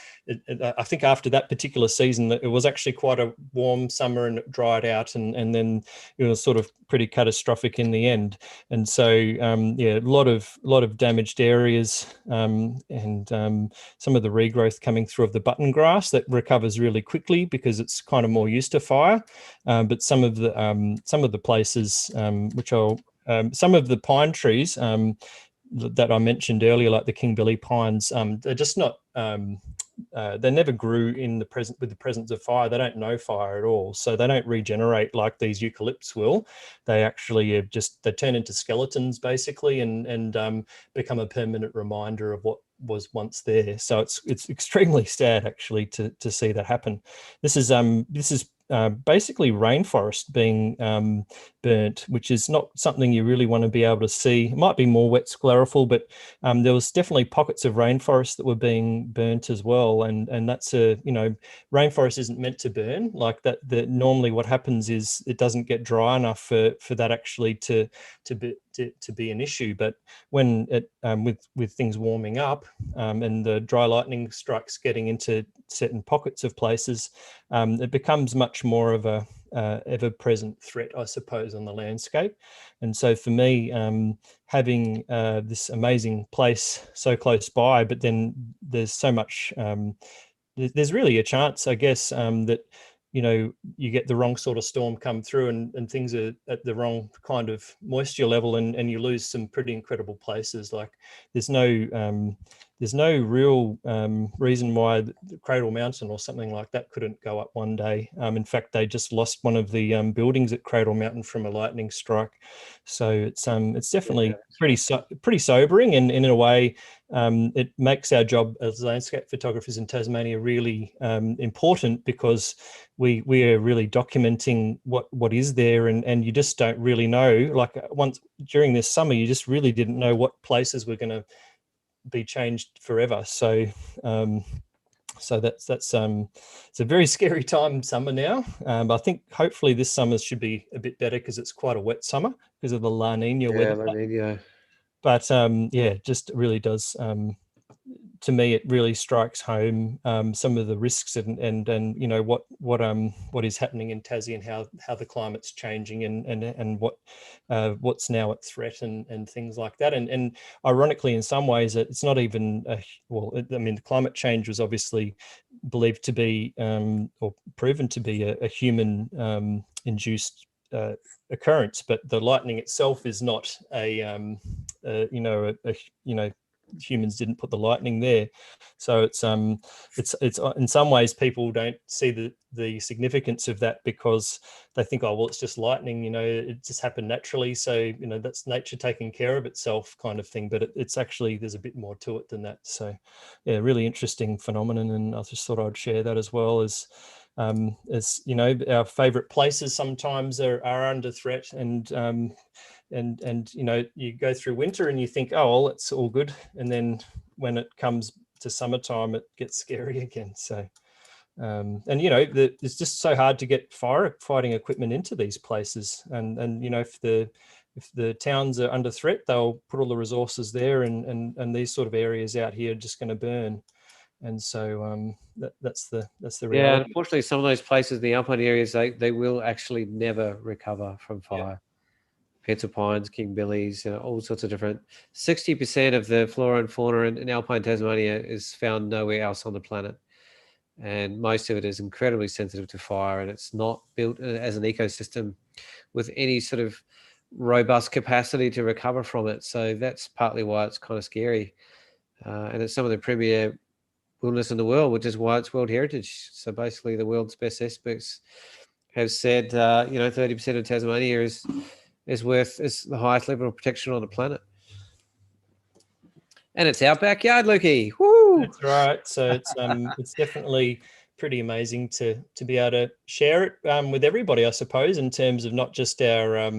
I think after that particular season, it was actually quite a warm summer, and it dried out, and then it was sort of pretty catastrophic in the end. And so a lot of damaged areas, and some of the regrowth coming through of the button grass that recovers really quickly because it's kind of more used to fire. But some of the places, some of the pine trees that I mentioned earlier, like the King Billy pines, they're just not. They never grew with the presence of fire. They don't know fire at all, so they don't regenerate like these eucalypts will. They actually they turn into skeletons basically, and become a permanent reminder of what was once there. So it's extremely sad actually to see that happen. This is basically rainforest being burnt, which is not something you really want to be able to see. It might be more wet sclerophyll, but there was definitely pockets of rainforest that were being burnt as well. And that's rainforest isn't meant to burn like that. Normally what happens is it doesn't get dry enough for that actually to be an issue. But when it with things warming up, and the dry lightning strikes getting into certain pockets of places, it becomes much more of a ever-present threat, I suppose, on the landscape. And so for me, having this amazing place so close by, but then there's so much, there's really a chance, I guess, that you get the wrong sort of storm come through, and things are at the wrong kind of moisture level, and you lose some pretty incredible places. Like there's no real reason why the Cradle Mountain or something like that couldn't go up one day. In fact, they just lost one of the buildings at Cradle Mountain from a lightning strike. So it's definitely pretty sobering, and in a way, it makes our job as landscape photographers in Tasmania really important, because we are really documenting what is there, and you just don't really know. Like once during this summer, you just really didn't know what places were going to be changed forever. So so that's it's a very scary time, summer now. I think hopefully this summer should be a bit better because it's quite a wet summer because of the La Nina weather. La Nina. But yeah, just really does. To me, it really strikes home some of the risks and you know what is happening in Tassie and how the climate's changing and what's now at threat and things like that. And ironically, in some ways, it's not even I mean, the climate change was obviously believed to be or proven to be a human induced occurrence, but the lightning itself is not you know, humans didn't put the lightning there. So it's in some ways people don't see the significance of that because they think, oh well, it's just lightning, you know, it just happened naturally, so you know, that's nature taking care of itself kind of thing. But it's actually, there's a bit more to it than that. So yeah, really interesting phenomenon, and I just thought I'd share that as well. As you know, our favorite places sometimes are under threat, and you know, you go through winter and you think, oh well, it's all good, and then when it comes to summertime it gets scary again. So and you know, it's just so hard to get firefighting equipment into these places, and you know, if the towns are under threat, they'll put all the resources there, and these sort of areas out here are just going to burn. And so that's the reality. Yeah, unfortunately, some of those places, the alpine areas, they will actually never recover from fire. Pencil pines, king billies, you know, all sorts of different. 60% of the flora and fauna in alpine Tasmania is found nowhere else on the planet, and most of it is incredibly sensitive to fire, and it's not built as an ecosystem with any sort of robust capacity to recover from it. So that's partly why it's kind of scary, and it's some of the premier wilderness in the world, which is why it's World Heritage. So basically, the world's best experts have said, you know, 30% of Tasmania is the highest level of protection on the planet, and it's our backyard, Lukey. Woo! That's right. So it's definitely pretty amazing to be able to share it with everybody, I suppose, in terms of not just our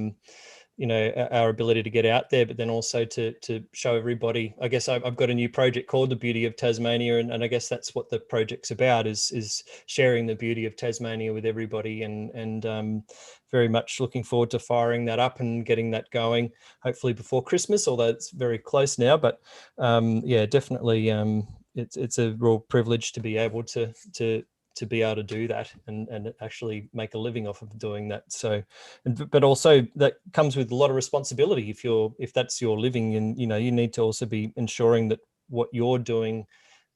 you know, our ability to get out there, but then also to show everybody. I guess I've got a new project called The Beauty of Tasmania, and I guess that's what the project's about, is sharing the beauty of Tasmania with everybody, and very much looking forward to firing that up and getting that going, hopefully before Christmas, although it's very close now. But yeah, definitely it's a real privilege to be able to be able to do that and actually make a living off of doing that. So, but also that comes with a lot of responsibility if that's your living, and you know, you need to also be ensuring that what you're doing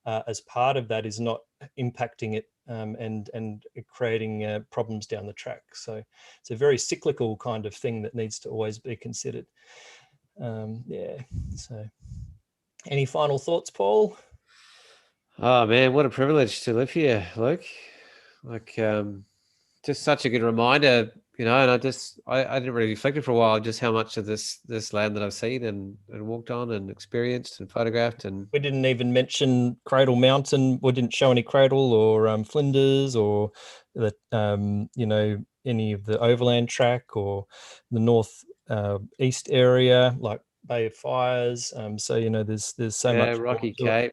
as part of that is not impacting it and creating problems down the track. So it's a very cyclical kind of thing that needs to always be considered. Yeah. So any final thoughts, Paul? Oh man, what a privilege to live here, Luke. Like, just such a good reminder, you know. And I didn't really reflect for a while just how much of this land that I've seen and walked on and experienced and photographed. And we didn't even mention Cradle Mountain. We didn't show any Cradle or Flinders or the you know, any of the overland track or the north east area like Bay of Fires. So you know, there's so much Rocky more to it. Cape,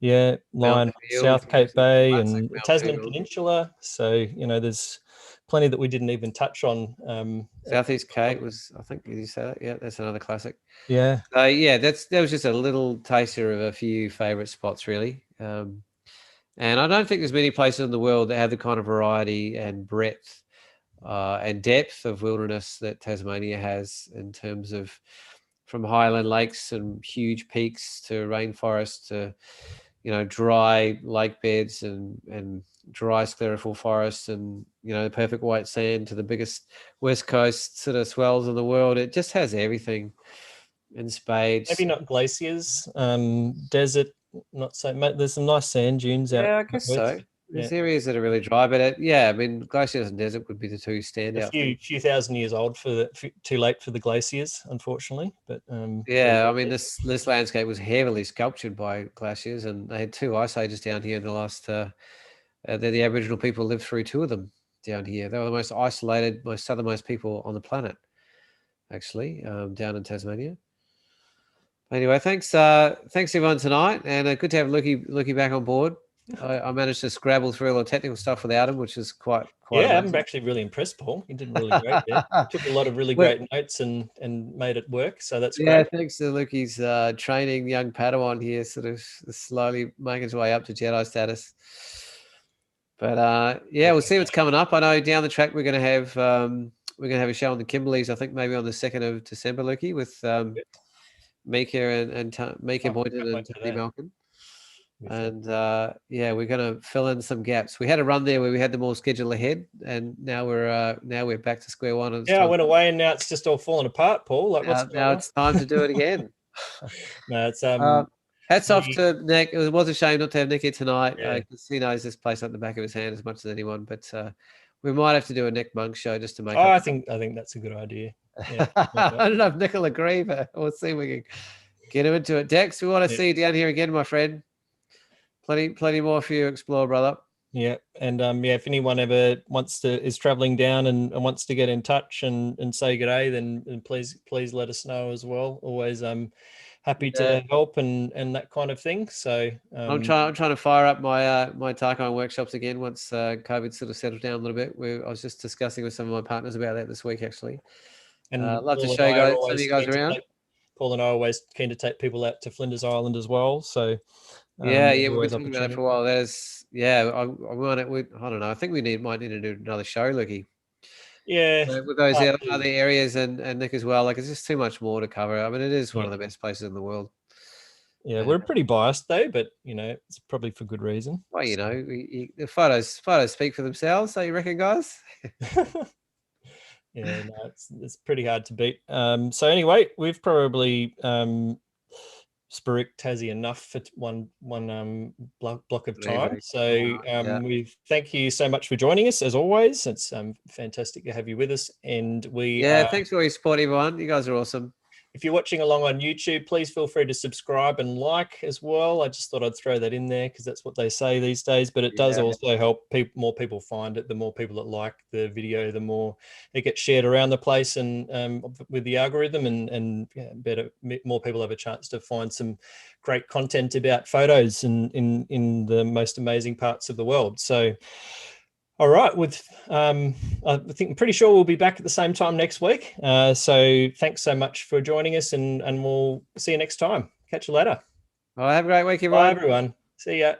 Yeah, Mountain Lion, Field, South Cape Bay, classic and Mountain Tasman Field. Peninsula. So you know, there's plenty that we didn't even touch on. Southeast Cape was, I think, did you say that? Yeah, that's another classic. Yeah. Yeah, that was just a little taster of a few favorite spots, really. And I don't think there's many places in the world that have the kind of variety and breadth and depth of wilderness that Tasmania has, in terms of from highland lakes and huge peaks to rainforest to, you know, dry lake beds and dry sclerophyll forests, and you know, the perfect white sand to the biggest west coast sort of swells in the world. It just has everything in spades. Maybe not glaciers, desert, not so much. There's some nice sand dunes out Yeah, I guess so. west. There's Yeah, areas that are really dry, but yeah, I mean, glaciers and desert would be the two a standout few things. thousand years old too late for the glaciers, unfortunately. But Yeah, I mean, this landscape was heavily sculptured by glaciers, and they had two ice ages down here in the last. The Aboriginal people lived through two of them down here. They were the most isolated, most southernmost people on the planet, actually, down in Tasmania. Anyway, thanks everyone tonight, and good to have Lukey back on board. I managed to scrabble through all the technical stuff without him, which is quite Yeah, I'm amazing. actually really impressed, Paul. You did really great there. You took a lot of really Well, great notes and made it work. So that's yeah, great. thanks to Lukey's training young Padawan here, sort of slowly making his way up to Jedi status. But yeah, we'll see what's coming up. I know down the track we're going to have a show on the Kimberleys. I think maybe on the 2nd of December, Lukey, with Mika and Mika Oh, Boynton can't and wait for Tony that. Malkin. And yeah, we're going to fill in some gaps. We had a run there where we had them all scheduled ahead, and now we're back to square one. And Yeah, I went away and now it's just all falling apart, Paul. Like, what's going now on? it's time to do it again. No, it's Hats off to Nick. It was a shame not to have Nick here tonight yeah. because he knows this place like the back of his hand as much as anyone. But we might have to do a Nick Monk show just to make Oh, up. I think that's a good idea. Yeah, I don't know if Nick will agree, but we'll see if we can get him into it. Dex, we want to see you down here again, my friend. Plenty more for you to explore, brother. Yeah, and yeah, if anyone ever is traveling down and wants to get in touch and say good day, then please let us know as well. Always happy to help and that kind of thing. So I'm trying to fire up my my Tarkine workshops again once COVID sort of settled down a little bit. I was just discussing with some of my partners about that this week actually. and Love to Paul show and you I are guys, some of always you guys keen to around. Paul and I are always keen to take people out to Flinders Island as well. So yeah, we've been always talking about it for a while. I don't know. I think might need to do another show, Lucky. Yeah, With those other areas and Nick as well. Like it's just too much more to cover. I mean, it is one of the best places in the world. Yeah, we're pretty biased though, but it's probably for good reason. Well, the photos speak for themselves. So you reckon, guys? Yeah, no, it's pretty hard to beat. So anyway, we've probably spirit Tassie enough for one block of time. So we thank you so much for joining us as always. It's fantastic to have you with us, and thanks for all your support, everyone. You guys are awesome. If you're watching along on YouTube, please feel free to subscribe and like as well. I just thought I'd throw that in there because that's what they say these days, but it does also help more people find it. The more people that like the video, the more it gets shared around the place and with the algorithm and more people have a chance to find some great content about photos and in the most amazing parts of the world. So all right, I think I'm pretty sure we'll be back at the same time next week. So thanks so much for joining us, and we'll see you next time. Catch you later. Well, have a great week, everyone. Bye, everyone. See ya.